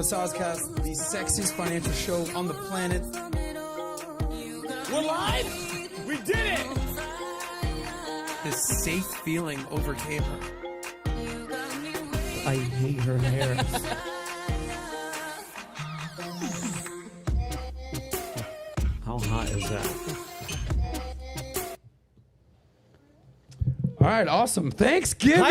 Soscast, the sexiest financial show on the planet. We're live? We did it! This safe feeling overcame her. I hate her hair. How hot is that? All right, awesome. Thanksgiving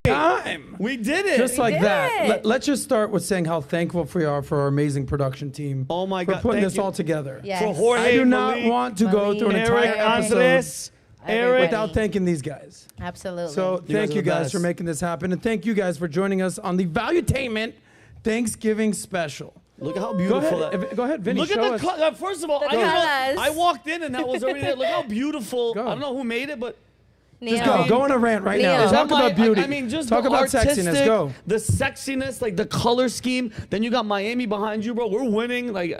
time. We did it. Just like did that. it. Let's just start with saying how thankful we are for our amazing production team. Oh my for God, putting thank this you. all together. Yes. For Jorge, I do not Malik, want to go through an Malik, entire Eric, episode Andres, Eric. without thanking these guys. Absolutely. So You guys thank are you the guys best. for making this happen, and thank you guys for joining us on the Valuetainment Thanksgiving special. Look how Go beautiful ahead, that. go ahead, Vinny. Look at show the us. color. First of all, The I, didn't know- colors. I walked in and that was already there. Look how beautiful. Go. I don't know who made it, but Just Neil. go on a rant right now. Neil. Talk Is that about beauty. I mean, just talk the about artistic, sexiness. Go. The sexiness, like the color scheme. Then you got Miami behind you, bro. We're winning. Like,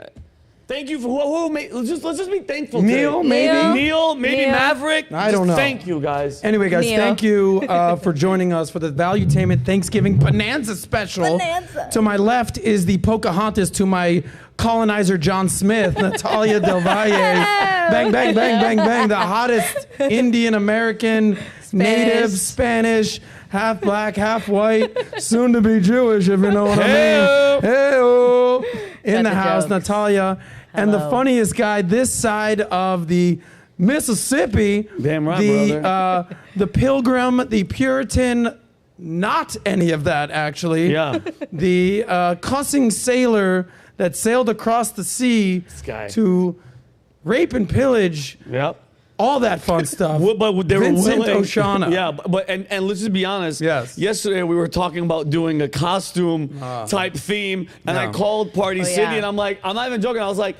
thank you for who made. Let's just be thankful. Neil, today. maybe. Neil, maybe Neil. Maverick. I don't know. Thank you, guys. Anyway, guys, Neil. thank you for joining us for the Valuetainment Thanksgiving Bonanza special. Bonanza. To my left is the Pocahontas to my colonizer John Smith, Natalia Del Valle. Bang, bang, bang, bang, bang. The hottest Indian American, native, Spanish, half black, half white, soon to be Jewish, if you know what I mean. Hey-o. In Got the the house, jokes. Natalia. And the Hello. funniest guy this side of the Mississippi, Damn right, the Pilgrim, the Puritan, not any of that actually. Yeah. The cussing sailor that sailed across the sea guy. to rape and pillage, Yep. all that fun stuff. But they were Vincent willing. Oshana. Yeah, but and let's just be honest. Yes. Yesterday we were talking about doing a costume type theme, and I No. called Party Oh, City, yeah. and I'm like, I'm not even joking. I was like,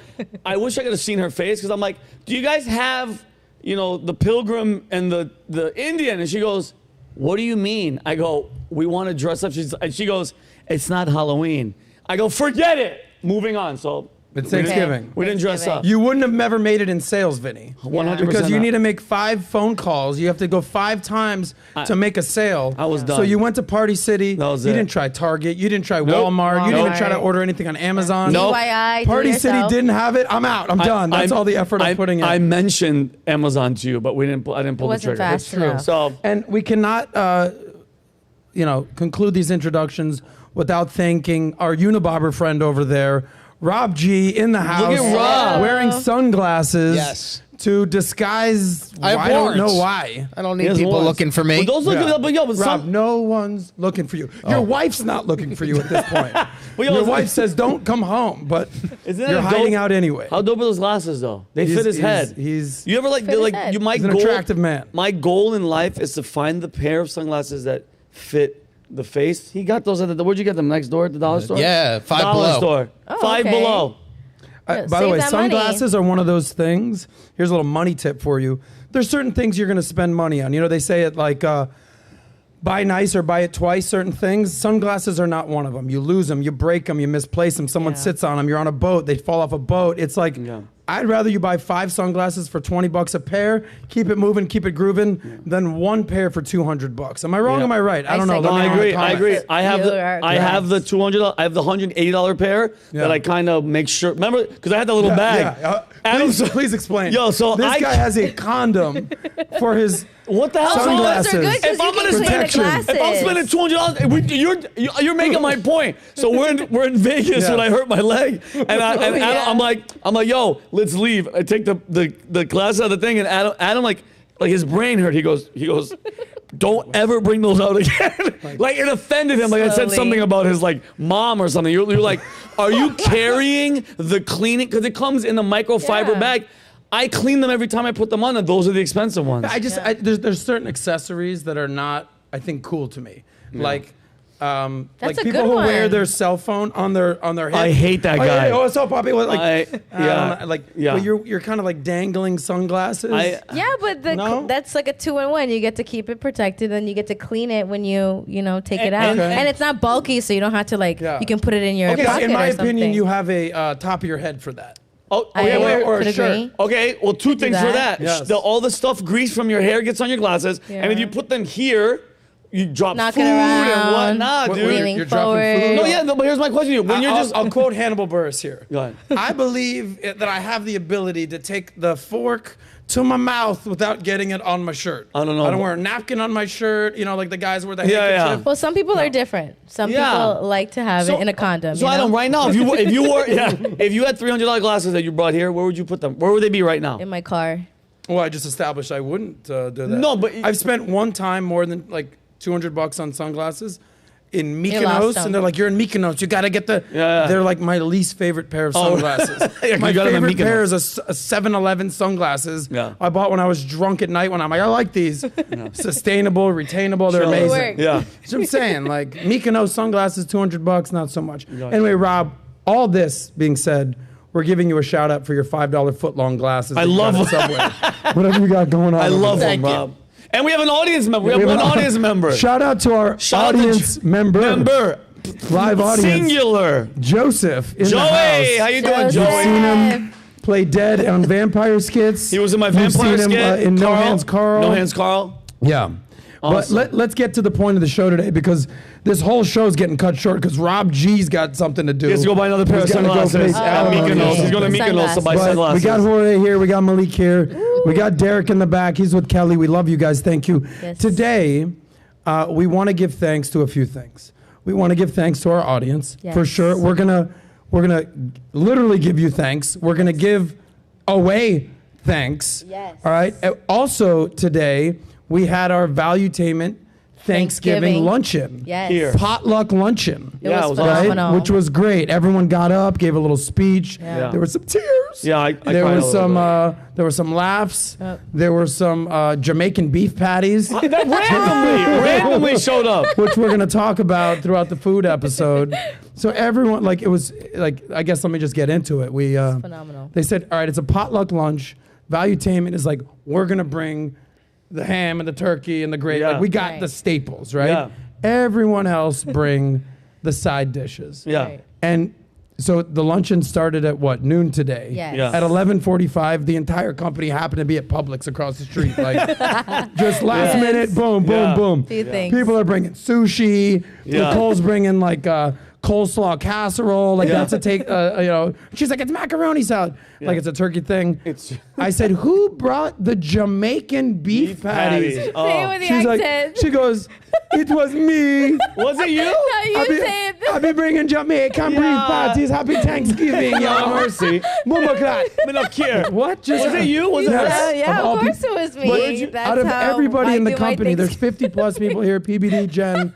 I wish I could have seen her face because I'm like, do you guys have, the Pilgrim and the Indian? And she goes, what do you mean? I go, we want to dress up. And she goes, it's not Halloween. I go, forget it. Moving on. So It's we didn't- Thanksgiving. We didn't dress Thanksgiving. up. You wouldn't have ever made it in sales, Vinny. 100%. Because you not. need to make 5 phone calls. You have to go 5 times to make a sale. I was So done. you went to Party City. That was you it. didn't try Target. You didn't try Nope. Walmart. You didn't Walmart. try to order anything on Amazon. Nope. DIY, do Party it City yourself. didn't have it. I'm out. I'm done. That's all the effort I'm putting in. I mentioned Amazon to you, but I didn't pull It the wasn't trigger. fast true. enough. So And we cannot, conclude these introductions without thanking our Unibobber friend over there, Rob G, in the house, at Rob. wearing sunglasses. Yes. To disguise, I have I don't know warrants. why. I don't He need has people warrants. looking for me. But those look Yeah. but Rob, some, no one's looking for you. Your wife's not looking for you at this point. Your wife says, "Don't come home," but Isn't you're that hiding dope? out anyway. How dope are those glasses though? They fit his head. He's You ever Fit his head. my He's an goal, attractive man. My goal in life is to find the pair of sunglasses that fit the face. He got those at the where'd you get them? Next door at the dollar store? Yeah, Five dollar Below. store. Oh, Five okay. Below. by the save way, that money. sunglasses are one of those things. Here's a little money tip for you. There's certain things you're going to spend money on. They say it like buy nice or buy it twice. Certain things. Sunglasses are not one of them. You lose them, you break them, you misplace them. Someone Yeah. sits on them. You're on a boat. They fall off a boat. It's like. Yeah. I'd rather you buy 5 sunglasses for $20 a pair, keep it moving, keep it grooving, than 1 pair for $200. Am I wrong? Yeah. Am I right? I don't know. I Let No, me I know in the agree. I comments. agree. I have You the are I have the correct. $200. I have the $180 pair Yeah. that I kind of make sure. Remember, because I had that little Yeah, bag. yeah. Adam, Please explain. Yo, so this I- guy has a condom for his what the hell? Sunglasses. Those are good 'cause If you I'm can gonna clean the protection. glasses. If I'm spending $200, you're making my point. So we're in Vegas Yeah. when I hurt my leg, and Adam, yeah. I'm like, yo, let's leave. I take the glass out of the thing, and Adam like his brain hurt. He goes, don't ever bring those out again. Like it offended him. Like I said Slowly. something about his like mom or something. You're like, are you carrying the cleaning? Because it comes in the microfiber Yeah. bag. I clean them every time I put them on, and those are the expensive ones. there's certain accessories that are not, I think, cool to me. Like That's a people good who wear one. their cell phone on their hip. I hate that guy. Oh, what's up, Poppy? Like, yeah. well, you're kind of like dangling sunglasses. Yeah, but No? that's like a 2-in-1. You get to keep it protected, and you get to clean it when you take it out, Okay. and it's not bulky, so you don't have to Yeah. You can put it in your okay, pocket in my or opinion, something. you have a top of your head for that. Oh, I okay, wait, or a could shirt. agree. Okay, well, two things for that. Yes. All the stuff grease from your hair gets on your glasses, and if Yeah. you put them here, you drop Knocking food around, and whatnot, What, dude. leaning you're dropping forward. food? No, yeah, no, but here's my question to you. When you're just I'll quote Hannibal Buress here. Go ahead. I believe that I have the ability to take the fork to my mouth without getting it on my shirt. I don't know. I don't wear a napkin on my shirt. You know, like the guys wear the Yeah, handkerchief. yeah. Well, some people are different. Some Yeah. people like to have it in a condom. So you know? Adam, right now, if you were if you had $300 glasses that you brought here, where would you put them? Where would they be right now? in my car. Well, I just established I wouldn't do that. No, but- I've spent one time more than like $200 on sunglasses in lost Mykonos, them. and they're like, "You're in Mykonos. You got to get the." Yeah. They're like my least favorite pair of sunglasses. Yeah, my you got them in favorite Mykonos. pair is a 7-Eleven sunglasses. Yeah. I bought when I was drunk at night. When I'm like, I like these, sustainable, retainable. They're Sure. amazing. Work. Yeah. That's what I'm saying. Like Mykonos sunglasses, $200, not so much. Anyway, Rob. All this being said, we're giving you a shout out for your $5 foot-long glasses. I that you love- got at Subway. Whatever you got going on. I over love there. them, Rob. And we have an audience member. We have one audience member. Shout out to our Shout out to audience member, live audience, Singular. Joseph in the Joey, house. how you doing, Joseph. Joey? Seen him play dead on vampire skits. He was in my You've vampire seen him, skit. in No Hands Carl. No Hands Carl. Yeah. Awesome. But let's get to the point of the show today because this whole show's getting cut short because Rob G's got something to do. He has to go buy another pair of He's gotta go sunglasses face at alimony. Mykonos. He's going to Mykonos to buy Sunglasses. But sunglasses. we got Jorge here. We got Malik here. We got Derek in the back. He's with Kelly. We love you guys. Thank you. Yes. Today, we want to give thanks to a few things. We want to give thanks to our audience for Yes. sure. We're gonna literally give you thanks. We're gonna give away thanks. Yes. All right. Also today we had our Valuetainment Thanksgiving luncheon. Yes. Here. Potluck luncheon. It Yeah, was it was awesome. phenomenal. Which was great. Everyone got up, gave a little speech. Yeah. There were some tears. Yeah, I There cried was a little some. bit. There were some laughs. Yep. There were some Jamaican beef patties, That randomly showed up. which we're gonna talk about throughout the food episode. So everyone, like, it was like, I guess let me just get into it. We phenomenal. They said, all right, it's a potluck lunch. Valuetainment is like, we're gonna bring the ham and the turkey and the gravy. Yeah. Like, we got Right. the staples, right? Yeah. Everyone else bring the side dishes. Yeah. Right. And so the luncheon started at what, noon today? Yes. Yeah. At 11:45, the entire company happened to be at Publix across the street. Like, just last Yes. minute, boom, boom, Yeah. boom. Few things. People are bringing sushi. Yeah. Nicole's bringing like coleslaw casserole. Like Yeah. that's a take. She's like, it's macaroni salad. Like it's a turkey thing. It's I said, who brought the Jamaican beef patties? Say it Oh. with the She's like, accent. she goes, it was me. Was it you? No, you I'll be, say it. I'll be bringing Jamaican beef Yeah. patties. Happy Thanksgiving, No y'all. mercy. Mama clat. I mean, up here. What? Just Was it you? Was it Yes. us? Yeah, Of all of course people- it was me. But That's out of how everybody I in the do my company, there's things. 50 plus people here. PBD, Jen.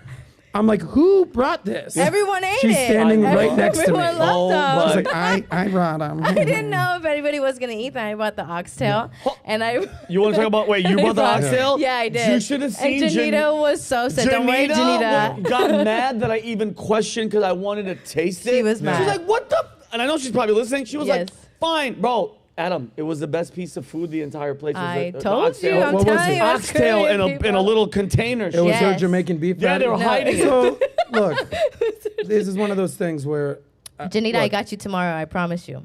I'm like, who brought this? Everyone ate She's it. standing right next to me. Everyone loved Oh, them. my- She's like, I brought them. I didn't know if anybody was gonna eat that. I bought the oxtail, and I. You want to talk about? Wait, you brought the oxtail? Yeah, I did. You should have seen And Janita was so sad. Don't worry, Janita. got mad that I even questioned because I wanted to taste it. She was mad. She's like, "What the?" And I know she's probably listening. She was like, Yes. "Fine, bro." Adam, it was the best piece of food the entire place. Was I the told you. oxtail. I'm What was telling it? you. it's Oxtail great, in a people. little container. It was Yes. her Jamaican beef Yeah, patty. they were No. hiding it. So, look, this is one of those things where Janita, I got you tomorrow. I promise you.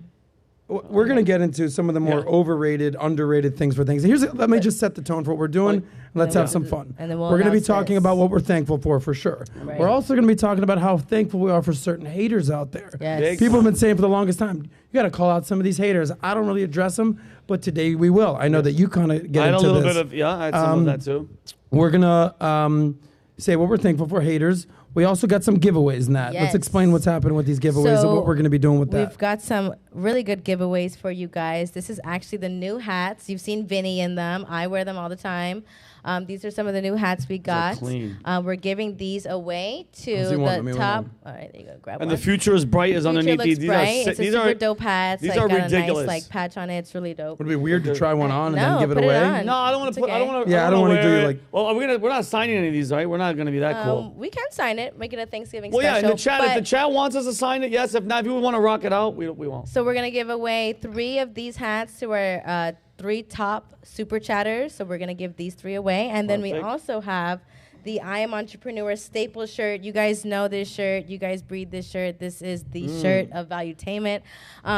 we're going to get into some of the more Yeah. overrated, underrated things for things. Let me just set the tone for what we're doing. And let's have some fun. And then we'll we're going to be announce talking this. about what we're thankful for sure. Right. We're also going to be talking about how thankful we are for certain haters out there. Yes. Big People have been saying for the longest time, you got to call out some of these haters. I don't really address them, but today we will. I know that you kind of get I had a into little this. bit of I had some of that too. We're going to say what we're thankful for, haters. We also got some giveaways, Nat. Let's Yes. explain what's happening with these giveaways and So, what we're going to be doing with that. We've got some really good giveaways for you guys. This is actually the new hats. You've seen Vinny in them. I wear them all the time. These are some of the new hats we got. clean. We're giving these away to I'll see one. Let the me top. one. All right, there you go. Grab And one. the future is bright is Future underneath looks these. These bright. are It's a these super are dope hats. these like, are got ridiculous. a nice patch on it. It's really dope. Would it be weird to try one on and No, then give it put it away? on. No, I don't want It's to put. I okay. don't want to. Yeah, I don't wanna do, like- Well, we're not signing any of these, right? We're not going to be that cool. We can sign it, make it a Thanksgiving Well, yeah, special. in the chat, if but- the chat wants us to sign it, yes. If not, if you want to rock it out, we won't. So we're gonna give away 3 of these hats to our 3 top super chatters. So we're gonna give these 3 away, and then we Perfect. also have the I Am Entrepreneur staple shirt. You guys know this shirt. You guys breed this shirt. This is the shirt of Valuetainment.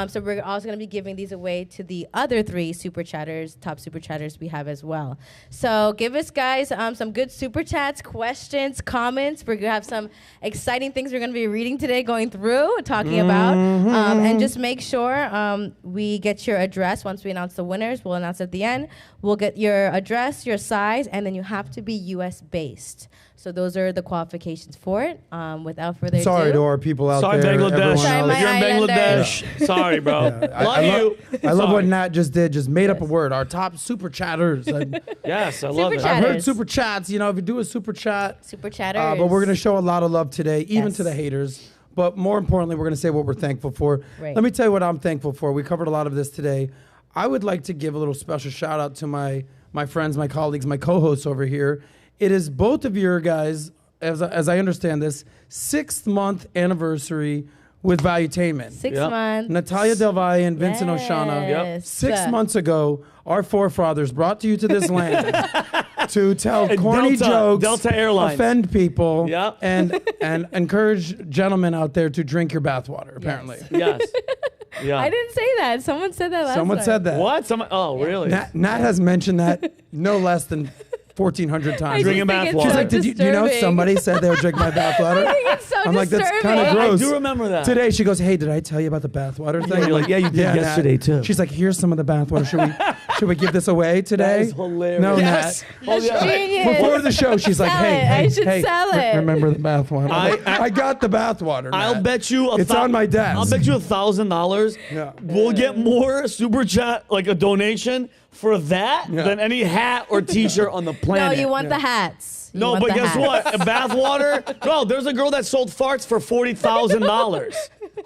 So we're also going to be giving these away to the other 3 super chatters, top super chatters we have as well. So give us, guys, some good super chats, questions, comments. We're going to have some exciting things we're going to be reading today, going through, talking about. And just make sure we get your address. Once we announce the winners, we'll announce at the end. We'll get your address, your size, and then you have to be U.S. based. So those are the qualifications for it. Without further ado. Sorry to our people out Sorry, there. Bangladesh. Sorry, else. my If you're in Bangladesh, sorry, bro. Love you. I love what Sorry. Nat just did. Just made up a word. Our top super chatters. Yes, I love Super it. chat. I've heard Chatters. super chats. You know, if you do a super chat, Super chatters. but we're going to show a lot of love today, even Yes. to the haters. But more importantly, we're going to say what we're thankful for. Right. Let me tell you what I'm thankful for. We covered a lot of this today. I would like to give a little special shout out to my friends, my colleagues, my co-hosts over here. It is both of your guys, as I understand this, 6th month anniversary with Valuetainment. 6 Yep. months. Natalia Del Valle and Vincent Oshana. Yes. 6 months ago, our forefathers brought you to this land to tell And corny jokes, Delta Airlines. offend people, Yep. and encourage gentlemen out there to drink your bathwater, apparently. Yes. Yeah. I didn't say that. Someone said that last Someone time. said that. What? Oh, really? Nat has mentioned that no less than 1,400 I times. just Drinking think it's bathwater. She's so like, do you know disturbing. somebody said they would drink my bathwater? I think it's so I'm like, that's disturbing. kind of I gross. do remember that. Today she goes, hey, did I tell you about the bathwater thing? You're like, yeah, you did Nat. yesterday, too. She's like, here's some of the bathwater. Should we give this away today? That is hilarious. No, Yes. Nat. Oh, yeah. Genius. Before the show, she's like, Sell hey, it. hey, I should hey, sell it. remember the bathwater? I got the bathwater. I'll Nat. bet you It's on my desk. I'll bet you $1,000. Yeah. We'll get more super chat, like a donation for that Yeah. than any hat or T-shirt on the No, planet. you want the hats. You No, want but the guess hats. what? A bathwater. No, there's a girl that sold farts for $40,000.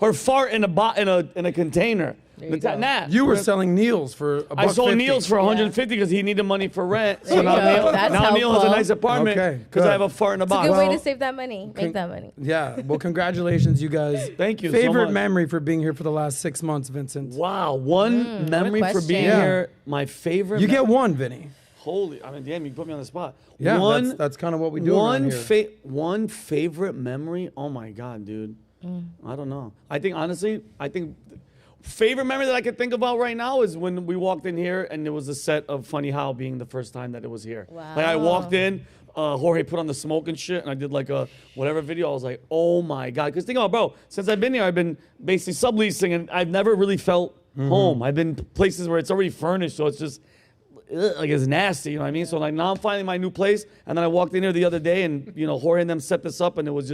Her fart in a container. There you go. Nat, You were selling Neil's for $1.50. I sold Neil's for $150 because he needed money for rent. There you go. That's now Neil has a helpful. nice apartment Okay, because good. I have a fart in a It's a box. good way Well, to save that money. Make that money. Yeah. Well, congratulations, you guys. Thank you so Favorite much. memory for being here for the last 6 months, Vincent? Wow, one memory for question. being Yeah. here. My favorite. You get one, Vinny. Holy, I mean, damn, you put me on the spot. Yeah, one, that's kind of what we do around here. one favorite memory. Oh my god, dude. I don't know. I think honestly, favorite memory that I can think about right now is when we walked in here and there was a set of Funny How being the first time that it was here. Wow. Like I walked in, Jorge put on the smoke and shit, and I did like a whatever video. I was like, oh my god. Because think about it, bro, since I've been here, I've been basically subleasing, and I've never really felt home. I've been places where it's already furnished, so it's just like it's nasty, you know what I mean? So like now I'm finding my new place, and then I walked in here the other day, and Jorge and them set this up, and it was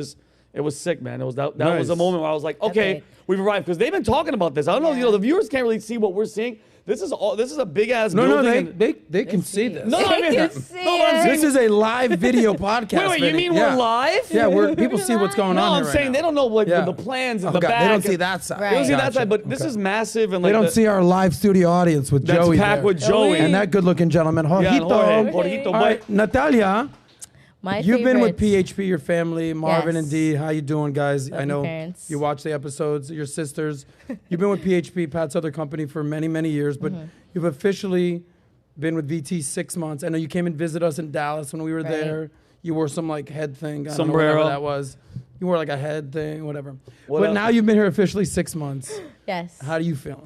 sick, man. It was that was a Nice. moment where I was like, okay, Epic. we've arrived, because they've been talking about this. I don't know, Yeah. the viewers can't really see what we're seeing. This is a big ass No, building. they can see this. No, I mean, They no, can see but I'm it. saying, This is a live video podcast. wait, you Vinny. mean Yeah. we're live? Yeah, people see what's going No, on I'm here right saying now. they don't know like Yeah. the plans and Oh, the God, back. they don't see and- that side. Right. They don't see that Gotcha. side, but this Okay. is massive, and They like don't see our live studio audience with that's Joey packed there. with Joey. And that good-looking gentleman, Yeah, and Jorgito. Jorgito, All right, Natalia, My you've been with favorites. PHP, your family, Marvin Yes. and Dee. How you doing, guys? Love I you, know parents. you watch the episodes. Your sisters. You've been with PHP, Pat's other company, for many, many years, but you've officially been with VT 6 months. I know you came and visited us in Dallas when we were Right. there. You wore some like head thing. I don't know, Sombrero. whatever that was. You wore like a head thing, whatever. What but else? now you've been here officially 6 months. Yes. How do you feel?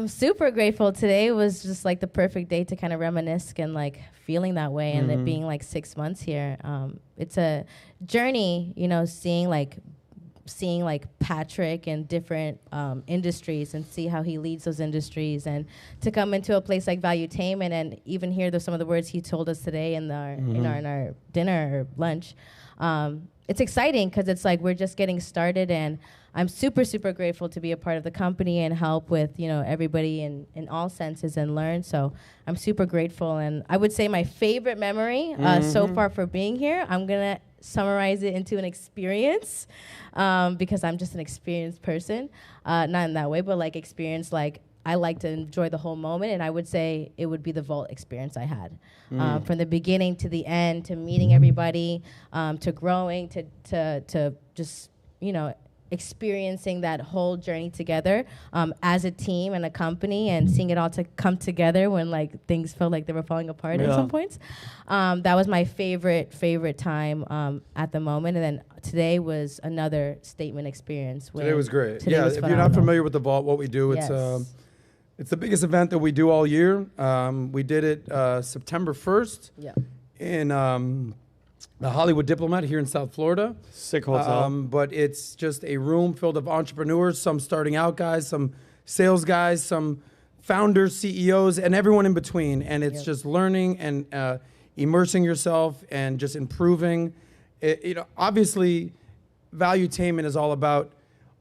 Super grateful. Today was just like the perfect day to kind of reminisce and like feeling that way, and it being like 6 months here. It's a journey, seeing like Patrick in different industries and see how he leads those industries, and to come into a place like Valuetainment and even hear some of the words he told us today in our dinner or lunch. It's exciting because it's like we're just getting started, and I'm super, super grateful to be a part of the company and help with, everybody in all senses and learn. So I'm super grateful. And I would say my favorite memory so far for being here, I'm going to summarize it into an experience because I'm just an experienced person. Not in that way, but like experience, like I like to enjoy the whole moment. And I would say it would be the vault experience I had from the beginning to the end, to meeting everybody, to growing, to just, experiencing that whole journey together as a team and a company, and seeing it all to come together when like things felt like they were falling apart at some points. That was my favorite time at the moment. And then today was another statement experience. Today was great. Today was if you're not familiar with the Vault, what we do, it's the biggest event that we do all year. We did it September 1st in the Hollywood Diplomat here in South Florida. Sick hotel. But it's just a room filled of entrepreneurs, some starting out guys, some sales guys, some founders, CEOs, and everyone in between. And it's just learning and immersing yourself and just improving. Obviously, Valuetainment is all about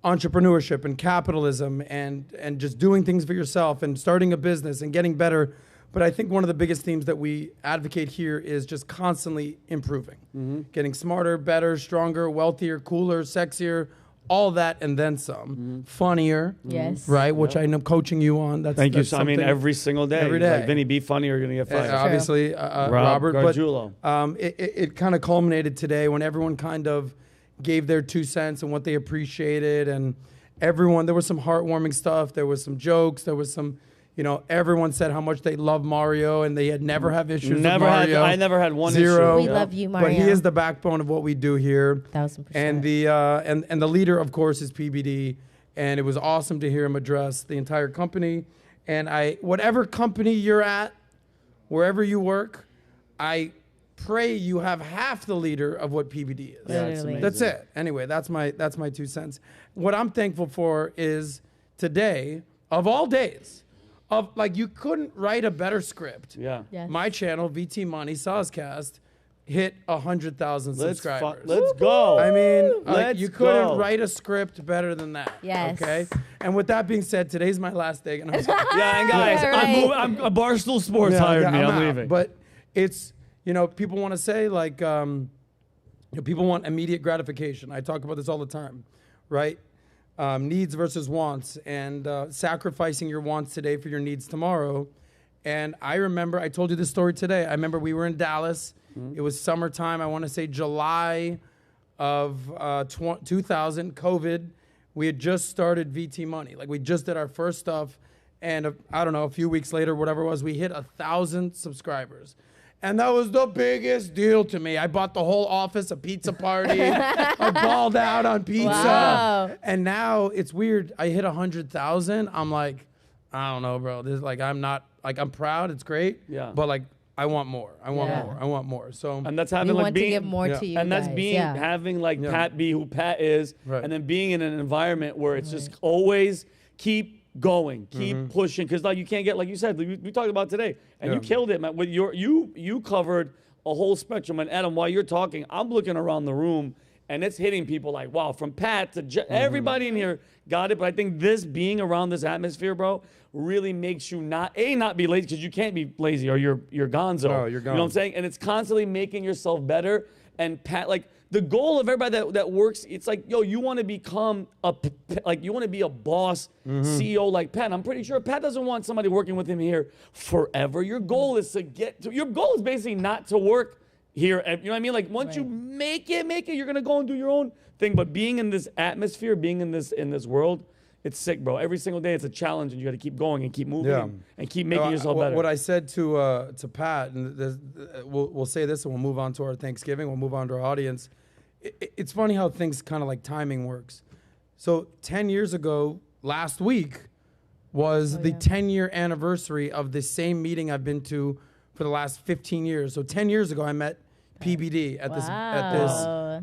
entrepreneurship and capitalism and just doing things for yourself and starting a business and getting better. But I think one of the biggest themes that we advocate here is just constantly improving, getting smarter, better, stronger, wealthier, cooler, sexier, all that and then some. Funnier, right? Which I know coaching you on. Thank you. So, I mean, every single day. Every day. Like, Vinny, be funny or you're going to get fired. Obviously, Robert. Gargiulo. But it kind of culminated today when everyone kind of gave their 2 cents and what they appreciated. And everyone, there was some heartwarming stuff. There was some jokes. There was some... everyone said how much they love Mario and they had never have issues with Mario. I never had one Zero. issue. We love you, Mario. But he is the backbone of what we do here. 1000%. And the leader, of course, is PBD. And it was awesome to hear him address the entire company. And whatever company you're at, wherever you work, I pray you have half the leader of what PBD is. Yeah, that's it. Anyway, that's my 2 cents. What I'm thankful for is today, of all days, you couldn't write a better script. Yeah. Yes. My channel, VT Money, Soscast, hit 100,000 subscribers. Let's go. I mean, you couldn't go. write a script better than that. Yes. Okay. And with that being said, today's my last day. And I'm sorry. Yeah, and guys, I'm Barstool Sports hired me. I'm leaving. But it's people want to say like people want immediate gratification. I talk about this all the time, right? Needs versus wants, and sacrificing your wants today for your needs tomorrow. And I remember, I told you this story today. I remember we were in Dallas. It was summertime. I want to say July of 2000, COVID. We had just started VT Money. Like we just did our first stuff. And I don't know, a few weeks later, whatever it was, we hit 1,000 subscribers. And that was the biggest deal to me. I bought the whole office a pizza party. I balled out on pizza. Wow. And now it's weird. I hit 100,000. I'm like, I don't know, bro. This I'm proud. It's great. Yeah. But like, I want more. I want more. So. And that's We having want to give more to you and that's guys. being having like Pat be who Pat is, Right. and then being in an environment where it's just always keep going, keep pushing, because like you can't get, like you said, we talked about today, and you killed it, man. With you covered a whole spectrum. And Adam, while you're talking, I'm looking around the room, and it's hitting people like, wow, from Pat to everybody in here got it. But I think this being around this atmosphere, bro, really makes you not be lazy, because you can't be lazy or you're gonzo. Oh, you're gone. You know what I'm saying? And it's constantly making yourself better. And Pat, like the goal of everybody that works, it's like, yo, you want to become you want to be a boss CEO like Pat. I'm pretty sure Pat doesn't want somebody working with him here forever. Your goal is your goal is basically not to work here. You know what I mean? Like once you make it, you're gonna go and do your own thing. But being in this atmosphere, being in this world, it's sick, bro. Every single day it's a challenge, and you got to keep going and keep moving and keep making yourself better. What I said to Pat, and we'll say this, and we'll move on to our Thanksgiving. We'll move on to our audience. It's funny how things kind of like timing works. So 10 years ago, last week, was the 10-year anniversary of the same meeting I've been to for the last 15 years. So 10 years ago, I met PBD at this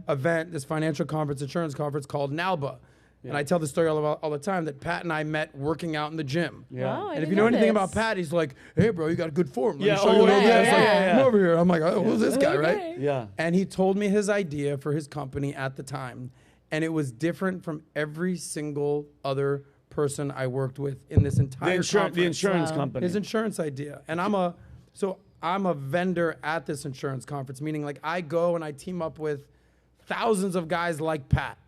event, this financial conference, insurance conference called NALBA. And I tell the story all the time that Pat and I met working out in the gym. Wow, And if you know anything about Pat, he's like, hey, bro, you got a good form. Let me show oh, you a little yeah, bit. yeah, Come over here. I'm like, oh, who's this guy, right? Yeah. And he told me his idea for his company at the time. And it was different from every single other person I worked with in this entire conference. The insurance company. His insurance idea. And I'm a vendor at this insurance conference, meaning like I go and I team up with thousands of guys like Pat.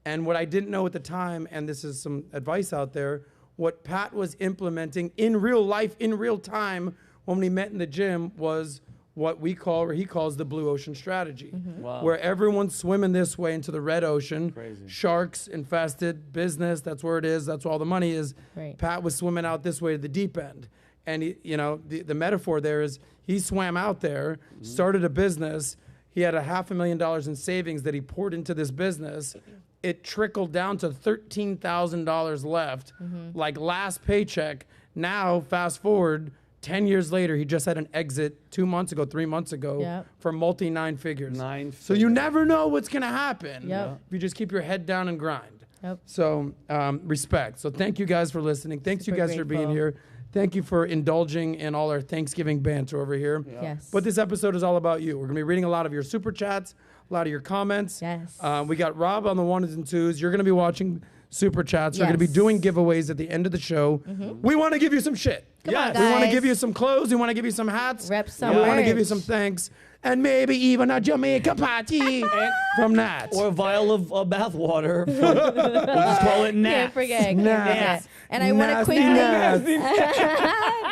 And what I didn't know at the time, and this is some advice out there, what Pat was implementing in real life, in real time, when we met in the gym, was what he calls the blue ocean strategy, Wow. where everyone's swimming this way into the red ocean. Crazy. Sharks infested business. That's where it is. That's where all the money is. Right. Pat was swimming out this way to the deep end. And, the metaphor there is he swam out there, started a business. He had $500,000 in savings that he poured into this business. It trickled down to $13,000 left, like last paycheck. Now, fast forward, 10 years later, he just had an exit 3 months ago for multi-9 figures. So you never know what's going to happen if you just keep your head down and grind. So respect. So thank you guys for listening. Thanks you guys for being here. Thank you for indulging in all our Thanksgiving banter over here. Yes. But this episode is all about you. We're going to be reading a lot of your super chats, a lot of your comments. Yes. We got Rob on the 1s and 2s. You're going to be watching super chats. We're going to be doing giveaways at the end of the show. We want to give you some shit. Come on, We want to guys. give you some clothes. We want to give you some hats. Rep some We want to give you merch. some thanks. And maybe even a Jamaica party from Nat. Or a vial of bath water. We'll just call it Nat. Can't forget. Nasty. And I want to quickly.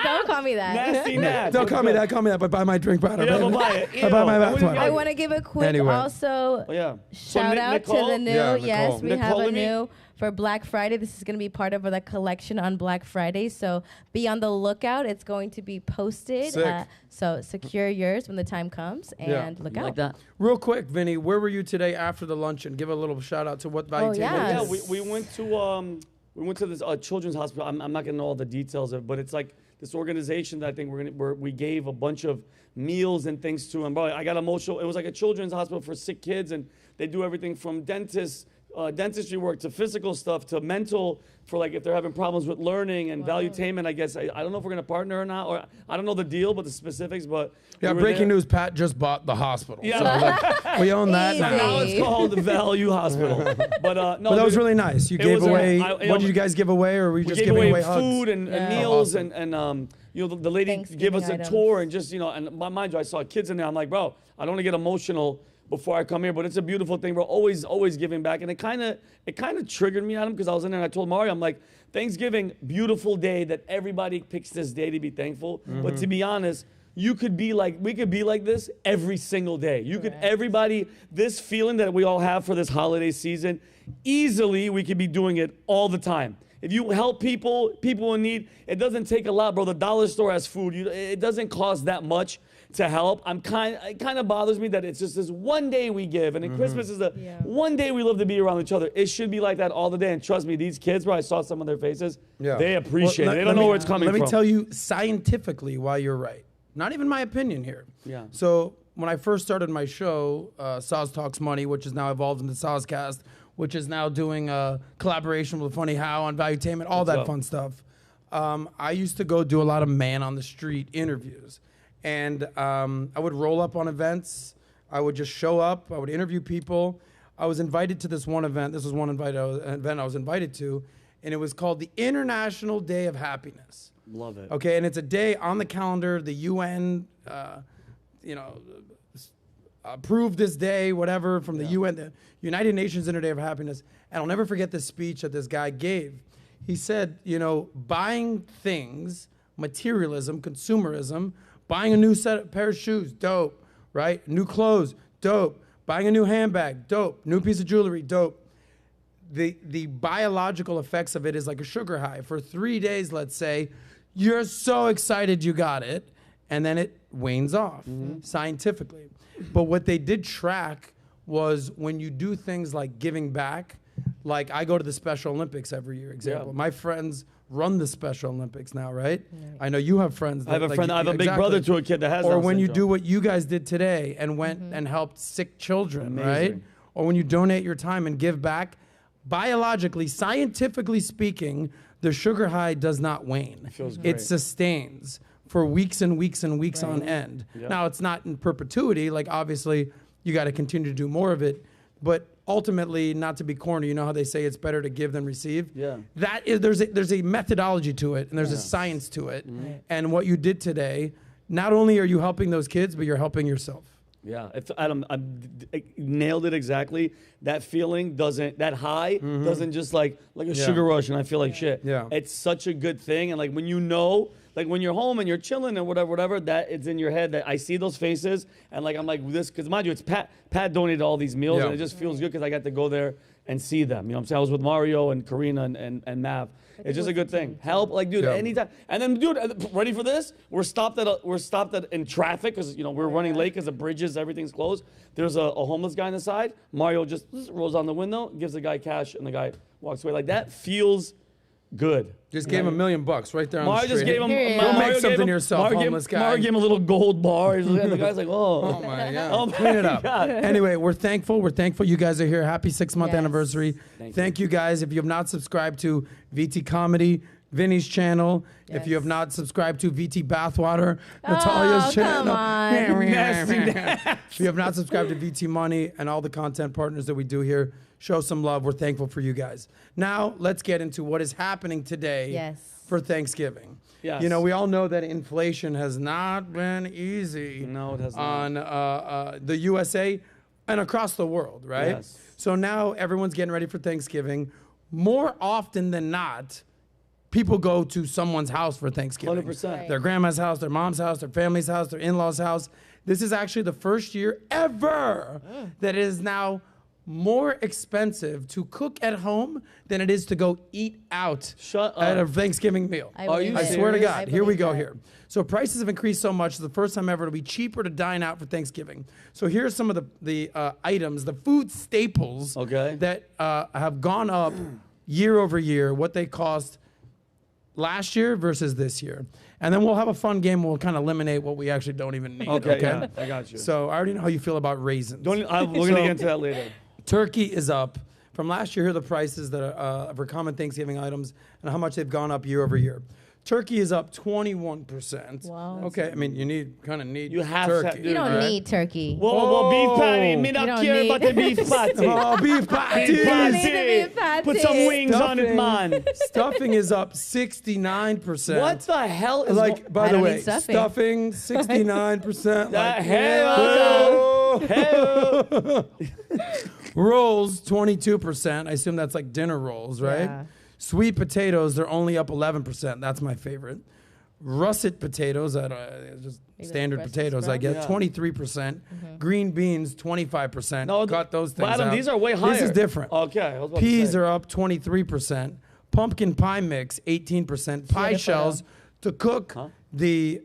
Don't call me that. Nasty Nat. Don't call me that, but buy my drink powder. Yeah, baby. but buy it. I buy my bath What do you water. I want to give a quick Anyway. also So shout out to Nicole? the new. Yeah, Yes, Nicole. we have Nicole a and me? new for Black Friday. This is going to be part of the collection on Black Friday. So be on the lookout. It's going to be posted. Sick. So secure yours when the time comes and look out. Like that. Real quick, Vinny, where were you today after the luncheon? Give a little shout out to what value Tainment yeah. is. Yeah, we went to this children's hospital. I'm not gonna know all the details of it, but it's like this organization that I think we gave a bunch of meals and things to. And bro, I got emotional. It was like a children's hospital for sick kids, and they do everything from dentistry work to physical stuff to mental, for like if they're having problems with learning and valuetainment. I guess I don't know if we're gonna partner or not, or I don't know the deal, but the specifics. But Yeah, we were breaking there. news, Pat just bought the hospital. Yeah. So, like, we own that Easy. now. Now it's called the Value Hospital. But no, But that was really nice. You it gave was, away, I- what did you guys give away, or were you we just gave giving away away hugs? food and Yeah. meals Awesome. and the lady gave Thanksgiving us a items. tour and just and mind you, I saw kids in there. I'm like, bro, I don't want to get emotional before I come here, but it's a beautiful thing. We're always giving back, and it kind of triggered me, Adam, because I was in there and I told Mario, I'm like, Thanksgiving, beautiful day that everybody picks this day to be thankful. But to be honest, we could be like this every single day. Everybody, this feeling that we all have for this holiday season, easily we could be doing it all the time. If you help people in need, it doesn't take a lot, bro. The dollar store has food. It doesn't cost that much to help. It kind of bothers me that it's just this one day we give, and then Christmas is the one day we love to be around each other. It should be like that all the day. And trust me, these kids, bro, I saw some of their faces. Yeah. They appreciate Well, it. They don't know where it's coming from. Let me tell you scientifically why you're right. Not even my opinion here. Yeah. So when I first started my show, Sos Talks Money, which has now evolved into Soscast, which is now doing a collaboration with Funny How on Valuetainment, all that fun stuff. I used to go do a lot of man on the street interviews. And I would roll up on events. I would just show up. I would interview people. I was invited to this one event. This was one event I was invited to. And it was called the International Day of Happiness. Love it. Okay, and it's a day on the calendar. The UN, approved this day, whatever, from the UN, the United Nations Inner Day of Happiness. And I'll never forget the speech that this guy gave. He said, buying things, materialism, consumerism, buying a new pair of shoes, dope, right? New clothes, dope. Buying a new handbag, dope. New piece of jewelry, dope. The biological effects of it is like a sugar high. For 3 days, let's say, you're so excited you got it, and then it wanes off scientifically. But what they did track was when you do things like giving back, like I go to the Special Olympics every year, example. Yeah. My friends run the Special Olympics now, right? I know you have friends. I have a friend. I have a big exactly. brother to a kid that has. Or Down when you syndrome. do what you guys did today and went and helped sick children, right? Amazing. Or when you donate your time and give back, biologically, scientifically speaking, the sugar high does not wane. It feels It great. sustains for weeks and weeks and weeks on end. Yep. Now, it's not in perpetuity. Like, obviously, you got to continue to do more of it. But ultimately, not to be corny, you know how they say it's better to give than receive? Yeah. That is, there's a methodology to it, and there's a science to it. And what you did today, not only are you helping those kids, but you're helping yourself. Yeah, Adam, I nailed it exactly. That feeling that high doesn't just like a sugar rush and I feel like shit. Yeah. It's such a good thing. And like when like when you're home and you're chilling and whatever, that it's in your head that I see those faces and like I'm like this because mind you, it's Pat donated all these meals and it just feels good because I got to go there and see them. You know what I'm saying? I was with Mario and Karina and Mav. It's just a good thing. Help, like, dude, anytime. And then, dude, ready for this? We're stopped at in traffic because we're running late because the bridges, everything's closed. There's a homeless guy on the side. Mario just rolls on the window, gives the guy cash, and the guy walks away. Like that feels good. Just gave him $1 million right there on Mario the street. just gave him. Go make something yourself, homeless guy. Mario gave him a little gold bar. And the guy's like, oh my God. Clean it up. Anyway, we're thankful. We're thankful you guys are here. Happy 6-month anniversary. Thank you guys. If you have not subscribed to VT Comedy, Vinny's channel. Yes. If you have not subscribed to VT Bathwater, Natalia's channel. Come on. If you have not subscribed to VT Money and all the content partners that we do here, show some love. We're thankful for you guys. Now, let's get into what is happening today for Thanksgiving. Yes. You know, we all know that inflation has not been easy no, it has not. on the USA and across the world, right? Yes. So now everyone's getting ready for Thanksgiving. More often than not, people go to someone's house for Thanksgiving. 100%. Right. Their grandma's house, their mom's house, their family's house, their in-laws' house. This is actually the first year ever that it is now more expensive to cook at home than it is to go eat out at a Thanksgiving meal. I swear to God. Here we go here. So prices have increased so much. It's the first time ever it'll be cheaper to dine out for Thanksgiving. So here's some of the items, the food staples that have gone up year over year, what they cost last year versus this year. And then we'll have a fun game. We'll kind of eliminate what we actually don't even need. Okay? Yeah, I got you. So I already know how you feel about raisins. We're going to get into that later. Turkey is up. From last year, here are the prices that are for common Thanksgiving items and how much they've gone up year over year. Turkey is up 21%. Wow. Okay, I mean, you kind of need you have turkey. You don't need turkey. Whoa, beef patty. Me not care about the beef patty. Oh, beef patty. Put some wings on it, man. Stuffing is up 69%. What the hell is by the way, stuffing 69%. Hell. Rolls 22%. I assume that's like dinner rolls, right? Yeah. Sweet potatoes, they're only up 11%. That's my favorite. Russet potatoes, just standard potatoes, I guess, 23%. Green beans, 25%. No, cut those things Adam, out. these are way higher. This is different. Okay. Peas are up 23%. Pumpkin pie mix, 18%. Pie shells to cook the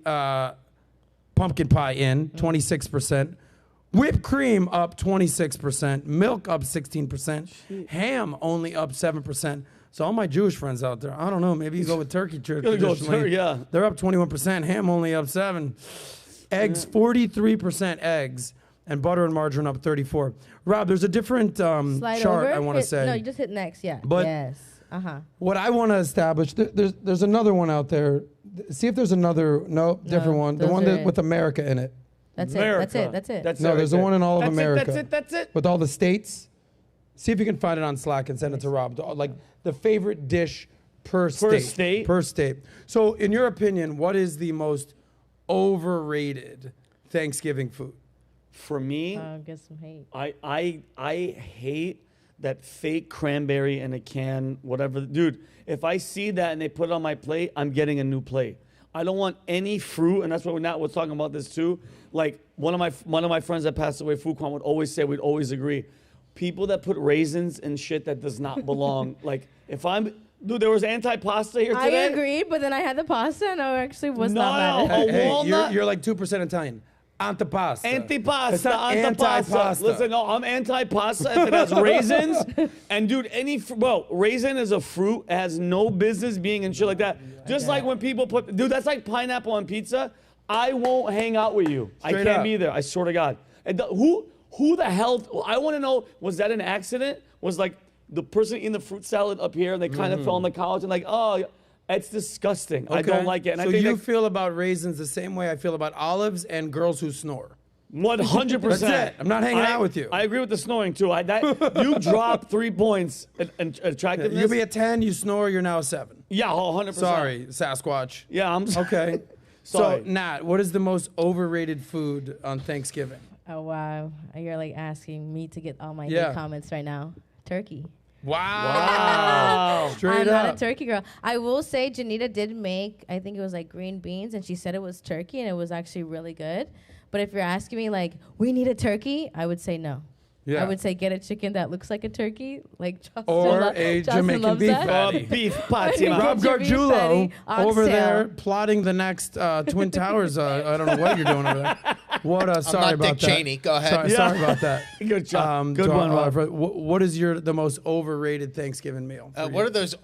pumpkin pie in, 26%. Whipped cream up 26%. Milk up 16%. Ham only up 7%. So all my Jewish friends out there, I don't know, maybe you go with turkey traditionally. They're up 21%. Ham only up 7%. Eggs, 43% eggs. And butter and margarine up 34%. Rob, there's a different chart I want to say. No, you just hit next, But what I want to establish, there's another one out there. See if there's another, different one. The one with America in it. That's America. it. There's the one in all of America. That's it. With all the states. See if you can find it on Slack and send it to Rob. Like the favorite dish per state. Per state. So in your opinion, what is the most overrated Thanksgiving food? For me, get some hate. I hate that fake cranberry in a can, whatever. Dude, if I see that and they put it on my plate, I'm getting a new plate. I don't want any fruit, and that's why we're talking about this too. Like one of my friends that passed away, Fuquan, would always say, we'd always agree, people that put raisins and shit that does not belong. Like dude, there was anti-pasta here today. I agreed, but then I had the pasta and I actually was not mad. Hey, you're like 2% Italian. Antipasta. It's not antipasta. Listen, no, I'm anti-pasta if it has raisins. And dude, raisin is a fruit. It has no business being and shit like that. Just like when people dude, that's like pineapple on pizza. I won't hang out with you. I can't be there. I swear to God. And who the hell? I want to know. Was that an accident? Was like the person eating the fruit salad up here and they kind of fell on the couch and like, oh. It's disgusting. Okay. I don't like it. And so I think you feel about raisins the same way I feel about olives and girls who snore. 100%. That's it. I'm not hanging out with you. I agree with the snoring too. You dropped 3 points in attractiveness. You'll be a 10. You snore. You're now a 7. Yeah, 100%. Sorry, Sasquatch. Yeah, I'm sorry. Okay. So Nat, what is the most overrated food on Thanksgiving? Oh wow, you're like asking me to get all my hate comments right now. Turkey. Wow. Straight I'm not a up. turkey girl. I will say Janita did make, I think it was like green beans, and she said it was turkey, and it was actually really good. But if you're asking me like, we need a turkey, I would say no. Yeah. I would say get a chicken that looks like a turkey, like Justin Or a Justin Jamaican loves beef that. patty. Beef patty. man. Rob Get your beef Gargiulo patty on over sale. there plotting the next Twin Towers. I don't know what you're doing over there. What? Sorry not about Dick that. Cheney. Go ahead. Sorry, Yeah. sorry about that. Good job. Good to one, our- Rob. What is the most overrated Thanksgiving meal? for What you? are those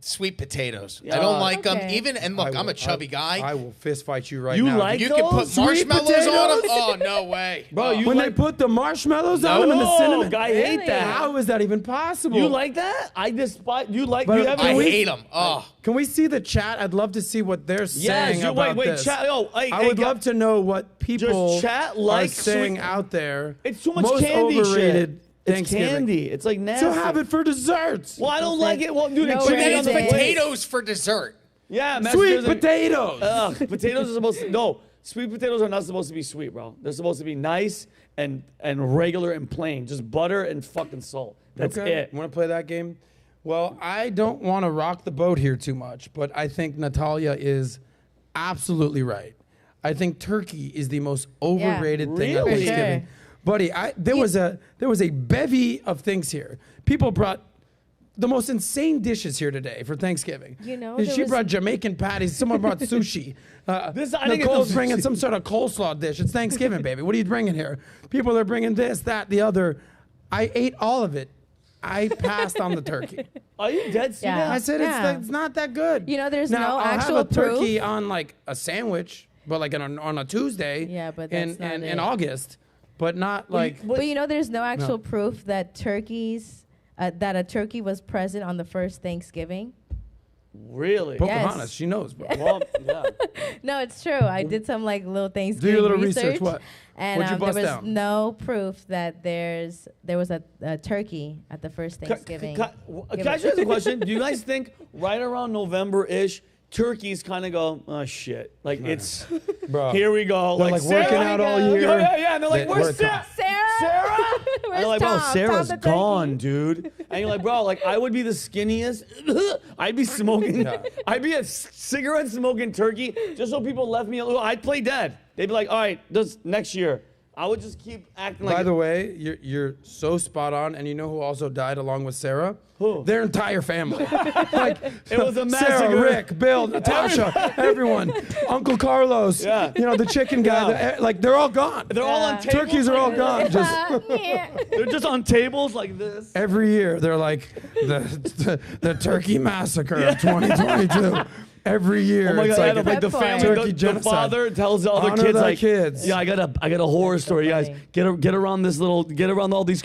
sweet potatoes? Yeah. I don't like them. Okay. Even and look, I'm a chubby guy. I will fist fight you right You now. like you can put those? Sweet marshmallows on them. potatoes? Oh no way, Bro, you when like- they put the marshmallows on them and the No, cinnamon? I hate Really? that. How is that even possible? You like that? I despise. You like? But you have I we- hate them. Oh, Can we see the chat? I'd love to see what they're saying you, about wait, this. chat. Yo, hey, I would love to know what people chat are like saying sweet- out there. It's too much most candy overrated shit. It's Thanksgiving. candy. It's like nasty. So have it for desserts. Well, I don't like it. Well, dude, No, it's but Right. then candy it's on the Right. plate. potatoes for dessert. Yeah, mashed Sweet potatoes are- potatoes. Potatoes are supposed to no. Sweet potatoes are not supposed to be sweet, bro. They're supposed to be nice and regular and plain. Just butter and fucking salt. That's it. Want to play that game? Well, I don't want to rock the boat here too much, but I think Natalia is absolutely right. I think turkey is the most overrated thing at Really? Thanksgiving. Sure. Buddy, there was a bevy of things here. People brought the most insane dishes here today for Thanksgiving. You know, And there she was- brought Jamaican patties. Someone brought sushi. I think it Nicole's goes- bringing some sort of coleslaw dish. It's Thanksgiving, baby. What are you bringing here? People are bringing this, that, the other. I ate all of it. I passed on the turkey. Are you dead serious? Yeah. I said Yeah. it's not that good. You know, there's now, no I'll actual have a turkey proof. on like a sandwich, but like on a Tuesday. Yeah, but in, that's not in, it. in August, but not like. But you know, there's no actual proof that that a turkey was present on the first Thanksgiving. Really? Pocahontas, Yes. she knows, bro. Well, yeah. No, it's true. I did some like little Thanksgiving Do your little research. research. What? And What'd you there bust was down? no proof that there was a turkey at the first Thanksgiving. Can I ask you guys a question? Do you guys think right around November-ish, turkeys kind of go, oh shit, like it's, Bro. here we go. They're like working Sarah- out all year. Yeah, and they're like, They- where's we're Sarah? Sarah? Sarah? Where's And you're like, bro, Tom? Sarah's Tom's the turkey. gone, dude. And you're like, bro, like I would be the skinniest. I'd be smoking. Yeah. I'd be a cigarette smoking turkey just so people left me alone. I'd play dead. They'd be like, all right, this next year. I would just keep acting like. By the way, you're so spot on, and you know who also died along with Sarah? Who? Their entire family. Like It was a Sarah, massacre. Rick, Bill, Natasha, everyone, Uncle Carlos. Yeah. You know the chicken guy. Yeah. Like they're all gone. they're all on Yeah. tables. Turkeys are all like gone. this. Just Yeah. They're just on tables like this. every year they're like the turkey massacre of 2022. Every year Oh my it's God! like, Adam, like the That family, point. Turkey the genocide. father tells the other Honor kids, thy like, kids. "Yeah, I got a horror story, guys. funny. Get around this little, get around all these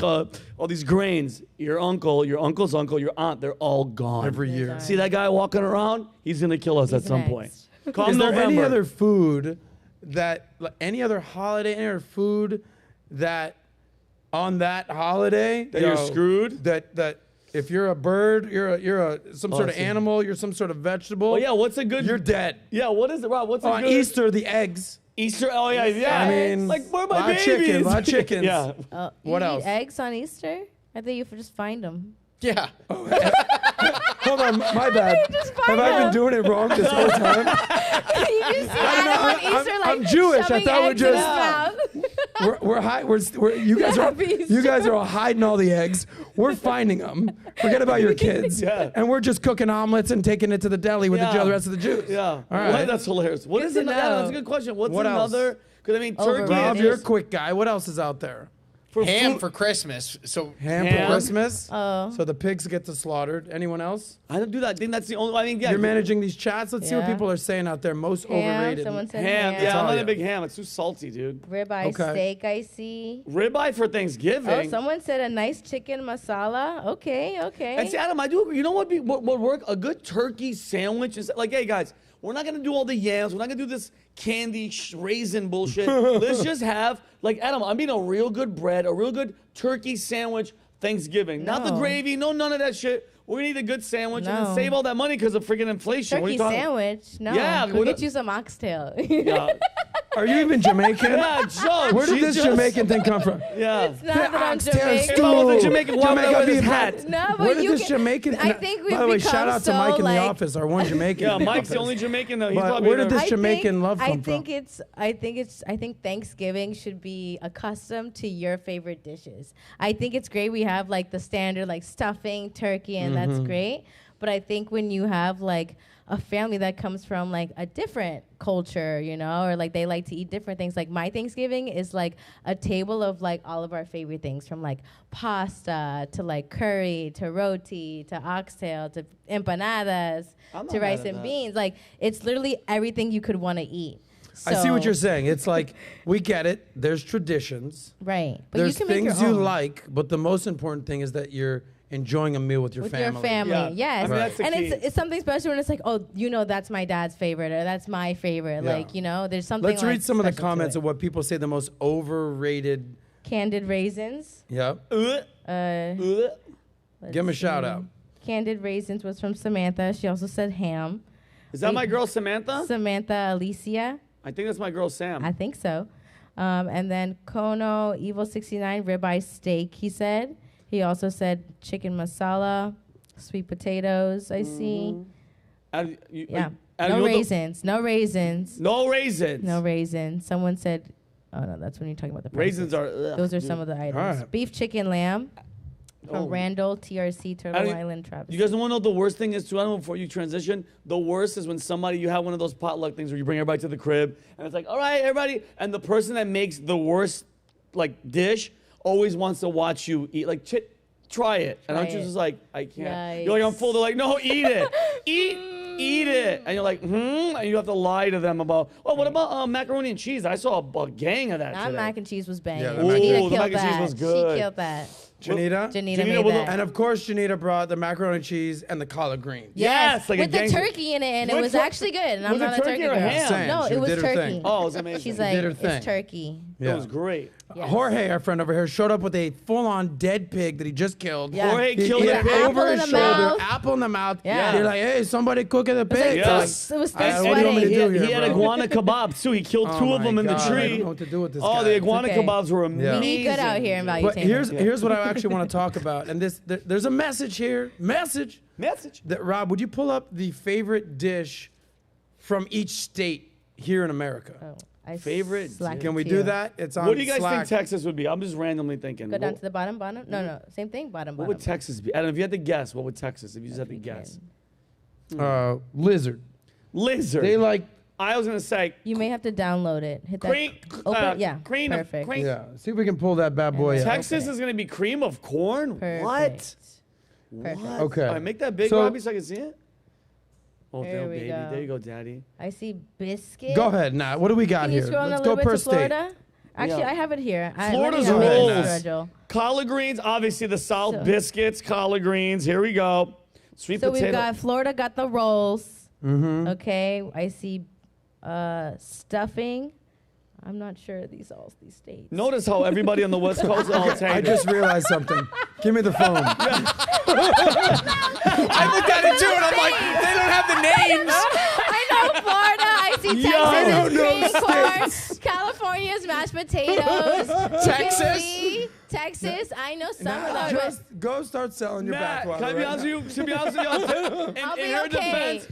grains. Your uncle, your uncle's uncle, your aunt, they're all gone every They're year. gone. See that guy walking around? He's gonna kill us at He's some next. point. Come Is there November. any other food that, like, any other holiday, any other food that on that holiday That you're screwed? That if you're a bird, you're some sort of see. animal, you're some sort of vegetable. Oh yeah, what's a good? You're dead. Yeah, what is it, Rob? What's a On good Easter, the eggs. Easter? Oh yeah, yeah. I mean, like where are my live babies? chicken, live chickens. yeah. What you else? Eat eggs on Easter? I think you just find them. Yeah. Hold on, my bad. Just Have find I been them. doing it wrong this whole time? You just see Adam on Easter like I'm Jewish. I shoving thought we eggs in his just- mouth. You guys are Puppies. you guys are all hiding all the eggs. We're finding them. Forget about your kids. Yeah. And we're just cooking omelets and taking it to the deli with Yeah. the rest of the Jews. Yeah. All right. Well, that's hilarious. What Good is to it? Yeah, know. that's a good question. What's What else? another? Because I mean, turkey. Overrated. Rob, is- you're a quick guy. What else is out there? for Ham food- for Christmas. So Ham Ham. for Christmas. Oh. So the pigs get slaughtered. Anyone else? I don't do that. I think that's the only. I mean, yeah. You're managing these chats. Let's see what Yeah. people are saying out there. Most Ham. overrated. Someone said ham. ham. Yeah, I'm not Natalia. a big ham. It's too salty, dude. Ribeye Okay. steak, I see. Ribeye for Oh, Thanksgiving. someone said a nice chicken masala. Okay, okay. And see, Adam, I do. You know what? What would work? A good turkey sandwich is like, hey guys, we're not gonna do all the yams. We're not gonna do this candy raisin bullshit. Let's just have like Adam. I mean, a real good bread, a real good turkey sandwich Thanksgiving. Not the No. gravy. No, none of that shit. We're gonna eat a good sandwich and then No. save all that money because of freaking inflation. What are Turkey you talking? sandwich? No. Yeah, Go what get a- you some oxtail. Yeah. Are you even Jamaican? Yeah, Joe. Where did she this just- Jamaican thing come from? Yeah. It's not that I'm Oxtail Jamaican. If I was a Jamaican, why would I wear this beef hat? No, but Where did you this can- Jamaican? I think we've By the way, become shout out to so, Mike in the like- office, our one Jamaican. Yeah, in the Mike's the office. only Jamaican though. He's But probably where did there. this Jamaican love come from? I think Thanksgiving should be accustomed to your favorite dishes. I think it's great we have like the standard like stuffing, turkey, and that's great. But I think when you have like a family that comes from like a different culture, you know, or like they like to eat different things. Like my Thanksgiving is like a table of like all of our favorite things, from like pasta to like curry to roti to oxtail to empanadas I'm to not rice mad at and that. beans. Like it's literally everything you could want to eat. I see what So- you're saying. It's like, we get it. There's traditions. Right. But There's you can make things your you own. like, but the most important thing is that you're enjoying a meal with your With family. your family, Yeah. yes. I mean, that's the and key. it's something special when it's like, oh, you know, that's my dad's favorite or that's my favorite. Yeah. Like, you know, there's something. Let's like read some of the special to comments it. of what people say the most overrated. Candied raisins. Yep. Uh, Give them a shout out. Candied raisins was from Samantha. She also said ham. Is that my girl Samantha? Samantha Alicia. I think that's my girl Sam. I think so. And then Kono Evil 69 ribeye steak. He said. He also said chicken masala, sweet potatoes. I see. Adam, you- Yeah. Adam, No you know the- raisins. No raisins. No raisins. No raisins. Someone said, oh no, that's when you're talking about the prices. Raisins are. Ugh, Those are dude. some of the items. Alright. Beef, chicken, lamb from Oh. Randall, TRC, Turtle I don't- Island, Travis. You guys want to know what the worst thing is too? I don't know before you transition. The worst is when you have one of those potluck things where you bring everybody to the crib and it's like, all right, everybody, and the person that makes the worst like dish always wants to watch you eat. Like, try it, and I'm Try it. just like, I can't. Yikes. You're like, I'm full. They're like, no, eat it, eat it, and you're like, and you have to lie to them about, oh, what about macaroni and cheese? I saw a gang of that That today. mac and cheese was banging. Yeah, the mac and Janita cheese- the killed mac and cheese that. was good. She killed that. Janita? Janita Janita made with that. And of course, Janita brought the macaroni and cheese and the collard greens. Yes, like a with the gangster- turkey in it, and it With was tur- actually good. And I'm was it not a turkey turkey or girl. ham? Same. No, She it was did her turkey. thing. Oh, it was amazing. She's She like, did her thing. it's turkey. It was great. Yes. Jorge, our friend over here, showed up with a full-on dead pig that he just killed. Yeah. Jorge He killed had a With pig. an over apple his in the shoulder, mouth. apple in the mouth. Yeah. You're like, hey, somebody cooking the It was like, pig. Yes. it was still What do you want me to sweating. do He here, had bro? iguana kebabs too. He killed Oh two of my them in the God, I tree. don't know what to do with this Oh, guy. the iguana It's okay. kebabs were Yeah. amazing. We eat good out here in Value But Tainment. here's what I actually want to talk about, and there's a message here. Message. That Rob, would you pull up the favorite dish from each state here in America? Oh, I Favorite slacked Can it we to do you. that? It's on What do you guys Slack. think Texas would be? I'm just randomly thinking. Go down What, to the bottom. No, same thing. Bottom. what would Texas be? Adam, if you had to guess, what would Texas? If you just had to We guess, can. Lizard. lizard. They like, I was gonna say You may have to download it. Hit that. cream. Open. Yeah. cream. Perfect. Cream. yeah. See if we can pull that bad boy out. Texas is gonna be cream of corn. Perfect. What? Perfect. What? Okay. All right, make that big, So- Robbie, so I can see it. Oh, There we baby. go. There you go, daddy. I see biscuit. Go ahead, Nat. What do we got Can you here? scroll down Let's a go little bit per to state. Florida? Actually, Yeah. I have it here. Florida's let me know my rolls. schedule. Collard greens, obviously the South So- biscuits, collard greens. Here we go. Sweet So potato. we've got Florida got the rolls. Mm-hmm. Okay, I see stuffing. I'm not sure these states. Notice how everybody on the West Coast is all I tainted. just realized something. Give me the phone. I looked at it too, and I'm like, they don't have the names. I know Florida. I see Yo. I Texas don't is know cream corn. California's mashed potatoes. Texas? Tennessee, Texas. I know some of Nah, them. just go start selling your Matt, backwater. can I be right honest now. with you? To be honest with you, I'll be in her okay. defense,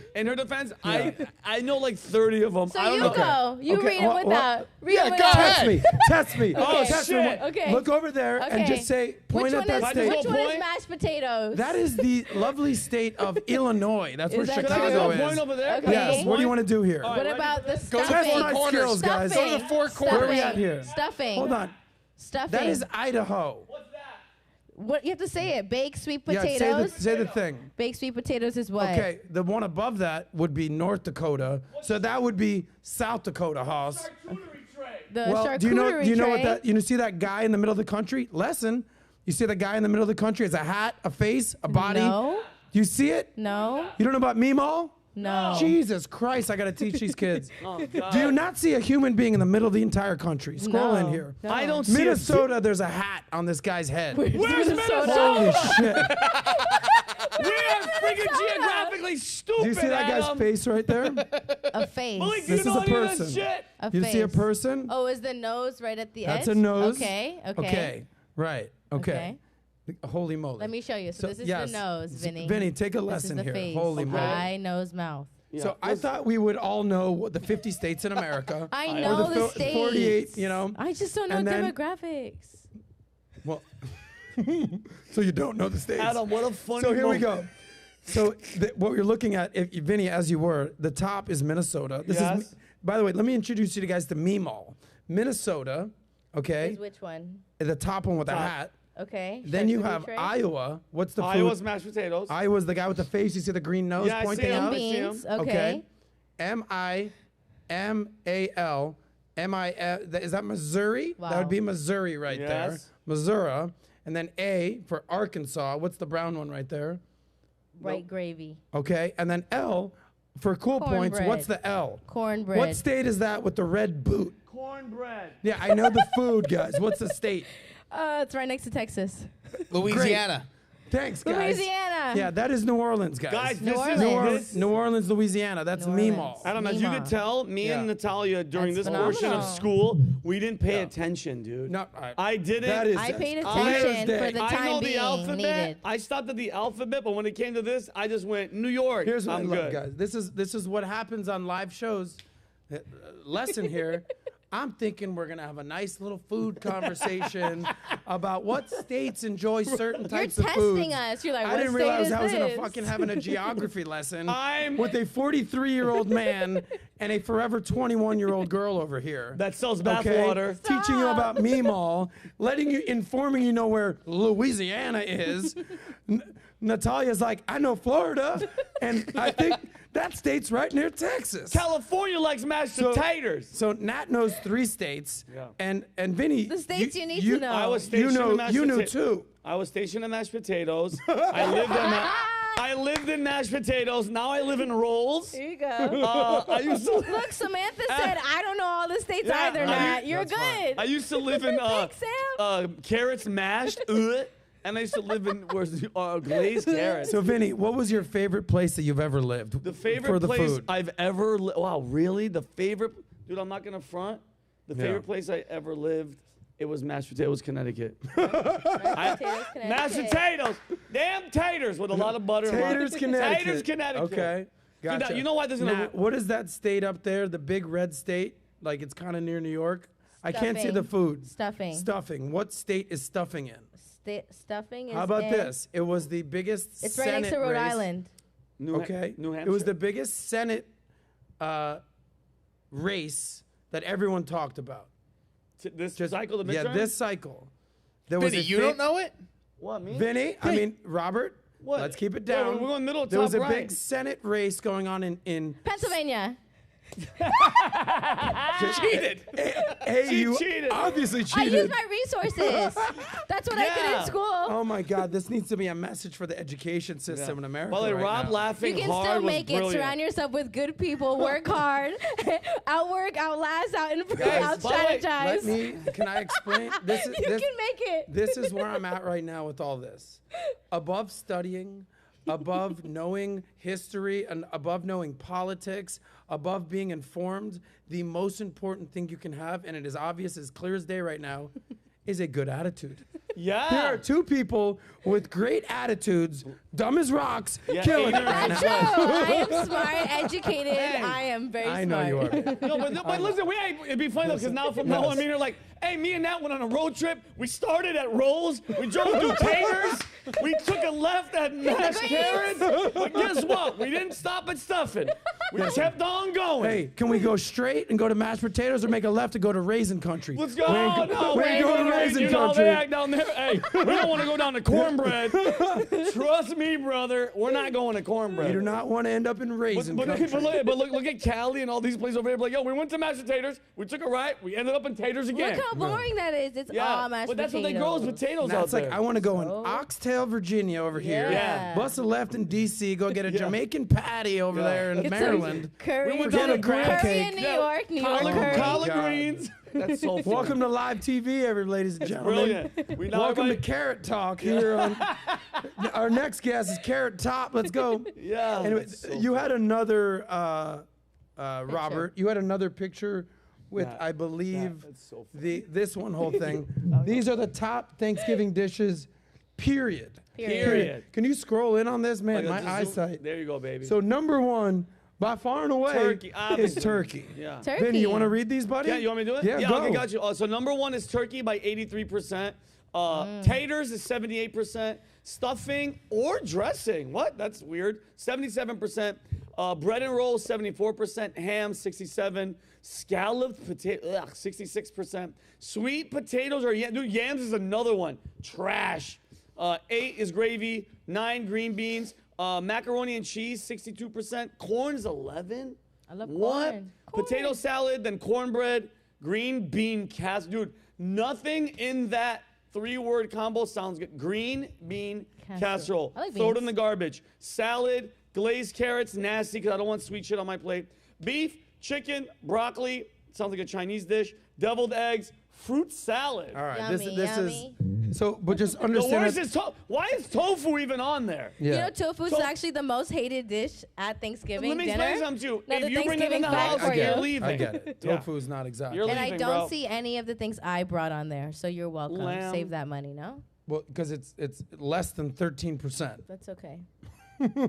I know like 30 of them. So I don't you know. go. You Okay, read it what- without. Read Yeah, it go without. ahead. Test me. Test me. Oh, Test shit. me. Okay. Look over there and Okay. just say, point Which at one that is Can I just state. go which one is point? mashed potatoes? That is the lovely state of Illinois. That's where Is that Can I just Chicago go is. point over there? Okay. Yes. What do you want to do here? All What right, about the Go to the stuffing? four Test my corners. skills, guys. Stuffing. Go to the four Stuffing. Where are we at here? Stuffing. Hold on. Stuffing. That is Idaho. What you have to say it. Baked sweet Yeah, potatoes. say the thing. Baked sweet potatoes is what? Okay, the one above that would be North Dakota. So that would be South Dakota, Hoss. The Well, charcuterie do you know what tray. that? You see that guy in the middle of the country? Lesson. You see the guy in the middle of the country has a hat, a face, a body. No. Do you see it? No. You don't know about Mimo? No. Jesus Christ, I gotta teach these kids. Oh, God. Do you not see a human being in the middle of the entire country? Scroll in No. here. No. I don't see Minnesota, there's a hat on this guy's head. Where's Minnesota? Holy shit. are freaking geographically stupid. Do you see that guy's Adam. face right there? A face. Malik, do This you is know a any of person. this shit? A You face. see a person? Oh, is the nose right at the edge? That's a nose. Okay. Okay. Right. Okay. Holy moly. Let me show you. So this is yes. the nose, Vinny. Vinny, take a This is lesson the here. face. Holy moly. Eye, nose, mouth. Yeah. So I thought we would all know what the 50 states in America. I or know the fo- states. 48, you know. I just don't know And then- demographics. Well, so you don't know the states. Adam, what a funny So here we moment. go. So what you're looking at, if Vinny, as you were, the top is Minnesota. This Yes. is. By the way, let me introduce you guys to Meemaw. Minnesota, okay, Is which one? the top one with the Top. hat. Okay. Then you have Charcuterie tray? Iowa. What's the Iowa's food? mashed potatoes. Iowa's the guy with the face. You see the green nose Yeah, I see pointing him. out. I see him. Beans. Okay. Mimamal. Is that Missouri? Wow. That would be Missouri right Yes. there. Missouri. And then A for Arkansas. What's the brown one right there? White gravy. Okay. And then L for cool points. Cornbread. What's the L? Cornbread. What state is that with the red boot? Cornbread. Yeah, I know the food, guys. What's the state? It's right next to Texas. Louisiana. Thanks, guys. Louisiana. Yeah, that is New Orleans, guys. Guys, New this Orleans. is New Orleans, Louisiana. That's New Meemaw. Orleans. Adam, as you Meemaw. could tell, me Yeah. and Natalia during That's this portion of phenomenal. school, we didn't pay attention, dude. No, I didn't. That is I paid Clear as attention day. for the I know time the being alphabet. needed. I stopped at the alphabet, but when it came to this, I just went New York. Here's what I'm I love, good. guys. This is what happens on live shows. Lesson here. I'm thinking we're gonna have a nice little food conversation about what states enjoy certain types of foods. testing us. You're like, I what didn't state realize is I was this? gonna fucking having a geography lesson I'm- with a 43-year-old man and a forever 21-year-old girl over here That sells Okay? bathwater. Teaching you about Meemaw, informing you know where Louisiana is. Natalia's like, I know Florida, and I think that state's right near Texas. California likes mashed potatoes. So Nat knows 3 states, Yeah. and Vinny, The states you need to know. I was You stationed in know, mashed you knew pota- too. I was stationed in mashed potatoes. I lived in mashed potatoes. Now I live in rolls. Here you go. I used to. Look, Samantha said, I don't know all the states Yeah, either, Nat. You're that's fine. good. I used to live in Thanks, Sam. carrots mashed, and I used to live in glazed carrots. So Vinny, what was your favorite place that you've ever lived? The favorite for the place food? I've ever wow, really? The favorite dude, I'm not gonna front. The Yeah. favorite place I ever lived, it was mashed potatoes, Connecticut. Mashed potatoes, Mashed Connecticut. potatoes. Damn taters with a lot of butter. Taters, Connecticut. Taters, Connecticut. Okay, Dude, gotcha. you know why there's no Nat, what is that state up there? The big red state? Like it's kind of near New York. I can't see Stuffing. the food. Stuffing. Stuffing. What state is stuffing in? Stuffing is How about in- this? It was the biggest. It's right Senate next to Rhode race. Island. Okay. New Hampshire. It was the biggest Senate race that everyone talked about. This cycle, the midterm? Yeah, this cycle. There was Vinny, a you don't know it? What, me? Vinny, I mean Robert. What? Let's keep it Yeah, down. we're going middle, There was a top big right. Senate race going on in Pennsylvania. cheated. Hey, She you cheated. obviously I cheated. use my resources. That's what I did Yeah. in school. Oh my God! This needs to be a message for the education system in America. Well, right Rob now. laughing You can hard still was make it. brilliant. Surround yourself with good people. Work hard. Outwork, outlast, out-improve, Guys, by the way, out-strategize. Let me. Can I explain? This is You this, can make it. This is where I'm at right now with all this. Above studying, above knowing history, and above knowing politics, above being informed, the most important thing you can have, and it is obvious as clear as day right now, is a good attitude. Yeah. There are 2 people with great attitudes, dumb as rocks, Yeah, killing it ignorant. right That's now. true. I am smart, educated. I am very I smart. know you are. No, but listen, it'd be funny though, because now from now on, me and you're like, hey, me and Nat went on a road trip. We started at Rolls. We drove through Taters. We took a left at mashed carrots. But guess what? We didn't stop at stuffing. We kept on going. Hey, can we go straight and go to mashed potatoes or make a left to go to raisin country? Let's go. We ain't No, we ain't going to raisin you know, country. they act down there. Hey, we don't want to go down to cornbread. Trust me, brother. We're not going to cornbread. You do not want to end up in raisin But country. look at Cali and all these places over here. Like, yo, we went to mashed potatoes. We took a right. We ended up in taters again. Look how boring that is. It's all mashed but that's what they grow is potatoes Now out it's like, there. I want to go in So? Oxtail, Virginia over here. Yeah. Bust a left in D.C., go get a Jamaican patty over Yeah. there in Get some Maryland. Curry, We went down to crab curry cake. in New York, New York collard, curry. collard God. greens. That's so funny. Welcome to live TV, ladies and gentlemen. Brilliant. We now Welcome to everybody- Carrot Talk here on. Our next guest is Carrot Top. Let's go. Yeah. Anyway, that's so you funny. had another, Robert. You had another picture with, That- I believe, that's so funny. this one whole thing. These are the top Thanksgiving dishes. Period. Period. Can you scroll in on this, man? Like, My just zoom- eyesight. There you go, baby. So number one, by far and away, Turkey, is obviously. turkey. yeah. Turkey. Vinny, you want to read these, buddy? Yeah, you want me to do it? Yeah, yeah go. okay, got you. So number one is turkey by 83%. Taters is 78%. Stuffing or dressing. What? That's weird. 77%. Bread and rolls, 74%. Ham, 67%. Scalloped potato, 66%. Sweet potatoes or dude, yams is another one. Trash. 8 is gravy. 9 green beans. Macaroni and cheese, 62%. Corn is 11. I love What? corn. Potato salad, then cornbread, green bean casserole. Dude, nothing in that 3-word combo sounds good. Green bean casserole. I like Throw it in beans. the garbage. Salad, glazed carrots, nasty because I don't want sweet shit on my plate. Beef, chicken, broccoli. Sounds like a Chinese dish. Deviled eggs, fruit salad. All right. Yummy, this yummy. is so, but just The understand. worst that- is why is tofu even on there? yeah. You know, tofu is So- actually the most hated dish at Thanksgiving Let me dinner. explain something to you. Another If you bring it in Thanksgiving the fact house, for you're you. leaving. I get it. Yeah. Tofu is not exotic. You're And I leaving, don't bro. see any of the things I brought on there, so you're welcome. Lamb. Save that money, no? Well, because it's less than 13%. That's okay.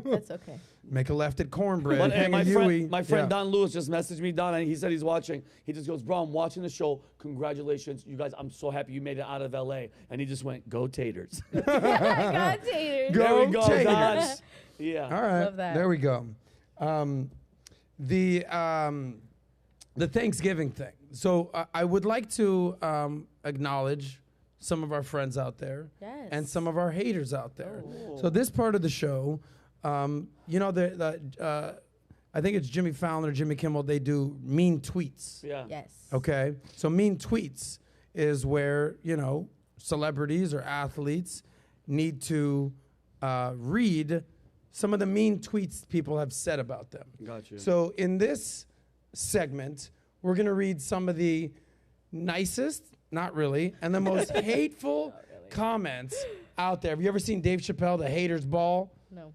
That's okay. Make a left at cornbread. But hang a my Yui. friend Yeah. Don Lewis just messaged me, Don, and he said he's watching. He just goes, bro, I'm watching the show. Congratulations. You guys, I'm so happy you made it out of LA. And he just went, go Taters. God, taters. Go there we go, Taters. Don. Yeah. All right. Love that. There we go. The Thanksgiving thing. So I would like to acknowledge some of our friends out there Yes. and some of our haters out there. So this part of the show, you know, I think it's Jimmy Fallon or Jimmy Kimmel. They do mean tweets. Yeah. Yes. Okay. So mean tweets is where, you know, celebrities or athletes need to read some of the mean tweets people have said about them. Got you. So in this segment, we're going to read some of the nicest, not really, and the most hateful comments out there. Have you ever seen Dave Chappelle, The Haters Ball? No.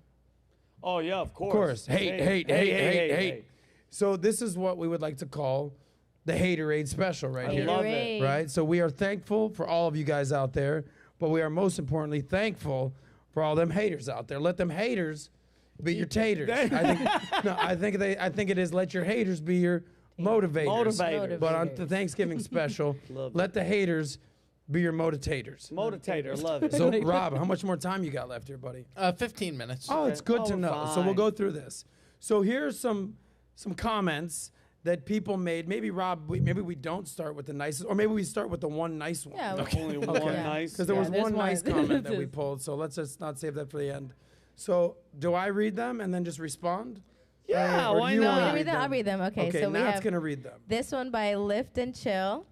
Oh, yeah, of course. Of course. Hate. So this is what we would like to call the Haterade special right I here. love Haterade. it. Right? So we are thankful for all of you guys out there, but we are most importantly thankful for all them haters out there. Let them haters be your taters. I think it is let your haters be your motivators. Motivators. But on the Thanksgiving special, Love it. let the haters be your motivators. Motivator. Love it. So Rob, how much more time you got left here, buddy? 15 minutes. Oh, it's good Oh, to know. fine. So we'll go through this. So here's some comments that people made. Maybe Rob, maybe we don't start with the nicest, or maybe we start with the one nice one. Yeah. Only one Okay. nice. Because there Yeah, was there's one nice one. comment that we pulled. So let's just not save that for the end. So do I read them and then just respond? Yeah, Or why you not? wanna Want me to read them? I'll read them. Okay, so we Nat's have gonna read them. this one by Lift and Chill.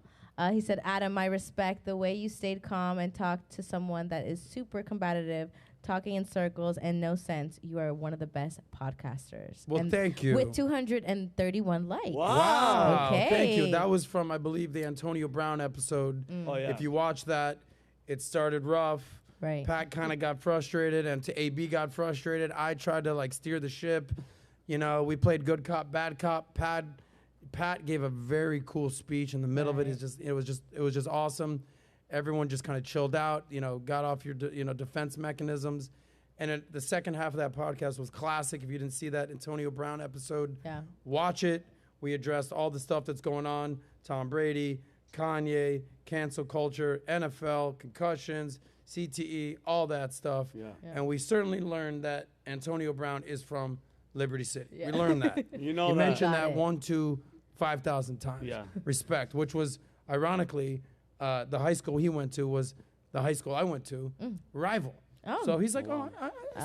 He said, Adam, I respect the way you stayed calm and talked to someone that is super combative, talking in circles and no sense. You are one of the best podcasters. Well, And thank you. With 231 likes. Wow. Okay. Thank you. That was from, I believe, the Antonio Brown episode. Oh, yeah. If you watch that, it started rough. Right. Pat kind of got frustrated, and to AB got frustrated. I tried to like steer the ship. You know, we played good cop, bad cop. Pat gave a very cool speech in the middle of it. It was just awesome. Everyone just kind of chilled out. You know, got off your defense mechanisms. And the second half of that podcast was classic. If you didn't see that Antonio Brown episode, Yeah. watch it. We addressed all the stuff that's going on: Tom Brady, Kanye, cancel culture, NFL, concussions, CTE, all that stuff. Yeah. And we certainly learned that Antonio Brown is from Liberty City. Yeah. We learned that. You know You that. mentioned Got that it. 1 to 5,000 times. Yeah. Respect, which was ironically the high school he went to was the high school I went to, rival. Oh. So he's like, I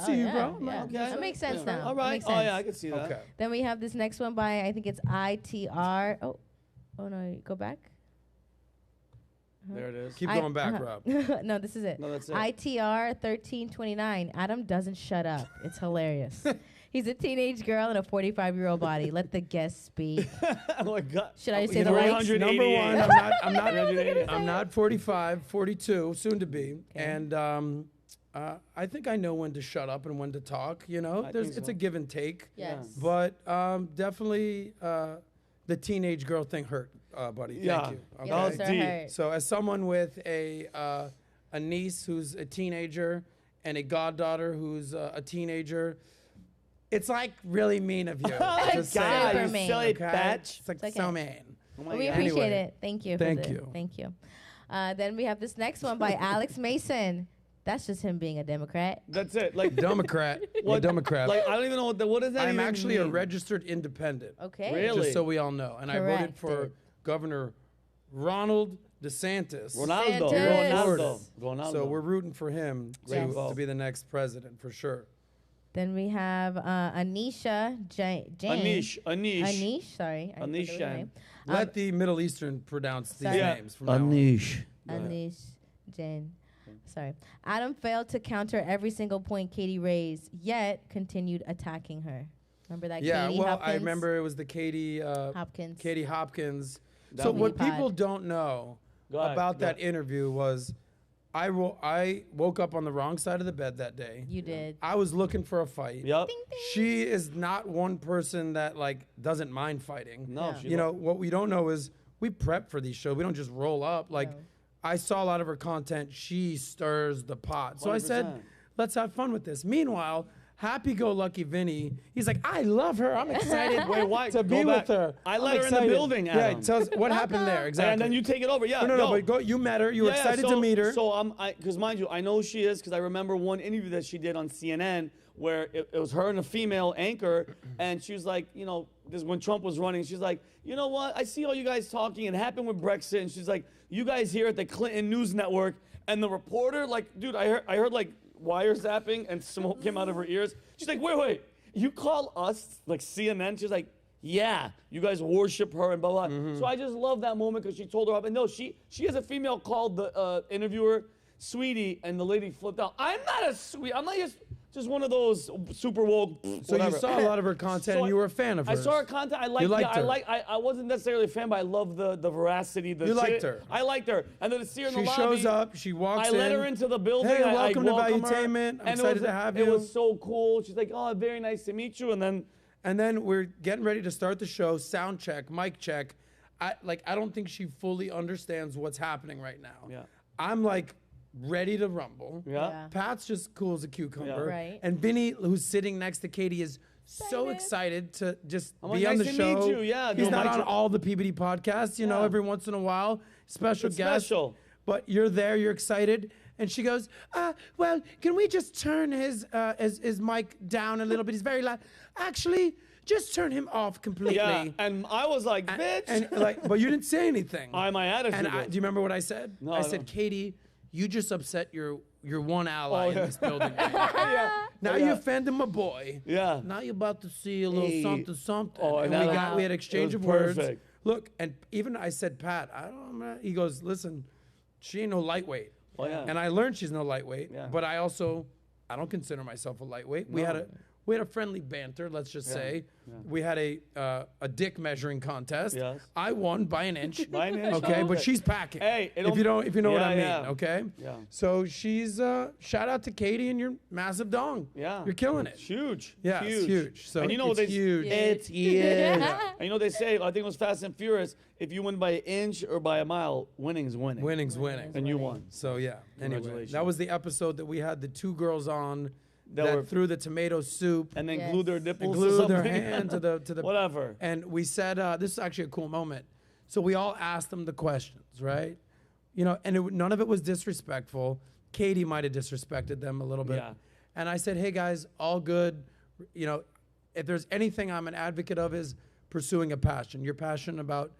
see you, bro. I'm Yeah. like, That makes sense now. All That right. makes Oh, sense. yeah, I can see that. Okay. Then we have this next one by, I think it's ITR. Oh no, go back. There it is. Keep going back, Rob. No, this is it. No, that's it. ITR 1329. Adam doesn't shut up. It's hilarious. He's a teenage girl in a 45-year-old body. Let the guest speak. Oh my God. Should I say the likes? 388. Number one, I'm not 45, 42, soon to be. Okay. And I think I know when to shut up and when to talk. You know, I think it's so. a give and take. Yes. But definitely the teenage girl thing hurt, buddy. Yeah. Thank you. Okay? Yes, That was sir, deep. hurt. So as someone with a niece who's a teenager and a goddaughter who's a teenager, it's like really mean of you. Just Super saying. God, you mean. silly Okay? bitch. It's like It's okay. so mean. Oh my We God. appreciate Anyway. it. Thank you. Thank you. Thank you. Then we have this next one by Alex Mason. That's just him being a Democrat. That's it. Like, Democrat. what? Democrat. Like, I don't even know what does that I'm even actually a mean? registered independent. Okay. Really? Just so we all know. And I voted for Corrected. Governor Ronald DeSantis. Ronaldo. Santos. Ronaldo. So we're rooting for him Yes. to be the next president for sure. Then we have Anisha Jane. Anish. Anish, sorry. I Anish forgot her Jan. name. Let the Middle Eastern pronounce these Sorry. Yeah. names from now on. Anish. Anish Jane. Sorry. Adam failed to counter every single point Katie raised, yet continued attacking her. Remember that Yeah, Katie well, Hopkins? I remember it was the Katie Hopkins. Hopkins. That So one. what Pod. people don't know about that interview was I woke up on the wrong side of the bed that day. You did. I was looking for a fight. Yep. Ding, ding. She is not one person that like doesn't mind fighting. No, Yeah. she You know, what we don't know is we prep for these shows. We don't just roll up. Like, No. I saw a lot of her content. She stirs the pot. So I said, 100%. let's have fun with this. Meanwhile, happy-go-lucky Vinny, he's like, I love her. I'm excited Wait, why? to Go be back. with her. I I'm let her in the excited." building, Adam. Yeah, tell us what happened there. Exactly. And then you take it over. Yeah. No, yo. but you met her. You were excited to meet her. So because mind you, I know who she is because I remember one interview that she did on CNN where it was her and a female anchor, and she was like, you know, this when Trump was running, she's like, you know what? I see all you guys talking. It happened with Brexit, and she's like, you guys here at the Clinton News Network, and the reporter, like, dude, I heard like wire zapping and smoke came out of her ears. She's like, wait, you call us like CNN? She's like, yeah, you guys worship her and blah blah. So I just love that moment because she told her up, and no, she has a female called the interviewer sweetie, and the lady flipped out. I'm not a sweet. I'm not just one of those super woke. So whatever. you saw a lot of her content and you were a fan of I hers. saw her content. I liked. You liked her. I wasn't necessarily a fan, but I love the veracity. You liked her. I liked her, and then to see her in the She lobby. shows up. She walks I in. let her into the building. Hey, I welcome to welcome her, Valuetainment. I'm and it excited was- to have It you. was so cool. She's like, oh, very nice to meet you, and then. And then we're getting ready to start the show. Sound check, mic check. I don't think she fully understands what's happening right now. Yeah. I'm like ready to rumble. Yeah. Pat's just cool as a cucumber. Yeah. Right. And Vinny, who's sitting next to Katie, is so excited to just I'm be like, on the nice to show. meet you. Yeah, He's no, not Mike's on a- all the PBD podcasts, you know, Yeah. every once in a while. Special It's guest. special. But you're there, you're excited. And she goes, well, can we just turn his mic down a little bit? He's very loud. Actually, just turn him off completely. Yeah, and I was like, bitch. And like, but you didn't say anything. My attitude. And was- do you remember what I said? No, I I said, don't. Katie, you just upset your one ally Oh, in yeah. this building. yeah. Now Yeah. you offended my boy. Yeah. Now you're about to see a little Hey. something. Oh, and and we had exchange it of was words. perfect. Look, and even I said, Pat, I don't know. He goes, listen, she ain't no lightweight. Oh, yeah. And I learned she's no lightweight. Yeah. But I don't consider myself a lightweight. We had a friendly banter, let's just say. Yeah. We had a dick measuring contest. Yes. I won by an inch. By an inch. Okay, but Okay. she's packing. Hey, if you know what I mean, yeah. okay? Yeah. So she's shout out to Katie and your massive dong. Yeah. You're killing it. It's huge. Yeah, it's huge. So and you know what it's they huge. It's huge. Yeah. And you know what they say, I think it was Fast and Furious, if you win by an inch or by a mile, winning's winning. Winning's winning. And you won. So yeah. Anyway, Congratulations. that was the episode that we had the two girls on That that were- threw the tomato soup And then Yes. glue their and nipples to glued their something. hand to the Whatever. And we said this is actually a cool moment. So we all asked them the questions, right? You know, and none of it was disrespectful. Katie might have disrespected them a little bit. Yeah. And I said, hey guys, all good. You know, if there's anything I'm an advocate of is pursuing a passion. You're passionate about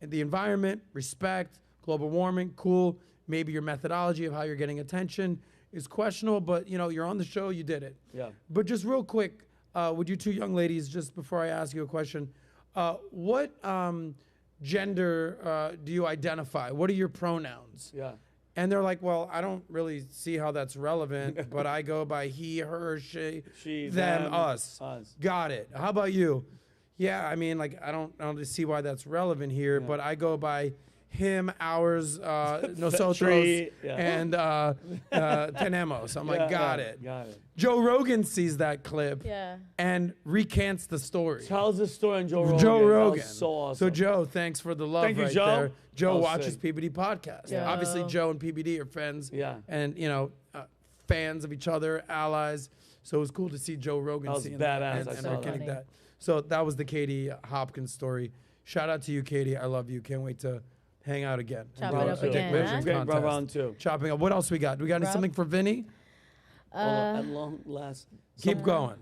the environment, respect, global warming, cool. Maybe your methodology of how you're getting attention is questionable, but you know, you're on the show, you did it. Yeah. But just real quick, would you two young ladies, just before I ask you a question, what gender do you identify? What are your pronouns? Yeah. And they're like, well, I don't really see how that's relevant, but I go by he, her, she, them, us. Got it. How about you? Yeah, I mean, like, I don't really see why that's relevant here, but I go by him, ours, nosotros, and tenemos. I'm like, got it. Joe Rogan sees that clip and recants the story. Tells the story on Joe Rogan. Joe Rogan. That was so awesome. So, Joe, thanks for the love Thank you, right Joe. there. Joe That was watches sick. PBD podcast. Yeah. Obviously, Joe and PBD are friends. Yeah. And, you know, fans of each other, allies. So it was cool to see Joe Rogan That was seeing badass. that I and saw recantting that. So that was the Katie Hopkins story. Shout out to you, Katie. I love you. Can't wait to hang out again. Chop And it do up a Dick again, Vision huh? Great, contest. round two. Chopping up. What else we got? Do we got Rob? something for Vinny? At long last. Keep going.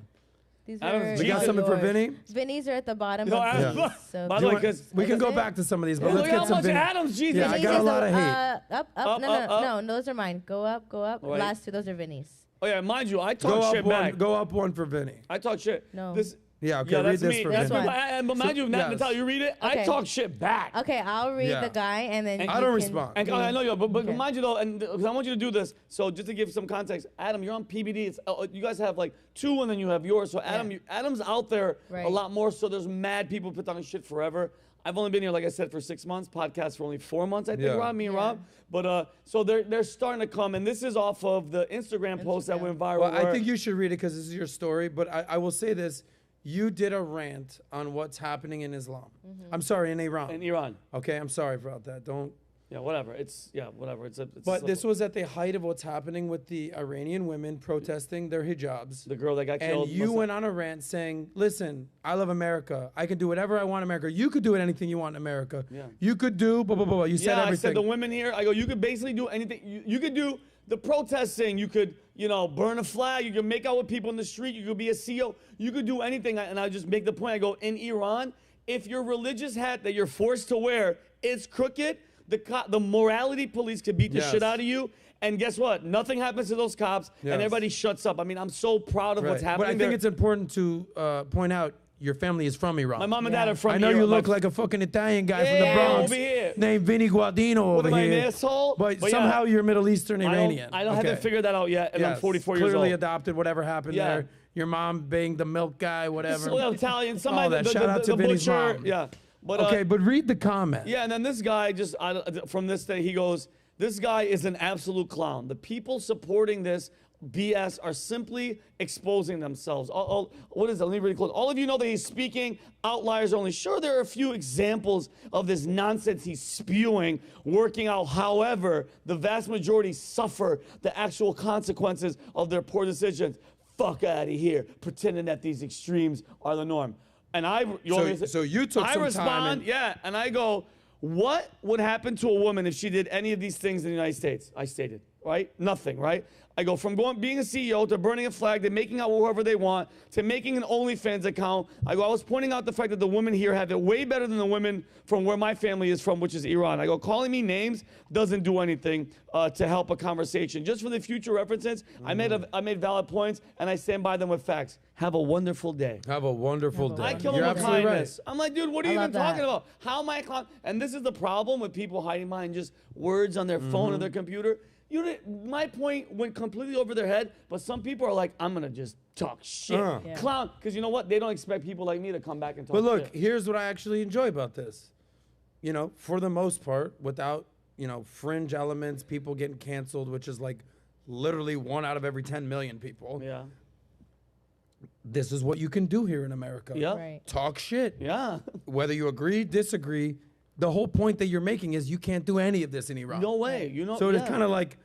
These Adam's are We got Jesus. something for yours. Vinny? Vinny's are at the bottom No, of Adam- these. So By Do the you way, want- 'cause- we can go Okay. back to some of these, but Look let's how get some much Vinny. Adam's Jesus. Yeah, I Vinny's got a is lot of hate. Up. Up, No, those are mine. Go up. Right. Last two, those are Vinny's. Oh yeah, mind you, I Go talk up shit one. back. Go up one for Vinny. I talk shit. No. Yeah, okay, Yeah, read that's this me. for That's Vinny. one. but mind you, yes. Natalia, you read it. I Okay. talk shit back. Okay, I'll read Yeah. the guy and then And I you don't can- respond. And I know you, but Okay. mind you though, and because I want you to do this. So just to give some context, Adam, you're on PBD. It's you guys have like two, and then you have yours. So Adam, Yeah. Adam's out there Right. a lot more. So there's mad people put on shit forever. I've only been here, like I said, for 6 months. Podcast for only 4 months, I think. Yeah. Rob, me and Yeah. Rob. But so they're starting to come, and this is off of the Instagram post that Instagram. went viral. Well, I where- think you should read it because this is your story. But I will say this: you did a rant on what's happening in Islam. I'm sorry, in Iran. in Iran. Okay, I'm sorry about that. Don't. Yeah, whatever. It's whatever. It's But this was at the height of what's happening with the Iranian women protesting their hijabs. the girl that got And killed. you went on a rant saying, listen, I love America. I can do whatever I want in America. You could do anything you want in America. Yeah. You could do blah, blah, blah. You said Yeah, everything. I said the women here. I go, you could basically do anything. You could do the protesting. You could, burn a flag. You could make out with people in the street. You could be a CEO. You could do anything. And I just make the point. I go, in Iran, if your religious hat that you're forced to wear is crooked, the morality police could beat the Yes. shit out of you. And guess what? Nothing happens to those cops, Yes. and everybody shuts up. I mean, I'm so proud of what's Right. happening But I think there. it's important to point out your family is from Iran. My mom and dad are from I know Iran. you look like a fucking Italian guy from the Yeah, Bronx over here. named Vinny Guardino over am I, an here. asshole? But But somehow yeah. you're Middle Eastern Iranian. I don't Okay. haven't figured that out yet, and I'm Yes. 44 years Clearly old. adopted, whatever happened Yeah. there. Your mom being the milk guy, whatever. So Italian, somebody, All that. the, Shout the, out the to Vinny's butcher, mom. yeah. But Okay, but read the comment. yeah, and then this guy from this day, he goes, this guy is an absolute clown. The people supporting this BS are simply exposing themselves. What is that? Let me read it close. All of you know that he's speaking outliers only. Sure, there are a few examples of this nonsense he's spewing, working out. However, the vast majority suffer the actual consequences of their poor decisions. Fuck out of here, pretending that these extremes are the norm. And So you took I some respond, time and- yeah, and I go, what would happen to a woman if she did any of these things in the United States? I stated, right? Nothing, right? I go from being a CEO to burning a flag to making out with whoever they want to making an OnlyFans account. I was pointing out the fact that the women here have it way better than the women from where my family is from, which is Iran. I go, calling me names doesn't do anything to help a conversation. Just for the future references, I made valid points and I stand by them with facts. Have a wonderful day. Have a wonderful day. I kill You're him with absolutely kindness. I'm like, dude, what are you I even love that. talking about? How am I a clown? And this is the problem with people hiding behind just words on their phone or their computer. My point went completely over their head, but some people are like, I'm going to just talk shit. Yeah. Clown. Because you know what? They don't expect people like me to come back and talk But look, shit. here's what I actually enjoy about this. For the most part, without, fringe elements, people getting canceled, which is like literally 1 out of every 10 million people. Yeah. This is what you can do here in America. Yeah. Right. Talk shit. Yeah. Whether you agree, disagree, the whole point that you're making is you can't do any of this in Iran. No way. So it kind of like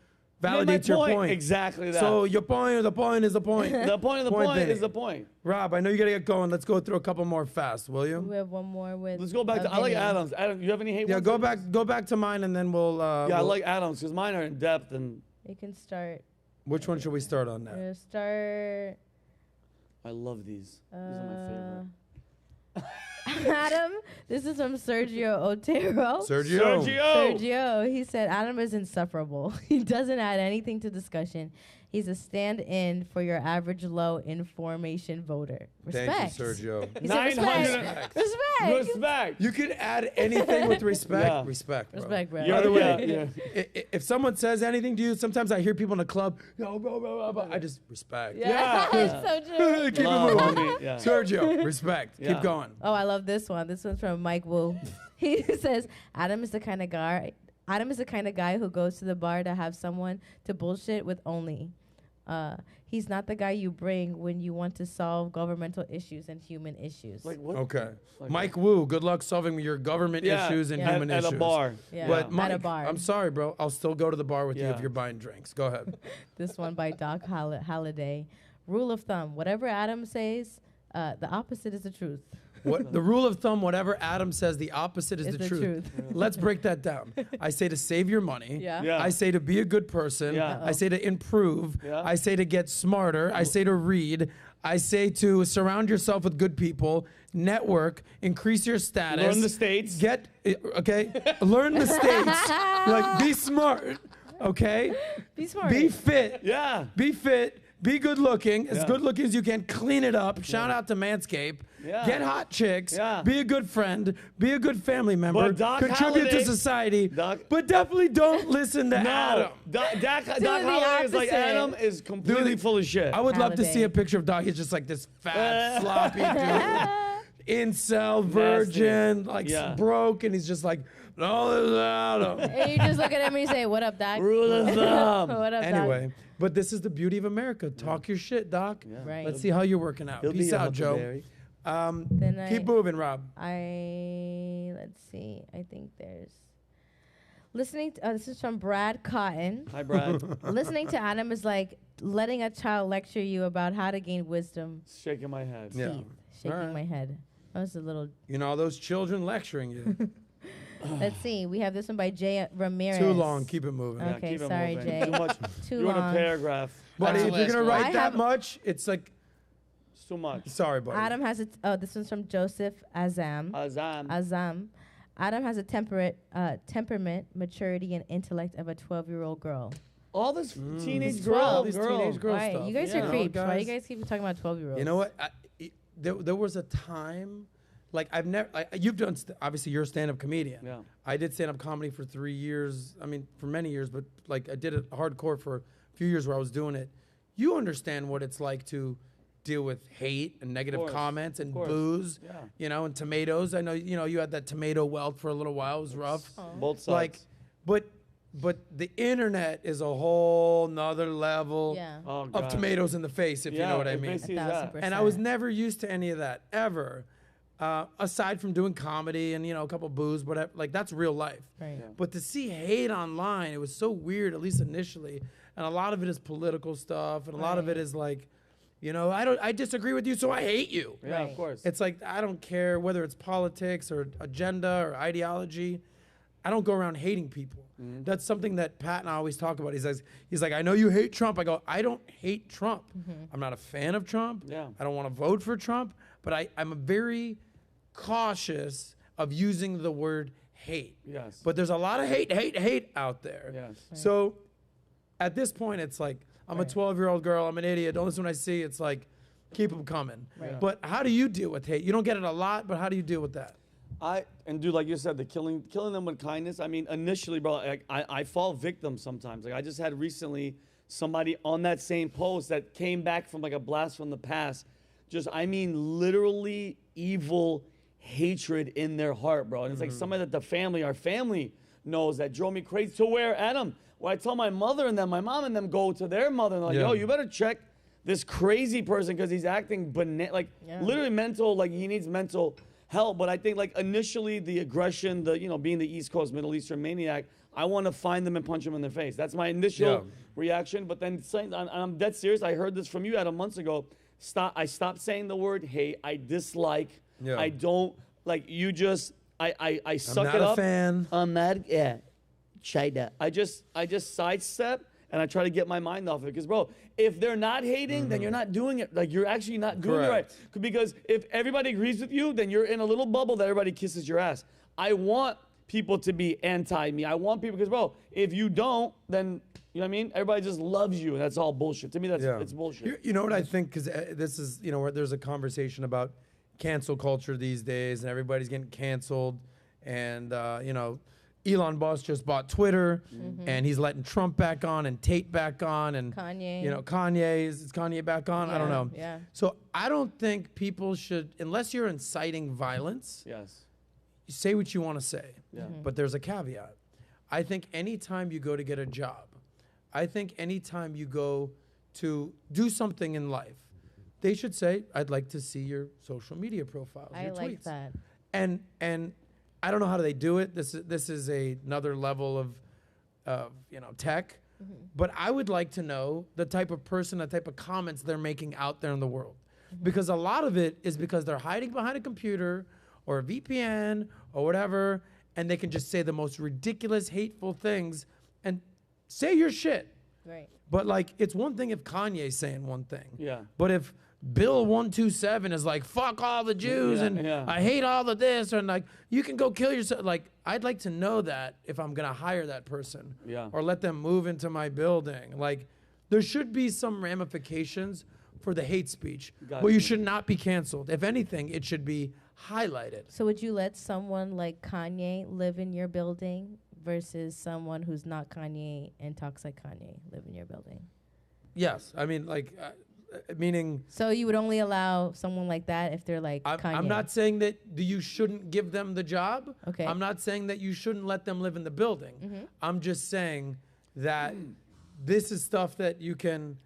validates your point. Exactly that. So your point or the point is the point. the point of the point Vinny. is the point. Rob, I know you got to get going. Let's go through a couple more fast, will you? We have one more with. Let's go back to, I like Vinny. Adams. Adam, you have any hate Yeah, ones? go back to mine and then we'll Yeah, I like Adams because mine are in depth and You can start. which one should we start on now? Start. I love these. These are my favorite. Adam, this is from Sergio Otero. Sergio. Sergio, he said Adam is insufferable. He doesn't add anything to discussion. He's a stand-in for your average low information voter. Respect. Thank you, Sergio. He said Respect. respect. You could add anything with respect. Yeah. Respect, bro. Respect, bro. By the way, yeah. if someone says anything to you, sometimes I hear people in the club, yo, bro, I just respect. Yeah. It's so true. Keep Love, it moving. homie. Yeah. Sergio, respect. Yeah. Keep going. Oh, I love this one. This one's from Mike Wu. He says, Adam is the kind of guy who goes to the bar to have someone to bullshit with only. He's not the guy you bring when you want to solve governmental issues and human issues. Like what? Okay. Like Mike Wu, good luck solving your government issues and human at issues. a bar. Yeah. But At Mike, a bar. I'm sorry, bro. I'll still go to the bar with you Yeah. if you're buying drinks. Go ahead. This one by Doc Halliday. Rule of thumb: whatever Adam says, the opposite is the truth. What the rule of thumb? Whatever Adam says, the opposite is It's the the truth. truth. Let's break that down. I say to save your money. Yeah. Yeah. I say to be a good person. Yeah. I say to improve. Yeah. I say to get smarter. I say to read. I say to surround yourself with good people, network, increase your status. Learn the States. Learn the States. Like, be smart, okay? Be smart. Be fit. Yeah. Be fit. Be good looking, as Yeah. good looking as you can. Clean it up. Shout out to Manscaped. Yeah. Get hot chicks. Yeah. Be a good friend. Be a good family member. But Doc Contribute Holliday- to society. Doc- but definitely don't listen to Adam. Doc the Holliday is like opposite. Adam is completely Dude, full of shit. I would love to Halliday. see a picture of Doc. He's just like this fat, sloppy dude. Incel, virgin, like Yeah. broke, and he's just like, no, this is Adam. And you just look at him and you say, "What up, Doc?" Rule of thumb. What up, Anyway, but this is the beauty of America. Talk your shit, Doc. Yeah. Right. Let's see how you're working out. He'll Peace be a out, Joe. huckleberry. Then Keep moving, Rob. let's see. I think there's listening. This is from Brad Cotton. Hi, Brad. Listening to Adam is like letting a child lecture you about how to gain wisdom. Shaking my head. Yeah. Teeth. Shaking All right. my head. That was a little. You know, those children lecturing you. Let's see. We have this one by Jay Ramirez. Too long. Keep it moving. Yeah, Okay, keep it sorry, moving. Jay. Too much. Too You're in a long. paragraph. Buddy, That's if the you're going to last one. write I that have- much, it's like, It's too much. sorry, buddy. Adam has a. This one's from Joseph Azam. Azam. Adam has a temperament, maturity, and intellect of a 12-year-old girl. All this teenage 12. girl, These girl. teenage girl Right, stuff. you guys Yeah. are creeps. Why do you Guys. guys keep talking about 12-year-olds? You know what? There was a time, like I've never. You've done. Obviously, you're a stand-up comedian. Yeah. I did stand-up comedy for 3 years. I mean, for many years, but like I did it hardcore for a few years where I was doing it. You understand what it's like to deal with hate and negative course, comments and of course. booze. Yeah. You know, and tomatoes. I know. You know, you had that tomato wealth for a little while. It was rough. Both sides. Like, but the internet is a whole nother level Yeah. Oh, of God. tomatoes in the face, if you know what I it mean. basically is 1,000%. that. And I was never used to any of that ever, aside from doing comedy and a couple booze, whatever. Like that's real life. Right. Yeah. But to see hate online, it was so weird, at least initially. And a lot of it is political stuff, and a lot of it Right. is like, I disagree with you, so I hate you. Yeah, Right. of course. It's like I don't care whether it's politics or agenda or ideology. I don't go around hating people. Mm-hmm. That's something that Pat and I always talk about. He's like, I know you hate Trump. I go, I don't hate Trump. I'm not a fan of Trump. Yeah. I don't want to vote for Trump. But I'm very cautious of using the word hate. Yes. But there's a lot of hate out there. Yes. So at this point, it's like, I'm a 12-year-old girl. I'm an idiot. Don't listen when I see. It's like, keep them coming. Right. But how do you deal with hate? You don't get it a lot, but how do you deal with that? Dude, like you said, the killing them with kindness. I mean, initially, bro, I fall victim sometimes. Like I just had recently somebody on that same post that came back from like a blast from the past. Literally evil hatred in their heart, bro. And it's like somebody that our family knows that drove me crazy. To where, Adam, when I tell my mother and them, my mom and them go to their mother and like, Yeah. yo, you better check this crazy person because he's acting literally mental, like he needs mental help. But I think like initially the aggression, being the East Coast Middle Eastern maniac, I want to find them and punch them in their face. That's my initial reaction. But then I'm dead serious. I heard this from you Adam months ago. I stopped saying the word hate. I dislike. Yeah. I don't like you. Just I suck not it a up. fan. I'm mad. Yeah, China. I just sidestep and I try to get my mind off of it. Because bro, if they're not hating, then you're not doing it. Like you're actually not doing it right. Because if everybody agrees with you, then you're in a little bubble that everybody kisses your ass. I want people to be anti me. I want people because bro, if you don't, then You know what I mean? Everybody just loves you, and that's all bullshit. To me, that's Yeah. it's bullshit. You know what I think? Because this is, where there's a conversation about cancel culture these days, and everybody's getting canceled. And, Elon Musk just bought Twitter, and he's letting Trump back on and Tate back on. And, Kanye. Is Kanye back on? I don't know. Yeah. So I don't think people should, unless you're inciting violence, Yes. you say what you want to say. Yeah. But there's a caveat. I think anytime you go to get a job, I think anytime you go to do something in life, they should say, I'd like to see your social media profiles, I your like tweets. that. And I don't know how they do it. This is another level of tech. But I would like to know the type of person, the type of comments they're making out there in the world. Because a lot of it is because they're hiding behind a computer or a VPN or whatever, and they can just say the most ridiculous, hateful things and say your shit. Right. But like, it's one thing if Kanye's saying one thing. Yeah. But if Bill 127 is like, fuck all the Jews and I hate all of this, and like, you can go kill yourself. Like, I'd like to know that if I'm gonna hire that person, or let them move into my building. Like, there should be some ramifications for the hate speech. Well, you should not be canceled. If anything, it should be highlighted. So would you let someone like Kanye live in your building versus someone who's not Kanye and talks like Kanye live in your building? Yes, I mean, like, meaning. So you would only allow someone like that if they're like Kanye? I'm not saying that you shouldn't give them the job. Okay. I'm not saying that you shouldn't let them live in the building. I'm just saying that this is stuff that you can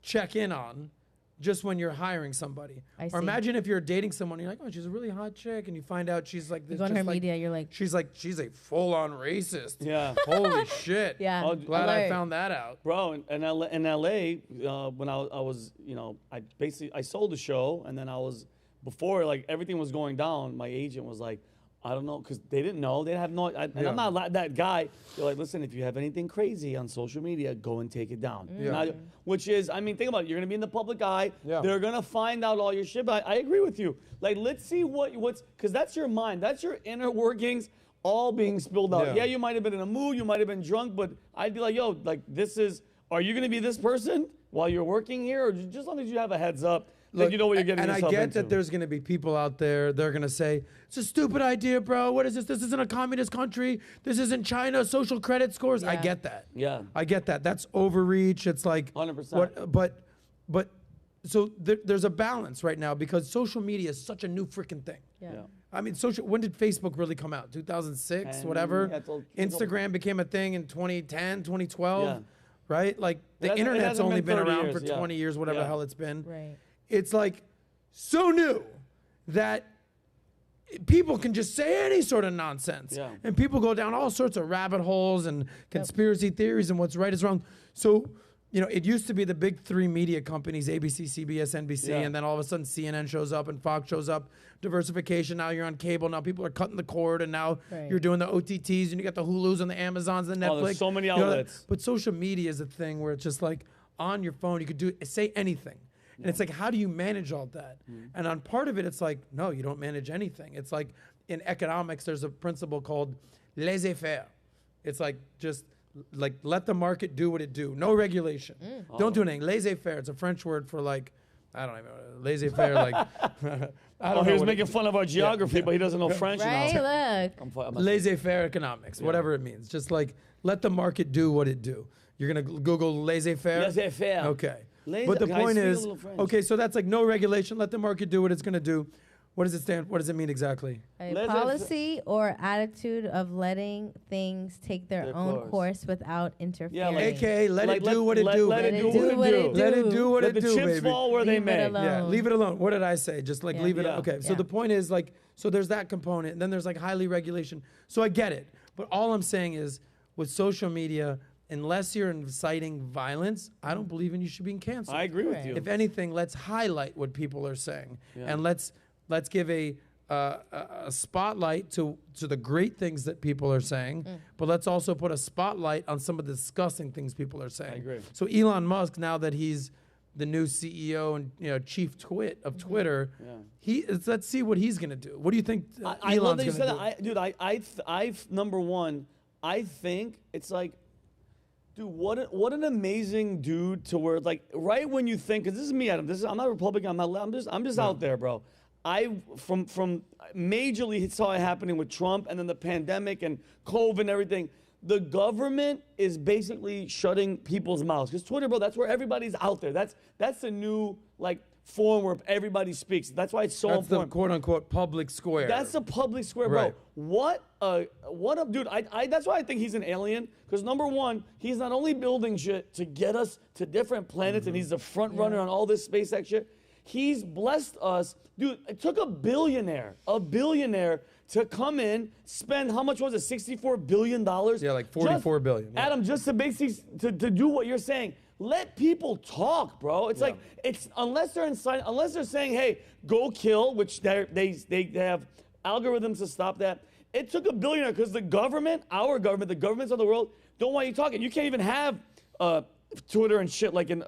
check in on just when you're hiring somebody. I see. Or imagine if you're dating someone, you're like, oh, she's a really hot chick, and you find out she's like this. You go on her media, you're like, she's a full-on racist. Yeah. Holy shit. Yeah. Oh, Glad I found that out. Bro, in LA, when I was, I sold the show, and then before like everything was going down, my agent was like, I don't know, because they didn't know. They have no, and I'm not that guy. They're like, listen, if you have anything crazy on social media, go and take it down. Which is, I mean, think about it. You're going to be in the public eye. Yeah. They're going to find out all your shit. But I agree with you. Like, let's see what's, because that's your mind. That's your inner workings all being spilled out. Yeah, you might have been in a mood. You might have been drunk. But I'd be like, yo, like, are you going to be this person while you're working here? Or just as long as you have a heads up. Look, you know what you're getting yourself into. And I get that there's going to be people out there, they're going to say, it's a stupid idea, bro. What is this? This isn't a communist country. This isn't China. Social credit scores. Yeah. I get that. Yeah. I get that. That's overreach. It's like 100%. But so there's a balance right now because social media is such a new freaking thing. yeah. I mean, when did Facebook really come out? 2006, whatever. Instagram became a thing in 2010, 2012, right? Like the internet's only been around for 20 years, whatever the hell it's been. Right. It's like so new that people can just say any sort of nonsense. Yeah. And people go down all sorts of rabbit holes and conspiracy theories and what's right is wrong. So, it used to be the big three media companies, ABC, CBS, NBC, and then all of a sudden CNN shows up and Fox shows up. Diversification, now you're on cable. Now people are cutting the cord and now you're doing the OTTs and you got the Hulus and the Amazons and Netflix. Oh, there's so many outlets. But social media is a thing where it's just like on your phone, you could say anything. And it's like, how do you manage all that? And on part of it, it's like, no, you don't manage anything. It's like in economics, there's a principle called laissez-faire. It's like just like let the market do what it do. No regulation. Don't do anything. Laissez-faire. It's a French word for like, I don't even know. Laissez-faire, like, I don't know. He was making fun of our geography, but he doesn't know French. Right, look. Laissez-faire economics, whatever it means. Just like let the market do what it do. You're going to Google laissez-faire? Laissez-faire. Okay. But the point is, okay, so that's like no regulation. Let the market do what it's going to do. What does it stand? What does it mean exactly? A policy or attitude of letting things take their own course without interfering. Yeah, like, AKA, let it do what it do. Let it do what it do. Let it do what it do, Let the chips fall where they may. Yeah, leave it alone. What did I say? Just like leave it. Okay, so the point is like, so there's that component, and then there's like highly regulation. So I get it, but all I'm saying is with social media, unless you're inciting violence, I don't believe in you should be canceled. I agree with you. If anything, let's highlight what people are saying, and let's give a spotlight to the great things that people are saying, but let's also put a spotlight on some of the disgusting things people are saying. I agree. So Elon Musk, now that he's the new CEO and chief of Twitter, let's see what he's going to do. What do you think I love Elon's that you going to said do? that. Dude, number one, I think it's like, Dude, what an amazing dude to where like right when you think, because this is me, Adam. I'm not a Republican. I'm just out there, bro. I from majorly saw it happening with Trump and then the pandemic and COVID and everything. The government is basically shutting people's mouths because Twitter, bro. That's where everybody's out there. That's the new like forum where everybody speaks. That's why it's so That's important. the quote unquote public square. That's the public square, bro. Right. What up, dude? That's why I think he's an alien. Because number one, he's not only building shit to get us to different planets, and he's the front runner on all this SpaceX shit. He's blessed us, dude. It took a billionaire to come in, spend how much was it? $64 billion. Yeah, like 44 billion. Yeah. Adam, just to basically to do what you're saying. Let people talk, bro. It's like unless they're saying, "Hey, go kill," which they have algorithms to stop that. It took a billionaire because the government, our government, the governments of the world don't want you talking. You can't even have Twitter and shit like in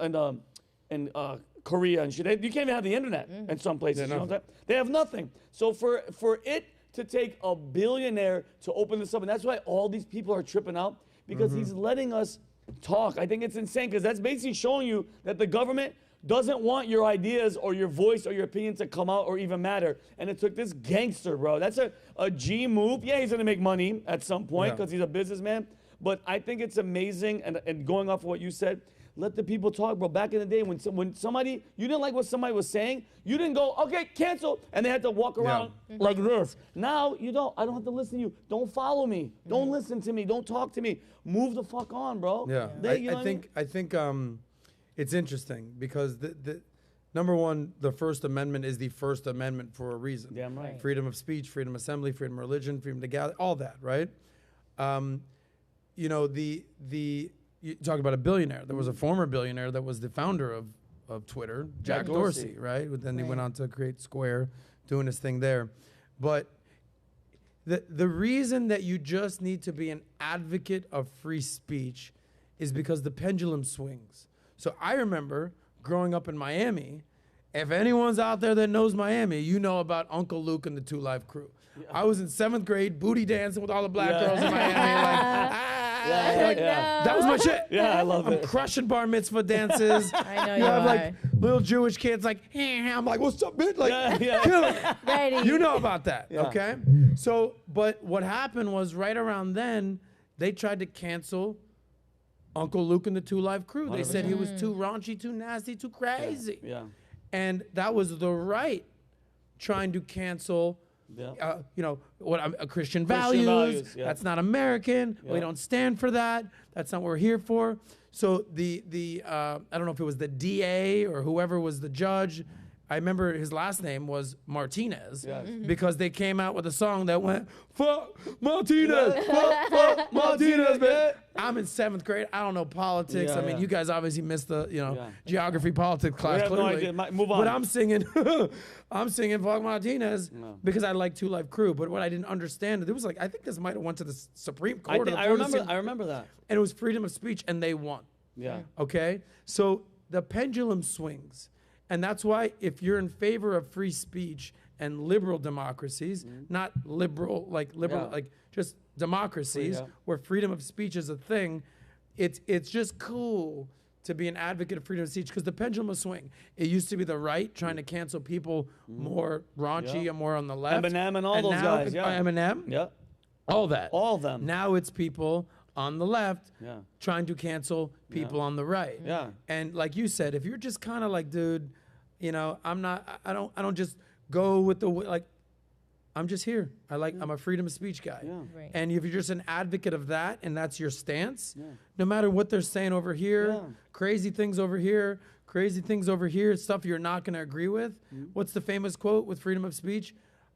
Korea and shit. You can't even have the internet in some places. Yeah, you know what I'm saying? They have nothing. So for it to take a billionaire to open this up, and that's why all these people are tripping out because he's letting us talk. I think it's insane because that's basically showing you that the government doesn't want your ideas or your voice or your opinion to come out or even matter. And it took this gangster, bro. That's a G move. Yeah, he's going to make money at some point because he's a businessman. But I think it's amazing. And going off of what you said, let the people talk, bro. Back in the day when somebody, you didn't like what somebody was saying, you didn't go, okay, cancel. And they had to walk around like this. Now you don't. I don't have to listen to you. Don't follow me. Don't listen to me. Don't talk to me. Move the fuck on, bro. Yeah. I think it's interesting because the number one, the First Amendment is the First Amendment for a reason. Damn right. Freedom of speech, freedom of assembly, freedom of religion, freedom to gather, all that, right? You know, you talk about a billionaire. There was a former billionaire that was the founder of Twitter, Jack Dorsey, right? Then he went on to create Square, doing his thing there. But the reason that you just need to be an advocate of free speech is because the pendulum swings. So I remember growing up in Miami. If anyone's out there that knows Miami, you know about Uncle Luke and the 2 Live Crew. Yeah. I was in 7th grade, booty dancing with all the black girls in Miami. That was my shit. Yeah, I love it. I'm crushing bar mitzvah dances. I know you have like little Jewish kids like, I'm like, what's up, bitch? Like, kill it. Ready. You know about that, okay? So, but what happened was right around then, they tried to cancel Uncle Luke and the 2 Live Crew. They said he was too raunchy, too nasty, too crazy. Yeah. And that was the right trying to cancel, you know, Christian values. That's not American. We don't stand for that. That's not what we're here for. So the I don't know if it was the DA or whoever was the judge. I remember his last name was Martinez because they came out with a song that went, fuck Martinez, fuck Martinez, man. I'm in 7th grade. I don't know politics. I mean, you guys obviously missed the, geography politics class clearly. No idea. Move on. But I'm singing, fuck Martinez because I like 2 Live Crew. But what I didn't understand, it was like, I think this might have went to the Supreme Court. I remember that. And it was freedom of speech and they won. Yeah. Okay? So the pendulum swings. And that's why if you're in favor of free speech and liberal democracies, not liberal, like just democracies where freedom of speech is a thing, it's just cool to be an advocate of freedom of speech because the pendulum will swing. It used to be the right trying to cancel people more raunchy and more on the left. Eminem and all those guys. Eminem. Yeah. All that. All of them. Now it's people on the left trying to cancel people on the right. Yeah. And like you said, if you're just kind of like, dude, I don't just go with the, like, I'm just here. I'm a freedom of speech guy. Yeah. Right. And if you're just an advocate of that and that's your stance, no matter what they're saying over here, crazy things over here, stuff you're not going to agree with. What's the famous quote with freedom of speech?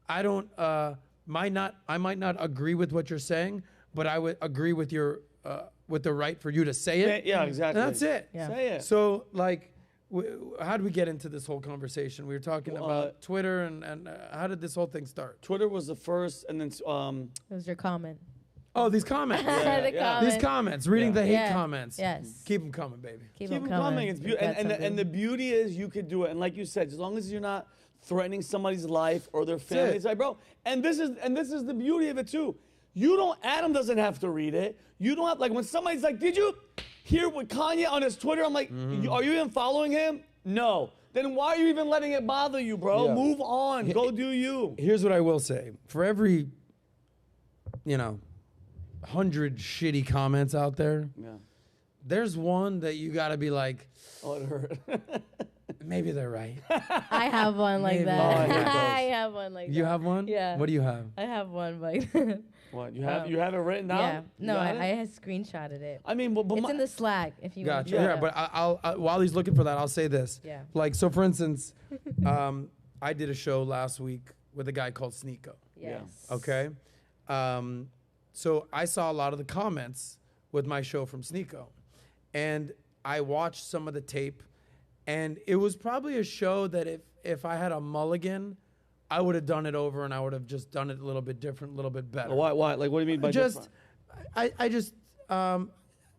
I might not agree with what you're saying, but I would agree with your with the right for you to say it. Yeah, exactly. And that's it. Yeah. Say it. So like, how did we get into this whole conversation? We were talking about Twitter and how did this whole thing start? Twitter was the first, and then It was your comment. Oh, these comments. These comments, reading the hate comments. Yes. Keep them coming, baby. Keep them them coming. It's beautiful, and the beauty is you could do it, and like you said, as long as you're not threatening somebody's life or their family, it's like, bro. And this is the beauty of it too. Adam doesn't have to read it. You don't have, like, when somebody's like, did you hear what Kanye on his Twitter? I'm like, are you even following him? No. Then why are you even letting it bother you, bro? Yeah. Move on. Go do you. Here's what I will say. For every, 100 shitty comments out there, Yeah. there's one that you got to be like, Oh, it hurt. maybe they're right. I have one like Maybe. that. Oh, I hate those. I have one like that. You have one? Yeah. What do you have? I have one like that. What, you have it written down? Yeah. You No, got I it? had screenshotted it. I mean, but It's in the Slack if you want Gotcha. to. Yeah, but I'll while he's looking for that, I'll say this. Yeah. Like, so for instance, I did a show last week with a guy called Sneeko. Yes. Okay. So I saw a lot of the comments with my show from Sneeko, and I watched some of the tape, and it was probably a show that if I had a mulligan, I would have done it over, and I would have just done it a little bit different, a little bit better. Why? Like, what do you mean by Just, different?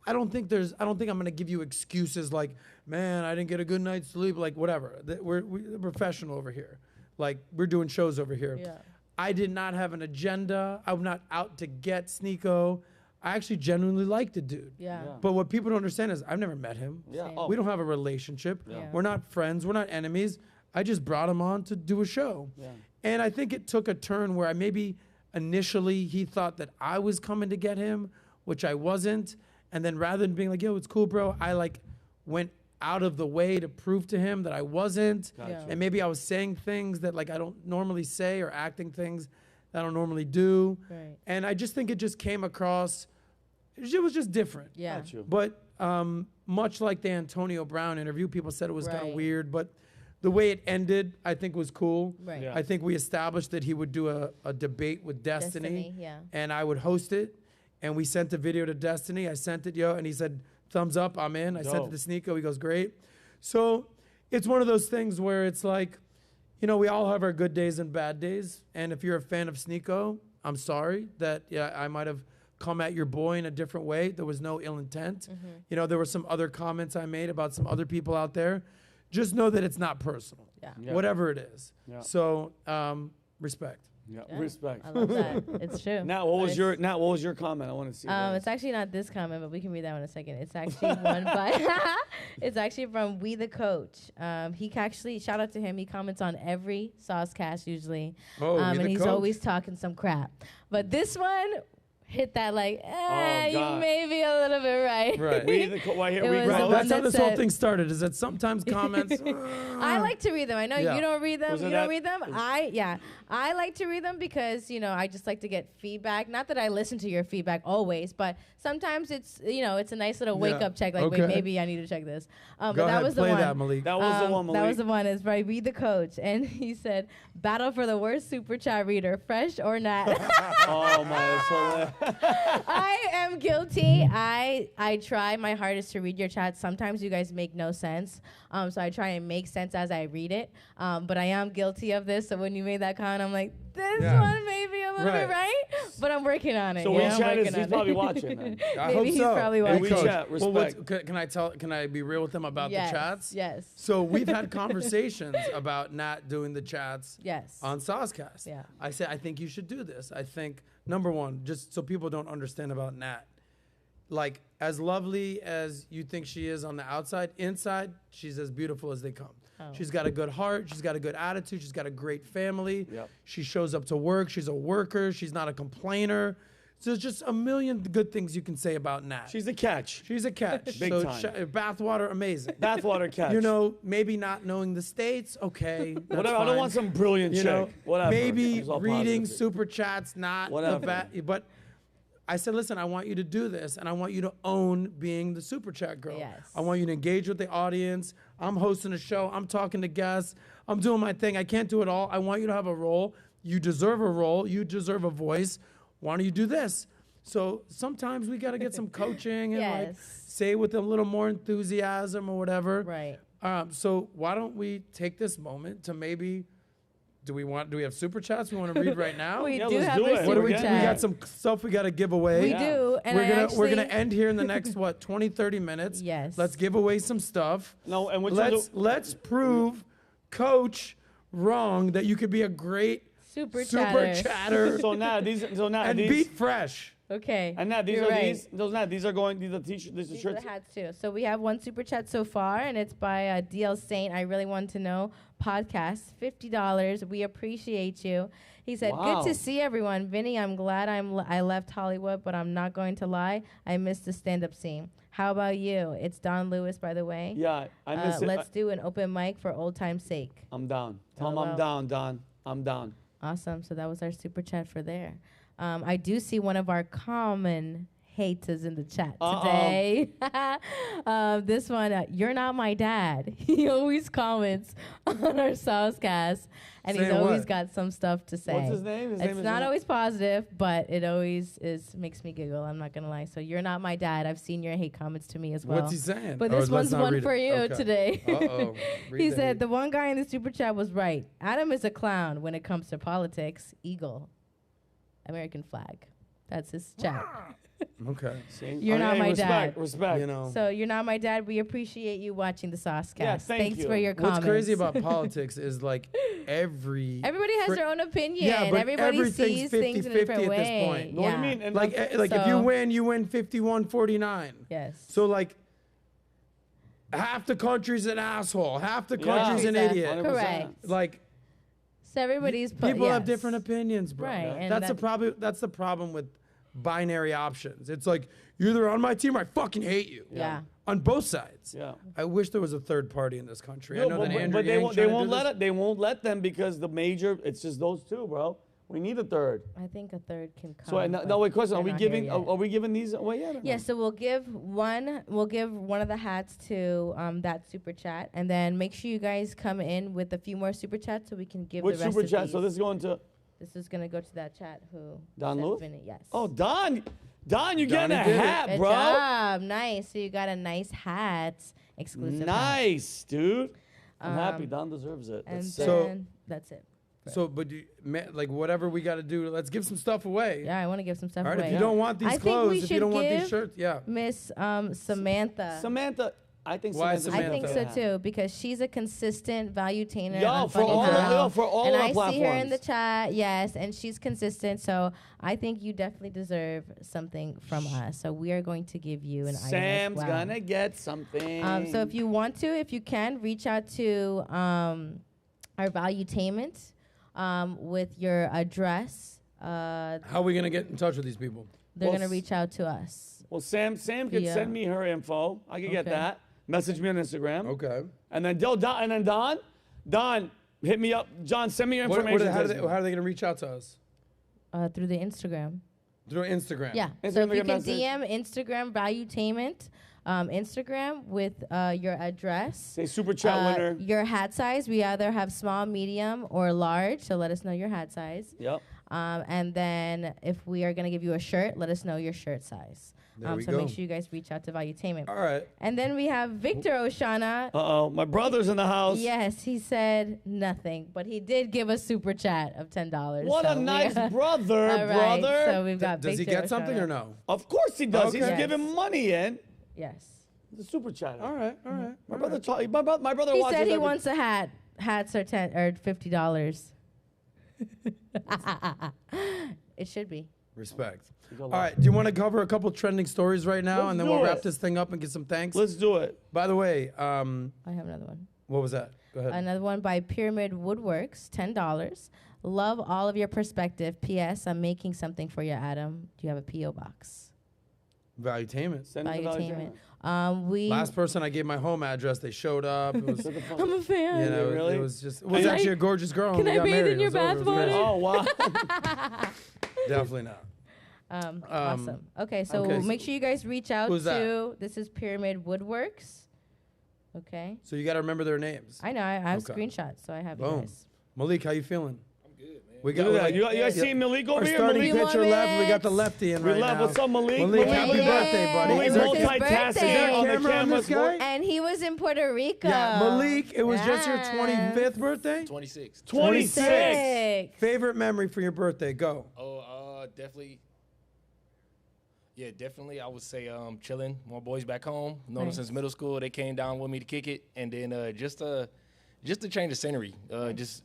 I don't think I'm going to give you excuses like, man, I didn't get a good night's sleep, like whatever. We're professional over here. Like, we're doing shows over here. Yeah. I did not have an agenda. I'm not out to get Sneeko. I actually genuinely like the dude. Yeah. But what people don't understand is I've never met him. Yeah. Same. Oh. We don't have a relationship. Yeah. We're not friends. We're not enemies. I just brought him on to do a show. Yeah. And I think it took a turn where maybe initially he thought that I was coming to get him, which I wasn't. And then rather than being like, yo, it's cool, bro, I like went out of the way to prove to him that I wasn't. Gotcha. And maybe I was saying things that like I don't normally say or acting things that I don't normally do. Right. And I just think it just came across, it was just different. Yeah. Got you. But much like the Antonio Brown interview, people said it was kind Right. of weird, but the way it ended, I think was cool. Right. Yeah. I think we established that he would do a debate with Destiny, Destiny, yeah. and I would host it. And we sent the video to Destiny. I sent it, and he said, thumbs up, I'm in. I sent Dope. it to Sneeko. He goes, great. So it's one of those things where it's like, we all have our good days and bad days. And if you're a fan of Sneeko, I'm sorry that I might have come at your boy in a different way. There was no ill intent. Mm-hmm. There were some other comments I made about some other people out there. Just know that it's not personal. Yeah. Yeah. Whatever it is. Yeah. So respect. Yeah. Yeah. Respect. I love that. It's true. Now, what was But your comment? I want to see. It's actually not this comment, but we can read that one in a second. It's actually one by. It's actually from We the Coach. He actually shout out to him. He comments on every Soscast usually, Oh, We the and he's Coach. always talking some crap. But this one hit that like, you God. may be a little bit right. Right. Why here It we was go. the one That's how that this whole said- thing started. Is that sometimes comments. I like to read them. I know Yeah. you don't read them. Was it You that- don't read them. I like to read them because I just like to get feedback. Not that I listen to your feedback always, but sometimes it's it's a nice little wake Yeah. up check. Like, Okay. wait, maybe I need to check this. But Go that ahead, was the play one. that, Malik. That was the one, Malik. That was the one. It's by Read the Coach, and he said, "Battle for the worst super chat reader, fresh or not." Oh my! That's hilarious. I am guilty. I try my hardest to read your chat. Sometimes you guys make no sense, so I try and make sense as I read it. But I am guilty of this. So when you made that comment, I'm like, this Yeah. one may be a little bit right, but I'm working on it. So I'm WeChat working he's on probably it. watching. Then. I Maybe hope he's so. probably Hey, watching. Coach, WeChat, well, respect. can I be real with them about Yes, the chats? yes. So we've had conversations about not doing the chats Yes. on Soscast. Yeah. I said, I think you should do this. I think, number one, just so people don't understand about Nat, like, as lovely as you think she is on the outside, inside, she's as beautiful as they come. Oh. She's got a good heart. She's got a good attitude. She's got a great family. Yep. She shows up to work. She's a worker. She's not a complainer. So there's just a million good things you can say about Nat. She's a catch. She's a catch. Big so time. Bathwater, amazing. Bathwater catch. Maybe not knowing the states, okay. That's Whatever. I don't fine. want some brilliant chick. Whatever. Maybe It's all reading positive. super chats, not Whatever. but I said, listen, I want you to do this, and I want you to own being the super chat girl. Yes. I want you to engage with the audience. I'm hosting a show. I'm talking to guests. I'm doing my thing. I can't do it all. I want you to have a role. You deserve a role. You deserve a voice. Why don't you do this? So sometimes we got to get some coaching and like Yes. say with a little more enthusiasm or whatever. Right. So why don't we take this moment to maybe, do we have super chats we want to read right now? We Yeah, do let's have do a it. What super do we, chat. we got some stuff we got to give away. We Yeah. do, and We're gonna actually- end here in the next 20, 30 minutes. Yes. Let's give away some stuff. No, and which let's prove Coach wrong that you could be a great Super Super chatter. chatter. So now these. and Beat Fresh. Okay. And now these you're are right. these. Those now these are going. These are t-shirts. These are These are the shirts. hats too. So we have one super chat so far, and it's by DL Saint. I really want to know podcast, $50. We appreciate you. He said, Wow. "Good to see everyone, Vinny. I'm glad I left Hollywood, but I'm not going to lie. I missed the stand-up scene. How about you? It's Don Lewis, by the way. Yeah, I miss it. Let's do an open mic for old time's sake. I'm down. Tell him LOL. I'm down, Don. I'm down. Awesome. So that was our super chat for there. I do see one of our common haters in the chat today. This one, you're not my dad. He always comments on our Soscast, and he's Saying always what? got some stuff to say. What's his name? His It's name is not always positive, but it always makes me giggle. I'm not gonna lie. So you're not my dad. I've seen your hate comments to me as well. What's he saying? But Or this let's one's not one read for it. you Okay. today. Uh-oh. Read He the said hate. the one guy in the super chat was right. Adam is a clown when it comes to politics. Eagle, American flag. That's his chat. Okay. See? You're not my respect, dad. Respect. You know. So you're not my dad. We appreciate you watching the Soscast. Yeah, thank Thanks you. for your comments. What's crazy about politics is like everybody has fri- their own opinion. Yeah, but everybody everything's sees things in a 50-50 different at this way. point. Know what I mean? And like that's- if So- you win 51-49. Yes. So like half the country's an asshole, half the Yeah. country's an Exactly. idiot. 100%. Correct. Like So everybody's people have yes. different opinions, bro. Right, and That's the that- problem. That's the problem with binary options. It's like you're either on my team or I fucking hate you. Yeah. On both sides. Yeah. I wish there was a third party in this country. I No, know but, that but- Andrew but they Yang's won't. They trying to won't do let this. it. They won't let them because the major. It's just those two, bro. We need a third. I think a third can come. So but no, wait, question. Are they're we not here giving? yet. Are we giving these away yet? or no? Yeah, so we'll give one of the hats to that super chat, and then make sure you guys come in with a few more super chats so we can give Which the rest super of chat? these. So this is going to This is gonna go to that chat who Don sent Lewis? Vinny, yes. Oh, Don, you getting a Donnie did it. hat, Good bro? job, nice. So you got a nice hat, exclusive. hat. Nice, dude. I'm happy. Don deserves it. And That's So- then that's it. So, but like whatever we got to do, let's give some stuff away. Yeah, I want to give some stuff All right. away. If you don't want I these think we clothes, if you should don't want these give shirts, yeah. Miss Samantha. Samantha. I think. Why Samantha I think should so get a hat. too because she's a consistent valuetainer. Yo, on for Funny all How. for all and our I see her in platforms. the chat, yes, and she's consistent. So I think you definitely deserve something from us. So we are going to give you an Sam's item as well. gonna get something. So if you want to, if you can, reach out to our valuetainment with your address. How are we gonna get in touch with these people? They're Well, going to reach out to us. Well, Sam could Yeah. send me her info. I could get Okay. that. Message me on Instagram. Okay. And then Don, hit me up. John, send me your information. How are they gonna reach out to us? Through the Instagram. Through Instagram. Yeah. Instagram, So if you like a can message? DM Instagram valuetainment, Instagram with your address. Say super chat winner. Your hat size. We either have small, medium, or large. So let us know your hat size. Yep. And then if we are going to give you a shirt, let us know your shirt size. There we so go. make sure you guys reach out to Valuetainment. All right. And then we have Victor Oshana. Uh-oh, my brother's in the house. Yes, he said nothing, but he did give a super chat of $10. What so a we- nice brother, All right, brother. So we've got Does he Victor get something Oshana. or no? Of course he does. Okay. He's Yes. giving money in. Yes. The super chat. All right. All right. My brother, my brother He watches said he every- wants a hat. Hats are $50. It should be. Respect. Go All low. right. Do you want to cover a couple trending stories right now, Let's and then do we'll it. wrap this thing up and get some thanks? Let's do it. By the way, I have another one. what was that? Go ahead. Another one by Pyramid Woodworks, $10. Love all of your perspective. P.S. I'm making something for you, Adam. Do you have a P.O. box? Valuetainment. Send it to Valuetainment. We. Last person I gave my home address, they showed up. It was, I'm a fan. you know, Really? it was just. It was Can I- actually a gorgeous girl. can and we I got bathe married. in your It was over. It was bath great. Oh, wow. Definitely not. Awesome. Okay, so okay, make sure you guys reach out who's to. This is Pyramid Woodworks. Okay. So you got to remember their names. I know. I have Okay. screenshots, so I have you Boom. guys. Malik, how you feeling? I'm good, man. We Look at that. You guys see Malik over Our here? starting Malik? You pitcher want left. We got it? the lefty in We right love. now. What's up, Malik? Malik, happy Yeah. birthday, buddy. It's Is his there- multitasking birthday. on the Camera on this camera. guy? And he was in Puerto Rico. Yeah, Malik, it was just your Yes. 25th birthday? 26. 26. Favorite memory for your birthday? Go. Oh, definitely. Yeah, definitely. I would say chilling. My boys back home. Known them Nice. since middle school. They came down with me to kick it, and then just to change the scenery. Just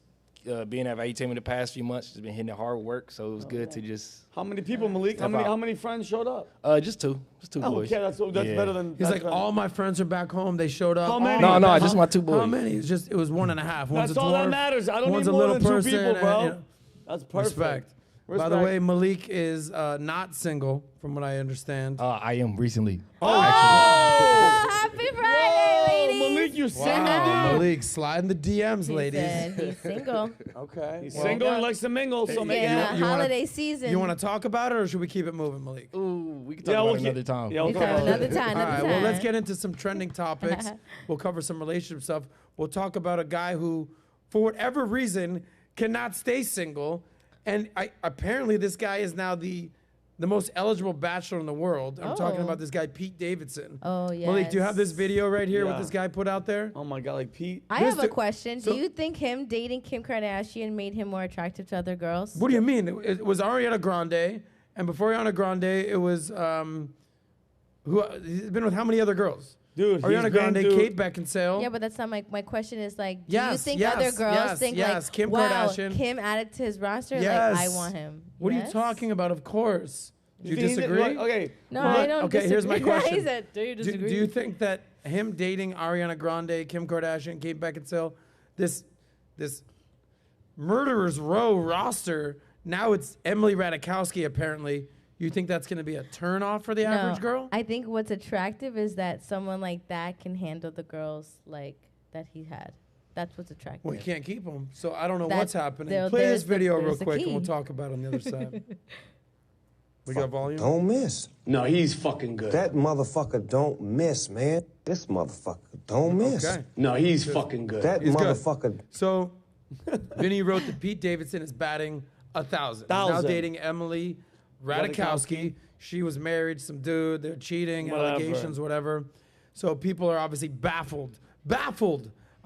being at Tainment the past few months, just been hitting it hard work. So it was good to just. How many people, Malik? How many friends showed up? Just two boys. Okay, that's better than. He's like, all my friends are back home. They showed up. How many? No, just my two boys. How many? It was 1.5. One's That's a all that dwarf, matters. I don't one's need a more little than person. 2 people, bro. And, That's perfect. Respect. By the way, Malik is not single, from what I understand. I am recently. Happy Friday, ladies. Malik, you single, Wow, dude? Malik, slide in the DMs, He ladies. said he's single. Okay. He's single and likes to mingle, so make Yeah, you wanna- holiday season. You want to talk about it, or should we keep it moving, Malik? Ooh, we can talk about it another time. Yeah, we'll Okay, talk about another it. time. All Another right, time. well, let's get into some trending topics. We'll cover some relationship stuff. We'll talk about a guy who, for whatever reason, cannot stay single. And apparently this guy is now the most eligible bachelor in the world. I'm talking Oh. about this guy, Pete Davidson. Oh, yes. Malik, do you have this video right here, what Yeah. this guy put out there? Oh my God, like Pete. I have a Mr. question. so- Do you think him dating Kim Kardashian made him more attractive to other girls? What do you mean? It was Ariana Grande, and before Ariana Grande, it was he's been with how many other girls? Dude, Ariana he's Grande, been, dude. Kate Beckinsale. Yeah, but that's not my question. Is like, do Yes, you think yes, other girls yes, think yes. like, Kim wow, Kardashian. Kim added to his roster? Yes. Like, I want him. What are you Yes? talking about? Of course. Do you Think he did- disagree? like, okay. No, Well, I don't. okay, here's my disagree. question. He said, do you Do disagree? you think that him dating Ariana Grande, Kim Kardashian, Kate Beckinsale, this murderer's row roster, now it's Emily Ratajkowski apparently. You think that's going to be a turnoff for the average girl? I think what's attractive is that someone like that can handle the girls like that he had. That's what's attractive. Well, he can't keep them, so I don't know That- what's happening. there- Play there's this the- video real there's the quick, and key. we'll talk about it on the other side. We got volume? Don't miss. No, he's fucking good. That motherfucker don't miss, man. This motherfucker don't miss. Okay. No, he's fucking good. That He's good. motherfucker. So, Vinny wrote that Pete Davidson is batting 1,000. He's now 1,000. dating Emily Ratajkowski. She was married, some dude. They're cheating, Whatever. allegations, whatever. So people are obviously baffled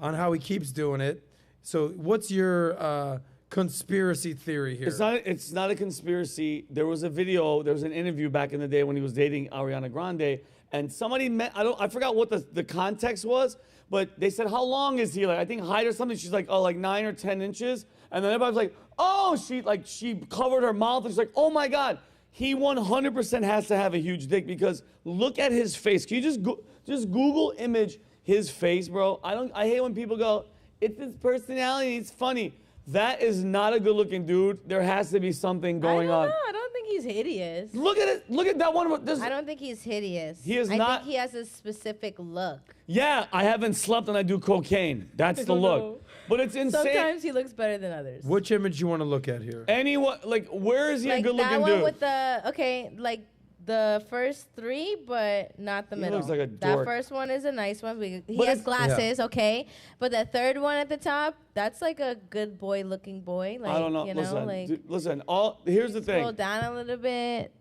on how he keeps doing it. So what's your conspiracy theory here? It's not a conspiracy. There was a video, there was an interview back in the day when he was dating Ariana Grande, and somebody met, I forgot what the context was, but they said, how long is he? Like, I think height or something. She's like, oh, like 9 or 10 inches. And then everybody's like, oh, she covered her mouth. And she's like, oh my God. He 100% has to have a huge dick because look at his face. Can you just Google image his face, bro? I hate when people go, it's his personality, it's funny. That is not a good looking dude. There has to be something going on. I don't think he's hideous. Look at it. Look at that one. I don't think he's hideous. He is I not- think he has a specific look. Yeah, I haven't slept and I do cocaine. That's the look. know. But it's insane. Sometimes he looks better than others. Which image you want to look at here? Anyone, like, where is he a like good that looking one dude? with like the first 3, but not the middle. looks like a that dork. first one is a nice one. He But has it's- glasses, okay. But the third one at the top, that's like a good boy looking boy. Like, I don't know. You know, Listen, like listen. Here's the scroll thing. down a little bit.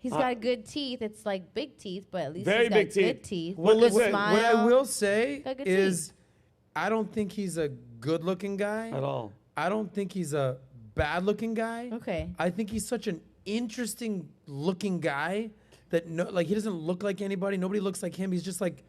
He's got good teeth. It's like big teeth, but at least Very he's got big teeth. good teeth. Well, Good listen, smile. What I will say Got good is, I don't think he's a good-looking guy At all. I don't think he's a bad-looking guy. Okay. I think he's such an interesting-looking guy that he doesn't look like anybody. Nobody looks like him. He's just like,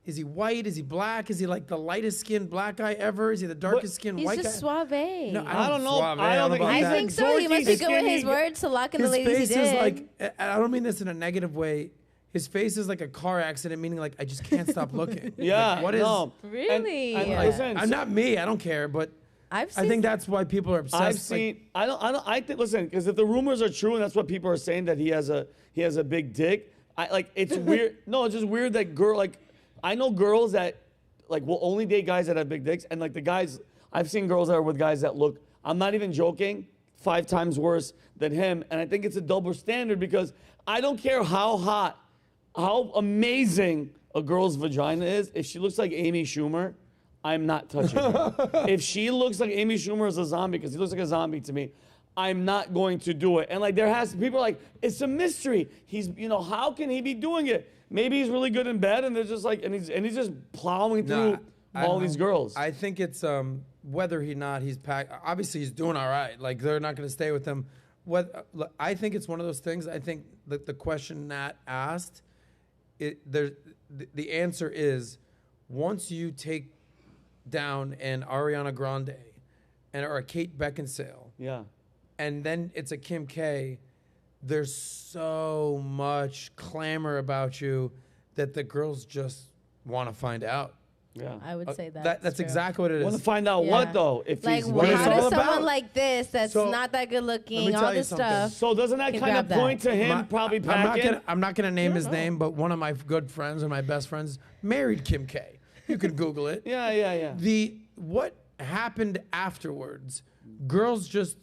is he white? Is he black? Is he like the lightest skinned black guy ever? Is he the darkest skinned He's white just guy? suave. No, I don't know. Suave, I don't think about he's I that. think so. He must be good with his skinny- words to lock in the His ladies face he did. is like, I don't mean this in a negative way. His face is like a car accident, meaning like I just can't stop looking. Yeah. Like, what is? no. Really? And Yeah. listen, I'm not me. I don't care, but I've I seen think that's why people are obsessed. I've like, seen. I think. Listen, because if the rumors are true and that's what people are saying that he has a big dick. It's weird. No, it's just weird that I know girls that will only date guys that have big dicks, and like the guys I've seen girls that are with guys that look. I'm not even joking. 5 times worse than him, and I think it's a double standard because I don't care how hot, how amazing a girl's vagina is. If she looks like Amy Schumer, I'm not touching her. If she looks like Amy Schumer as a zombie, because he looks like a zombie to me, I'm not going to do it. And people are like, it's a mystery. He's, how can he be doing it? Maybe he's really good in bed, and they're just like, and he's just plowing through all these girls. I think it's whether he's packed. Obviously, he's doing all right. Like they're not going to stay with him. I think it's one of those things. I think that the question Nat asked, the answer is, once you take down an Ariana Grande, or a Kate Beckinsale, Yeah. and then it's a Kim K, there's so much clamor about you that the girls just want to find out. Yeah. I would say that. That's exactly what it Want is. to find out Yeah. what though? If Like, he's what it's how all does someone about. like this that's So, not that good let me looking, tell all you this something. stuff? So doesn't that Can kind of grab that. point to him probably packing? I'm not gonna name his name, but one of my good friends and my best friends married Kim K. You could Google it. Yeah. What happened afterwards? Girls just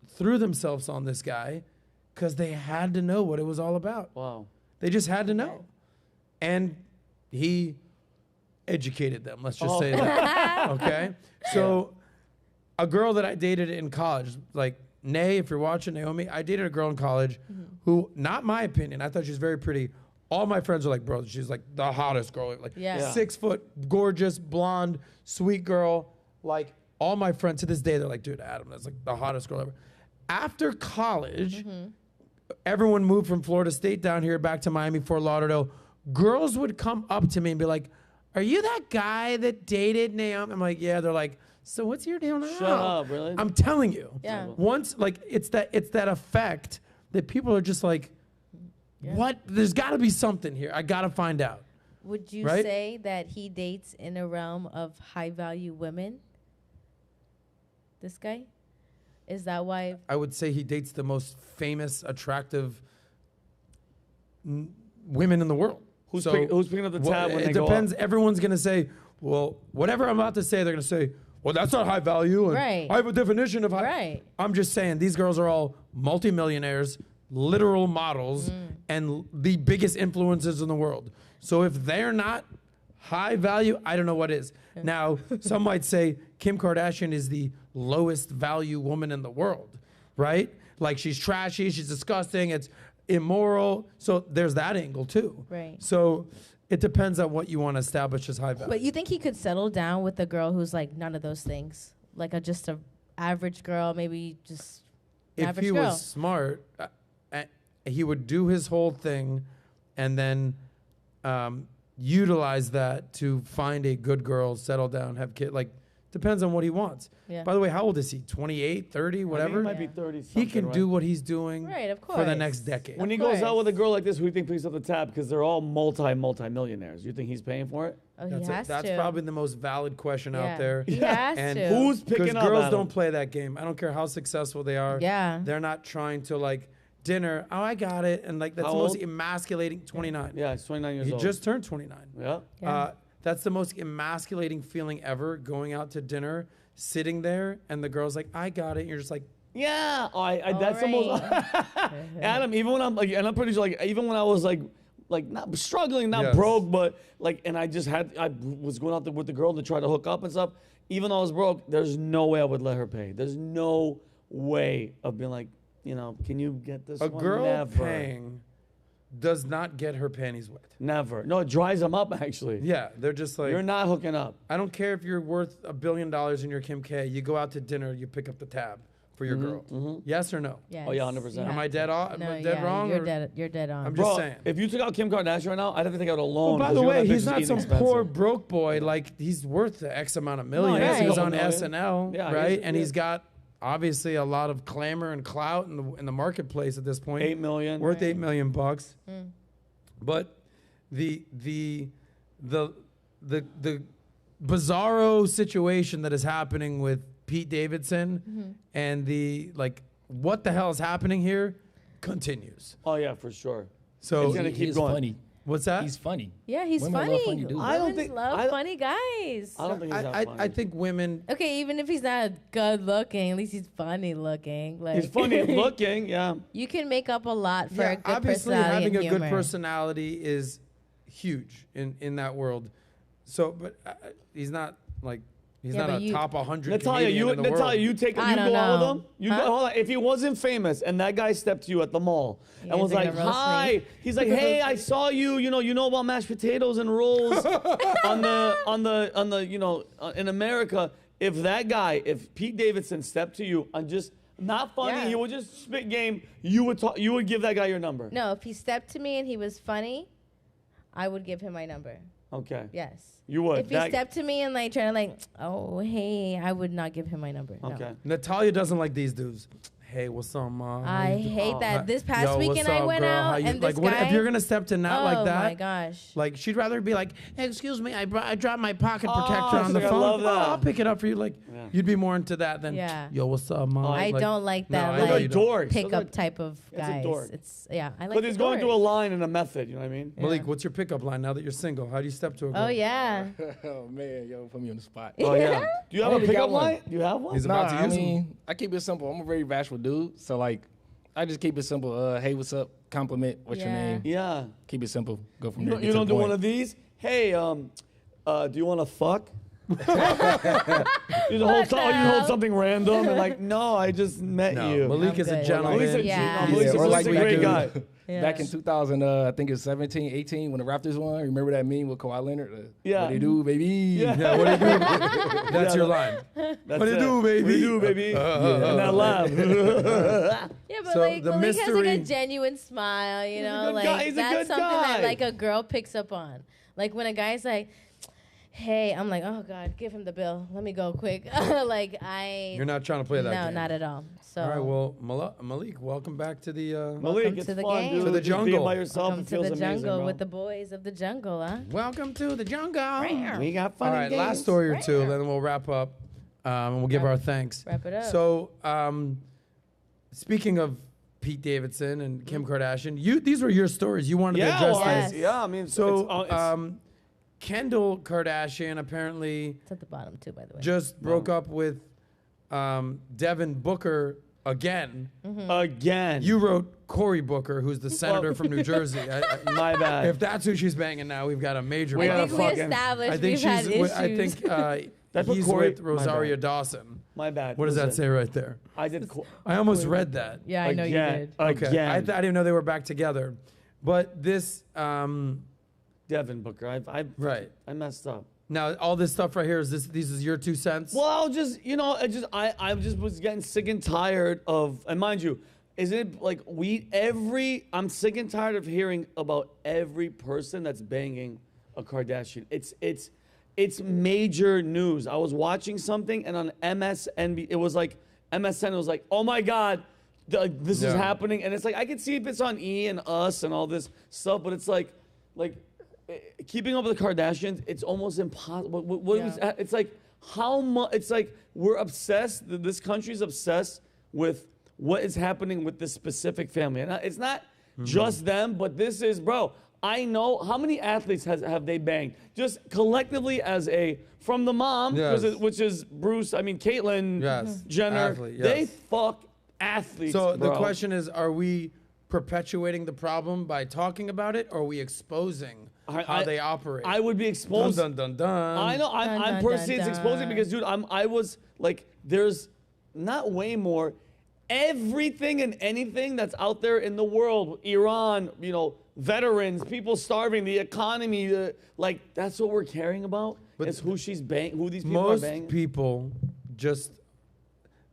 threw themselves on this guy because they had to know what it was all about. Wow. They just had to know, and he educated them. Let's just say that. Okay. So, a girl that I dated in college, like Nay, if you're watching, Naomi, I dated a girl in college who, not my opinion, I thought she was very pretty. All my friends were like, bro, she's like the hottest girl. Like Yeah. 6 foot, gorgeous, blonde, sweet girl. Like all my friends to this day, they're like, dude, Adam, that's like the hottest girl ever. After college, everyone moved from Florida State down here back to Miami, Fort Lauderdale. Girls would come up to me and be like, are you that guy that dated Naomi? I'm like, yeah. They're like, so what's your deal now? Shut up, really? I'm telling you. Yeah. Once, like, it's that effect that people are just like, what? There's got to be something here. I got to find out. Would you Right? say that he dates in a realm of high value women? This guy? Is that why? I would say he dates the most famous, attractive women in the world. Who's picking up the tab when it they go depends. up? Everyone's going to say, well, whatever I'm about to say, they're going to say, well, that's not high value. And Right. I have a definition of high. Right. I'm just saying these girls are all multimillionaires, literal models, and the biggest influencers in the world. So if they're not high value, I don't know what is. Now, some might say Kim Kardashian is the lowest value woman in the world, right? Like she's trashy, she's disgusting, it's immoral. So there's that angle too. Right. So it depends on what you want to establish as high value. But you think he could settle down with a girl who's like none of those things? Like just a average girl, maybe just an If average he girl. was smart, he would do his whole thing and then utilize that to find a good girl, settle down, have kids. Like, depends on what he wants. Yeah. By the way, how old is he? 28, 30, whatever? He might be 30 something, He can right? do what he's doing Right, of for the course. next decade. When he Of goes out course. with a girl like this, who do you think picks up the tab? Because they're all multi-millionaires. You think he's paying for it? Oh, he That's, has that's to. probably the most valid question Yeah. out there. He has And to. Who's Because picking up girls Adam? don't play that game. I don't care how successful they are. Yeah. They're not trying to like dinner. Oh, I got it. And like that's How the most old? emasculating 29. Yeah, he's 29 years He old. just turned 29. Yeah. Yeah. That's the most emasculating feeling ever, going out to dinner, sitting there, and the girl's like, I got it. And you're just like, Yeah, that's the most. Adam, even when I'm like, and I'm pretty sure, like, even when I was like not struggling, not Yes. broke, but like, and I was going out there with the girl to try to hook up and stuff. Even though I was broke, there's no way I would let her pay. There's no way of being like, can you get this a one? girl Never. paying does not get her panties wet. Never. No, it dries them up, actually. Yeah, they're just like, You're not hooking up. I don't care if you're worth $1 billion in your Kim K. You go out to dinner, you pick up the tab for your girl. Yes or no? Yes, Oh, yeah, 100%. you Am have Am I to. dead off? No, Am I dead yeah, wrong? You're or- dead. You're dead on. I'm just Bro, saying. if you took out Kim Kardashian right now, I don't think I would alone. By the way, he's not some poor broke boy. Like he's worth the X amount of millions. right. He was on Million. SNL, Yeah, right? he's- And yeah. he's got obviously a lot of clamor and clout in the marketplace at this point. 8 million. Worth $8 million bucks. But the bizarro situation that is happening with Pete Davidson and the like, what the hell is happening here continues. Oh yeah, for sure. So It's gonna keep He's going. funny. what's that? He's funny. Yeah, he's Women love funny. funny dudes. I don't Women think- love I- funny guys. I don't think he's that funny. I think women. Okay, even if he's not good looking, at least he's funny looking. Like He's funny looking, yeah. You can make up a lot for a good obviously personality having and a good humor. personality is huge in that world. So, but he's not like he's Yeah, not but a you- top 100 Natalia, comedian in the world. you take I you don't go out know. with him. You Huh? go, hold on. If he wasn't famous and that guy stepped to you at the mall You and was guys are like, gonna roast "Hi," me? he's like, "Hey, I saw you. You know about mashed potatoes and rolls on the in America." If Pete Davidson stepped to you and just not funny, Yeah. he would just spit game. You would give that guy your number. No, if he stepped to me and he was funny, I would give him my number. Okay. Yes. You would. If he stepped to me and like trying to like, oh hey, I would not give him my number. No. Okay. Natalia doesn't like these dudes. Hey, what's up, mom? I hate that. This past Yo, weekend what's I up, went girl? out How you- and like, this what, guy. if you're gonna step to Nat like that, oh my gosh. like she'd rather be like, hey, excuse me, I dropped my pocket protector on she's the like, I phone. love that. Oh, I'll pick it up for you. Like, Yeah. you'd be more into that than, Yeah. yo, what's up, mom? I don't like that. I know like you don't. dorks. Those are- pickup type of It's a guys. dork. It's I like. But he's the going through a dorks. line and a method. You know what I mean? Malik, what's your pickup line now that you're single? How do you step to a girl? Oh yeah. Oh man, yo, put me on the spot. Oh yeah. Do you have a already got pickup one. line? Do you have one? He's Nah, about to I use them. mean, I keep it simple. I'm a very bashful dude, so like, I just keep it simple. Hey, what's up? Compliment. What's your Yeah. name? Yeah. Keep it simple. Go from You there. don't, get you to don't the do point. one of these? Hey, do you want to fuck? you hold something random and like, no, I just met No, you. Malik I'm is a good. gentleman. Malik's a, Yeah. Malik's a, or Malik's a like great back guy. in- Yeah. Back in 2000, I think it was 17, 18, when the Raptors won. Remember that meme with Kawhi Leonard? Yeah. What they do, baby? Yeah, what do you do? That's your line. That's What do you it. do, baby? What do you do, baby? And that laugh. Yeah, but So like the Malik has like mystery- a genuine smile, you know, good like guy. He's a that's good something guy. that like a girl picks up on. Like when a guy's like, "Hey," I'm like, "Oh God, give him the bill. Let me go quick." Like You're not trying to play that no, game. not at all. So All right, well, Malik, welcome back to the. Malik, Welcome it's to the fun, game. dude. To the Just being jungle. by yourself, welcome it to feels the amazing, jungle bro. with the boys of the jungle, huh? Welcome to the jungle. We got All fun. right, last story or two, then we'll wrap up, and we'll give our thanks. Wrap it up. So, speaking of Pete Davidson and Kim Kardashian, these were your stories. You wanted to Yeah, address well, Yes. this. yeah. I mean, So, Kendall Kardashian apparently It's at the bottom too, by the way. just broke up with Devin Booker again. again. You wrote Cory Booker, who's the senator from New Jersey. my bad. If that's who she's banging now, we've got a major We I gotta think problem. we fucking- established I think we've had she's. issues. I think That's what he's Cory- with my Rosario bad. Dawson. my bad. What does that Listen, say right there? I did. I almost read that. yeah, I know you again, did. Okay. Again. I didn't know they were back together. But this, Devin Booker. right. I messed up. Now, all this stuff right here, these is your 2 cents? Well, I'll just, I just was getting sick and tired of, and mind you, isn't it like I'm sick and tired of hearing about every person that's banging a Kardashian. It's major news. I was watching something and on MSNBC, it was like, MSN, it was like, oh my God, this is Yeah. happening. And it's like, I can see if it's on E! and Us and all this stuff, but it's like, keeping up with the Kardashians, it's almost impossible. Yeah. It's like how much? It's like we're obsessed. This country's obsessed with what is happening with this specific family, and it's not just them, but this is, bro. I know how many athletes have they banged just collectively as from the mom, Yes. which is Bruce. I mean, Caitlyn Yes. Jenner. Athlete, yes. They fuck athletes. So the bro. question is, are we perpetuating the problem by talking about it, or are we exposing how they operate? I would be exposed. Dun, dun, dun, dun. I know. Dun, I'm dun, personally dun, it's exposing dun. because, dude, I was like, there's not way more. Everything and anything that's out there in the world, Iran, veterans, people starving, the economy, like that's what we're caring about. But It's who she's banging, who these people are Most banging. people just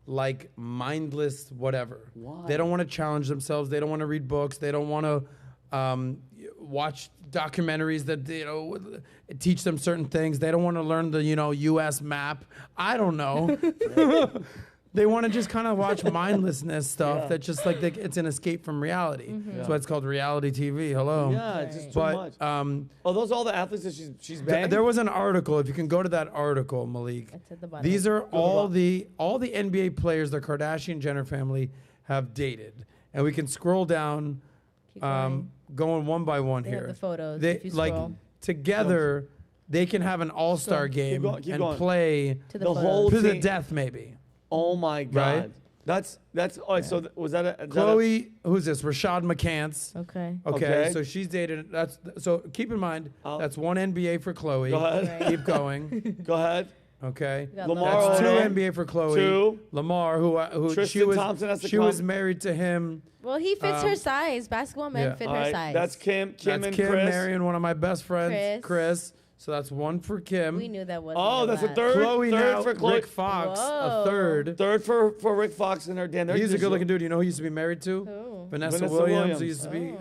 like mindless whatever. Why? They don't want to challenge themselves. They don't want to read books. They don't want to watch documentaries that teach them certain things. They don't want to learn the U.S. map. I don't know. They want to just kind of watch mindlessness stuff that's just like it's an escape from reality. That's why it's called reality TV. Hello. Yeah, it's just too But much. Are those all the athletes that she's banging? there was an article. If you can go to that article, Malik. It's at the bottom. These are all the NBA players the Kardashian Jenner family have dated, and we can scroll down, Keep going. going one by one They here. have the photos, They if you like scroll. together. They can have an all-star game going, keep and going. play To the the photos. whole to the team. death, maybe. Oh my God. Right? That's all right. So was that a Chloe, who's this? Rashad McCants. Okay. Okay, Okay. so she's dated. So keep in mind Oh. that's one NBA for Chloe. Go ahead. Right. Keep going. Go ahead. Okay. We got Lamar That's two Odom. NBA for Chloe. Two. Lamar, who she Tristan was Thompson has to she come. was married to him. Well, he fits her size. Basketball men Yeah. fit All her right. size. That's Kim That's and Kim Chris. marrying one of my best friends, Chris. So that's one for Kim. We knew that wasn't. Oh, gonna that's a last. third. Chloe third now. for Chloe. Rick Fox, Whoa. a third. Third for Rick Fox and her. Dan, He's a good-looking dude. You know who he used to be married to? Who? Vanessa Vanessa Williams. Williams. Who used to be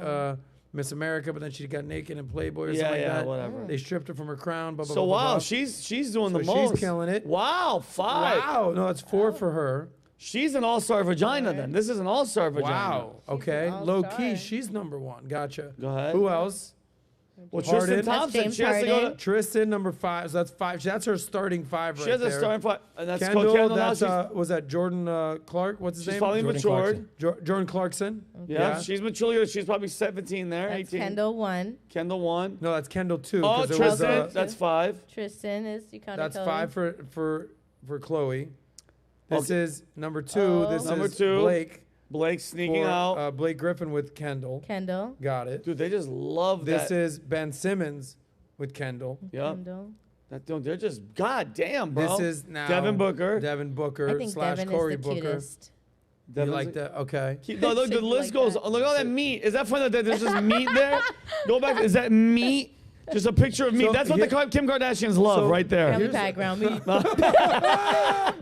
Miss America, but then she got naked in Playboy or Yeah, something like yeah, that. whatever. They stripped her from her crown. Blah, blah, So blah, blah, wow, blah. she's doing the So most. she's killing it. Wow, 5. Wow. No, it's 4 for her. She's an all-star vagina then. This is an all-star vagina. Wow. Okay. an Low all-star. key, she's number 1. Gotcha. Go ahead. Who else? Well, Harden. Tristan That's Thompson. James She has to go Harden. to. Tristan, number 5. So that's 5. That's her starting 5 right She has there. a starting 5, and that's Kendall, Kendall. Now that's, was that Jordan Clark? What's his she's name? probably Jordan matured. Clarkson. Jordan Clarkson. Yeah, she's mature. She's probably 17 there, That's 18. Kendall 1. Kendall 1. No, that's Kendall 2. Oh, 'cause it was, Tristan, that's 5. Tristan is you kind that's 5 for Chloe. This Okay. is number 2. Oh. This Number is 2. Blake. Blake sneaking for, out. Blake Griffin with Kendall. Kendall. Got it. Dude, they just love This that. is Ben Simmons with Kendall. Yep. Kendall. Dude, they're just goddamn, bro. This is now Devin Booker. Devin I Booker think slash Devin Corey is the Booker. cutest. You Devin's like that? Okay. No, look, the Something list like goes. that. Look at all that meat. Is that funny that there's just meat there? Go back. Is that meat? Just a picture of meat. So That's what here- the Kim Kardashians love So right there. Family Here's- pack ground beef.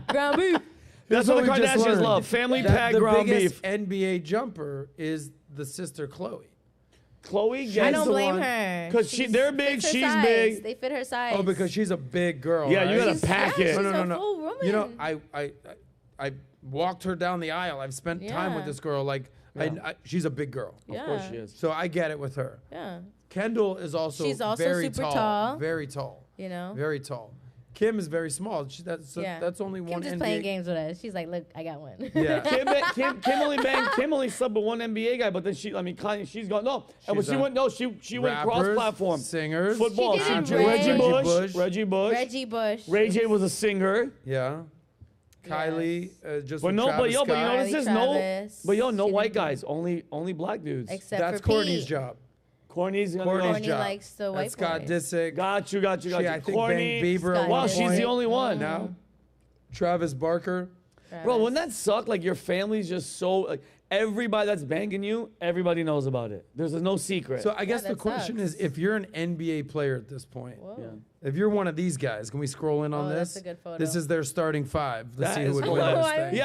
Ground beef. That's Here's what the we just Kardashians learned. love. Family That pack the ground biggest beef. NBA jumper is the sister Chloe. Chloe She's I gets don't the blame one- her. 'Cause She's- they're big, fits her she's size. big. They fit her size. Oh, because she's a big girl. Yeah, you right? gotta pack it. She's No, no, no, a no. full woman. You know, I walked her down the aisle. I've spent time with Yeah. this girl. Like, she's a big girl. Yeah. Of course she is. So I get it with her. Yeah. Kendall is also She's also very super tall, tall. very tall, You know. very tall. Kim is very small. Yeah. That's only Kim one just NBA. playing games with us. She's like, look, I got one. Yeah. Kim only slept with one NBA guy, but then Kanye, she's gone. No, and when She's she on went, no, she went Rappers, cross-platform. singers, Football. She did She- Ray. Reggie Bush. Bush. Reggie Bush. Reggie Bush. Ray J was a singer. Yeah. Kylie, just But with no, but Travis yo, but you Scott. know this is Travis. no She white didn't- guys, only black dudes. Except That's for Courtney's Pete. job. Courtney's gonna Courtney's go. Courtney job. likes the white That's Scott boys. Disick. Got you. She, I think, Courtney. banged Bieber at Scott one Wow, she's point. the only one. Now, Travis Barker. Bro, wouldn't that suck? Like your family's just so like everybody that's banging you, everybody knows about it. There's no secret. So I guess the that question sucks. is, if you're an NBA player at this point, Whoa. if you're one of these guys, can we scroll in on Oh, this? that's a good photo. This is their starting 5. Let's That see who is would win hilarious. this thing.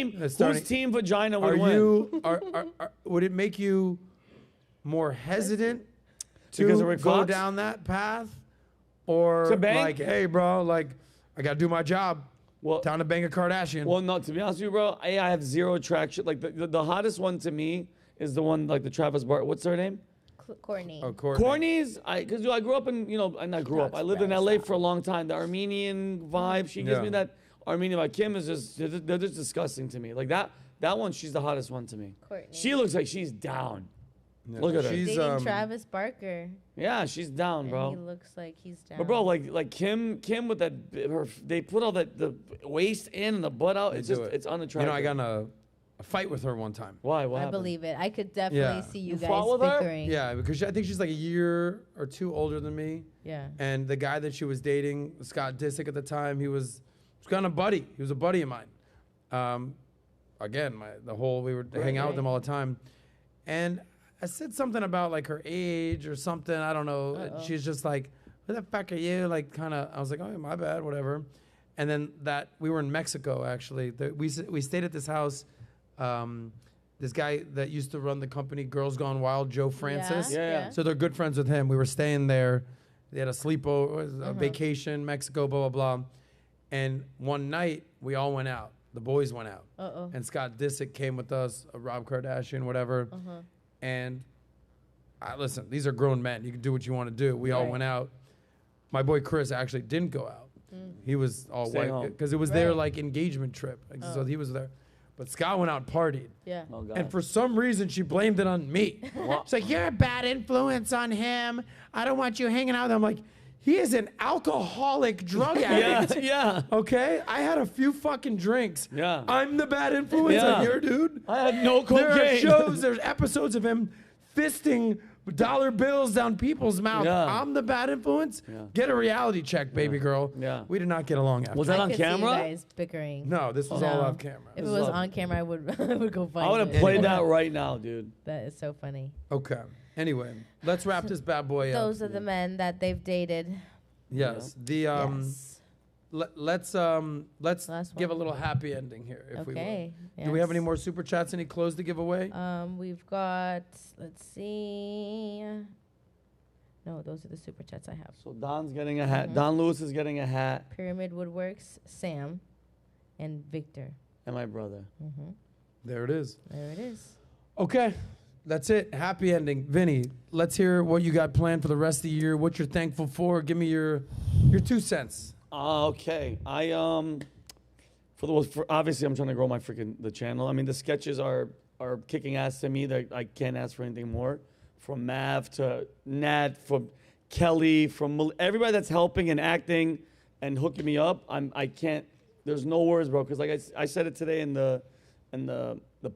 Yeah, That's starting- whose team vagina would Are win? you? Would it make you more hesitant to Because of Rick go Fox? down that path, or To bang? like, hey, bro, like I gotta do my job. Well- Time to bang a Kardashian. Well, no, to be honest with you, bro, I have zero attraction. Like the hottest one to me is the one like the Travis Barker. What's her name? Courtney. Oh, Courtney. Because I grew up in, and I grew up. I lived in LA for a long time. The Armenian vibe, she gives Yeah. me that Armenian vibe. Kim is just, they're just disgusting to me. Like that one, she's the hottest one to me. Courtney. She looks like she's down. Yeah. Look at her. She's Dating Travis Barker. Yeah, she's down, And he bro. looks like he's down. But bro, like Kim with that, they put all that the waist in and the butt out. It's do just it. it's You unattractive. know, I got in a fight with her one time. Why? What I happened? believe it. I could definitely Yeah. see you You guys fought with her? bickering. Yeah, because I think she's like a year or 2 older than me. Yeah. And the guy that she was dating, Scott Disick at the time, he was kind of buddy. He was a buddy of mine. Again, we would hang out with him all the time. And I said something about like her age or something. I don't know. She's just like, "Who the fuck are you?" Like kind of. I was like, "Oh, my bad, whatever." And then we were in Mexico actually. We stayed at this house. This guy that used to run the company Girls Gone Wild, Joe Francis. Yeah. So they're good friends with him. We were staying there. They had a sleepover, a vacation, Mexico, blah, blah, blah. And one night, we all went out. The boys went out. And Scott Disick came with us, Rob Kardashian, whatever. And listen, these are grown men. You can do what you want to do. We all went out. My boy Chris actually didn't go out. He was all Staying white home. because it was their like engagement trip. Like, so he was there. But Scott went out and partied. Yeah. Oh, God. And for some reason, she blamed it on me. She's like, "You're a bad influence on him. I don't want you hanging out with him." I'm like, he is an alcoholic drug addict. yeah. Okay? I had a few fucking drinks. Yeah. I'm the bad influence Yeah. on your dude. I had no There are cocaine. shows, there's episodes of him fisting dollar bills down people's mouth. Yeah. I'm the bad influence. Yeah. Get a reality check, baby girl. Yeah. We did not get along after. Was that I on could see you camera? guys bickering. No, this was all No. off camera. If it This was is on camera, I would I would go find I would have it. played that right now, dude. That is so funny. Okay. Anyway, let's wrap this bad boy up. Those are the men that they've dated. Yes. The Yes. let's Last give a one. little happy ending here, if we will. Okay. Do we have any yes. more super chats? Any clothes to give away? We've got, let's see. No, those are the super chats I have. So Don's getting a hat. Don Lewis is getting a hat. Pyramid Woodworks, Sam, and Victor. And my brother. There it is. There it is. Okay, that's it. Happy ending. Vinny, let's hear what you got planned for the rest of the year. What you're thankful for. Give me your 2 cents. Okay. For obviously I'm trying to grow the channel. I mean, the sketches are kicking ass to me. I can't ask for anything more. From Mav to Nat, from Kelly, from everybody that's helping and acting and hooking me up. I can't. There's no words, bro. Because like I said it today in the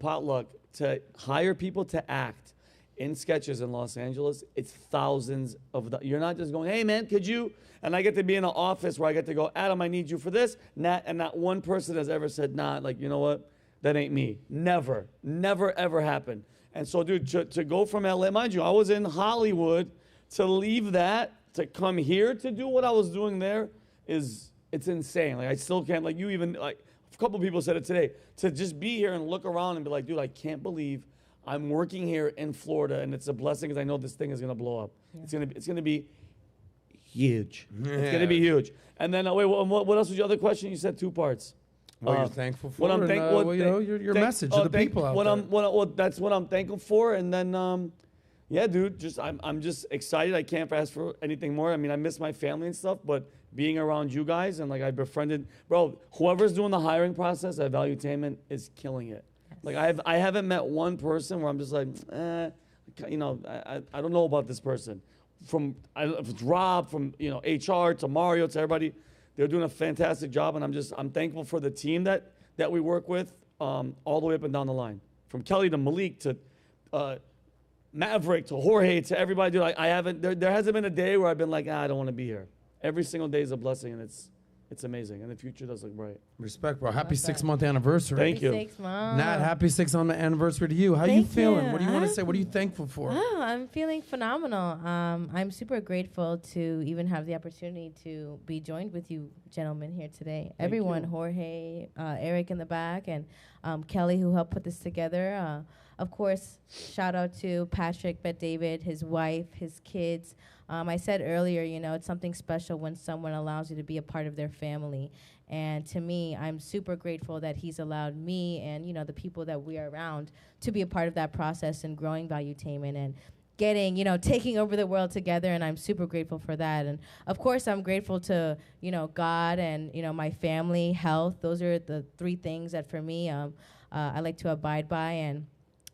potluck, to hire people to act in sketches in Los Angeles, it's thousands of. You're not just going, hey man, could you? And I get to be in an office where I get to go, Adam, I need you for this. And not one person has ever said, nah, like, you know what? That ain't me. Never ever happened. And so, dude, to go from LA, mind you, I was in Hollywood, to leave that, to come here to do what I was doing there it's insane. Like, I still can't, like, you even, like, a couple people said it today, to just be here and look around and be like, dude, I can't believe I'm working here in Florida, and it's a blessing because I know this thing is going to blow up. Yeah. It's going to be huge. Yeah. It's going to be huge. And then, wait, what else was your other question? You said 2 parts. What you're thankful for, what I'm your message to the people out there. That's what I'm thankful for, and then, yeah, dude, I'm just excited. I can't ask for anything more. I mean, I miss my family and stuff, but being around you guys and like I befriended, bro, whoever's doing the hiring process at Tainment is killing it. Yes. Like I haven't met one person where I'm just like, you know, I don't know about this person. From Rob, from HR to Mario to everybody. They're doing a fantastic job, and I'm thankful for the team that we work with all the way up and down the line. From Kelly to Malik to Maverick to Jorge to everybody. Dude, there hasn't been a day where I've been like, I don't want to be here. Every single day is a blessing, and it's amazing, and the future does look bright. Respect, bro. Happy 6-month anniversary. Thank you. 6 months. Nat, happy 6-month anniversary to you. How you feeling? What do you want to say? What are you thankful for? Oh, I'm feeling phenomenal. I'm super grateful to even have the opportunity to be joined with you gentlemen here today. Everyone, Jorge, Eric in the back, and Kelly who helped put this together. Of course, shout out to Patrick, Bet David, his wife, his kids. I said earlier, it's something special when someone allows you to be a part of their family. And to me, I'm super grateful that he's allowed me and, the people that we are around to be a part of that process and growing Valuetainment and getting, taking over the world together. And I'm super grateful for that. And of course, I'm grateful to, God and, my family, health. Those are the 3 things that for me, I like to abide by. And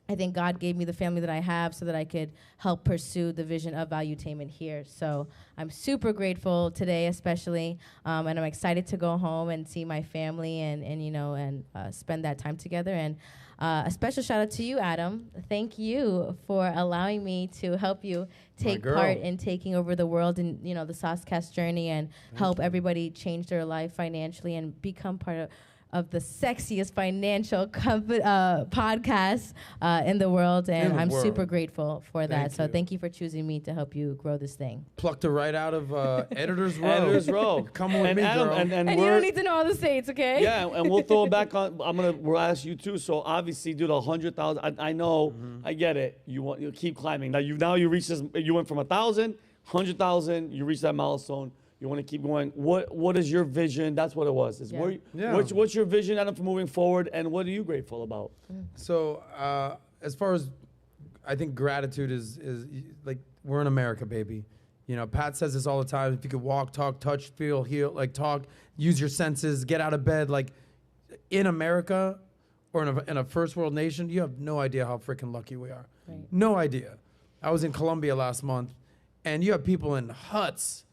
I think God gave me the family that I have so that I could help pursue the vision of Valuetainment here. So I'm super grateful today, especially, and I'm excited to go home and see my family and spend that time together. And a special shout out to you, Adam. Thank you for allowing me to help you take part in taking over the world and the Soscast journey and help everybody change their life financially and become part of the sexiest financial podcast in the world, and I'm super grateful for that. So thank you for choosing me to help you grow this thing. Plucked her right out of Editor's Row. Editor's Row. Come with me, Adam, girl. And you don't need to know all the states, okay? Yeah, and we'll throw it back on. We'll ask you too. So obviously, dude, 100,000. I know, I get it. You keep climbing. Now you reach this. You went from 1,000, 100,000. You reached that milestone. You want to keep going. What is your vision? That's what it was. What's your vision, Adam, for moving forward, and what are you grateful about? So as far as I think gratitude is like we're in America, baby. Pat says this all the time. If you could walk, talk, touch, feel, heal, like talk, use your senses, get out of bed, like in America or in a first world nation, you have no idea how freaking lucky we are. Right. No idea. I was in Colombia last month, and you have people in huts.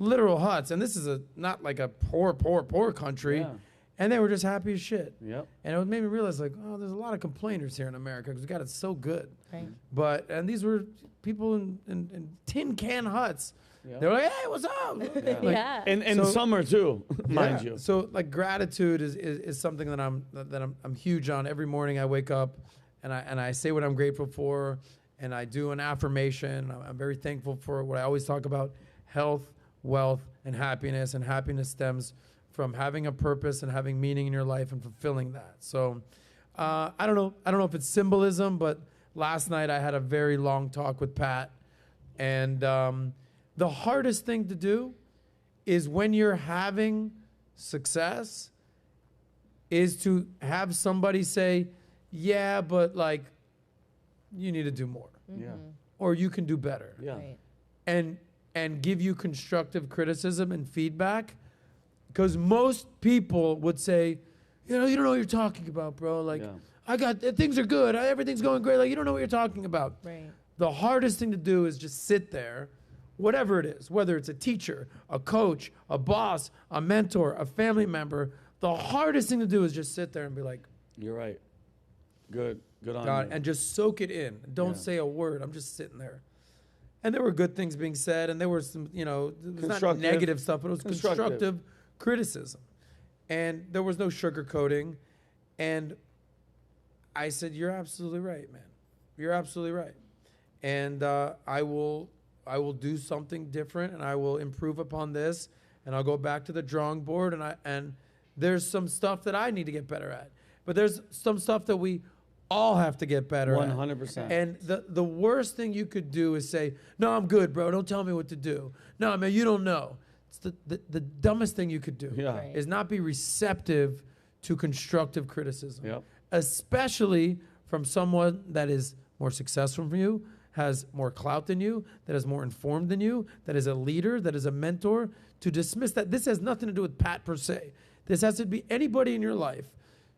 Literal huts, and this is not like a poor country, and they were just happy as shit. Yep. And it made me realize, like, oh, there's a lot of complainers here in America because we got it so good. Right. And these were people in tin can huts. Yep. They were like, hey, what's up? Yeah. In summer too, mind you. So like gratitude is something that I'm huge on. Every morning I wake up and I say what I'm grateful for, and I do an affirmation. I'm very thankful for what I always talk about: health, wealth, and happiness stems from having a purpose and having meaning in your life and fulfilling that. So I don't know if it's symbolism, but last night I had a very long talk with Pat, and the hardest thing to do is when you're having success is to have somebody say, yeah, but like you need to do more. Yeah. Or you can do better. Yeah. Right. And give you constructive criticism and feedback. Because most people would say, you know, you don't know what you're talking about, bro. Like, things are good. Everything's going great. Like, you don't know what you're talking about. Right. The hardest thing to do is just sit there, whatever it is, whether it's a teacher, a coach, a boss, a mentor, a family member. The hardest thing to do is just sit there and be like, You're right. Good on God, you. and just soak it in. Don't say a word. I'm just sitting there. And there were good things being said, and there were some, it was not negative stuff, but it was constructive criticism. And there was no sugarcoating. And I said, you're absolutely right, man. You're absolutely right. And I will do something different, and I will improve upon this, and I'll go back to the drawing board, and there's some stuff that I need to get better at. But there's some stuff that we all have to get better 100%. at. And the worst thing you could do is say, no, I'm good, bro. Don't tell me what to do. No, man, you don't know. It's the dumbest thing you could do Right. is not be receptive to constructive criticism. Yep. Especially from someone that is more successful than you, has more clout than you, that is more informed than you, that is a leader, that is a mentor. To dismiss that, this has nothing to do with Pat per se. This has to be anybody in your life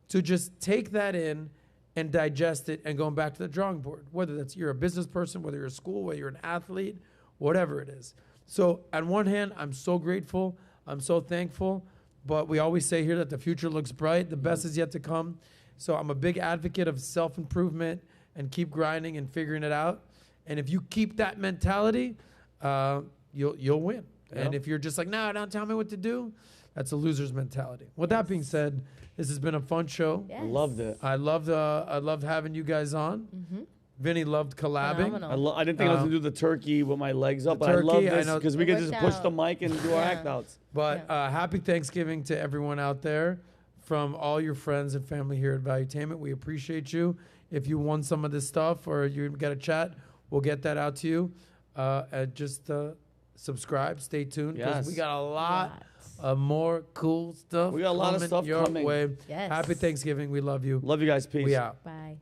to just take that in and digest it and going back to the drawing board, whether that's you're a business person, whether you're a school, whether you're an athlete, whatever it is. So on one hand, I'm so grateful. I'm so thankful. But we always say here that the future looks bright. The best is yet to come. So I'm a big advocate of self-improvement and keep grinding and figuring it out. And if you keep that mentality, you'll win. Yep. And if you're just like, no, don't tell me what to do, that's a loser's mentality. With that being said, this has been a fun show. Yes. Loved it. I loved having you guys on. Vinny loved collabing. Phenomenal. I didn't think I was going to do the turkey with my legs up, The but I love turkey, I this know. because we It could worked just push out. the mic and do our Yeah. act outs. But happy Thanksgiving to everyone out there from all your friends and family here at Valuetainment. We appreciate you. If you won some of this stuff or you got a chat, we'll get that out to you. And just subscribe, stay tuned, because Yes. we got a lot Lots. of more cool stuff. We got a lot of coming stuff your coming. way. Yes. Happy Thanksgiving. We love you. Love you guys. Peace. We out. Bye.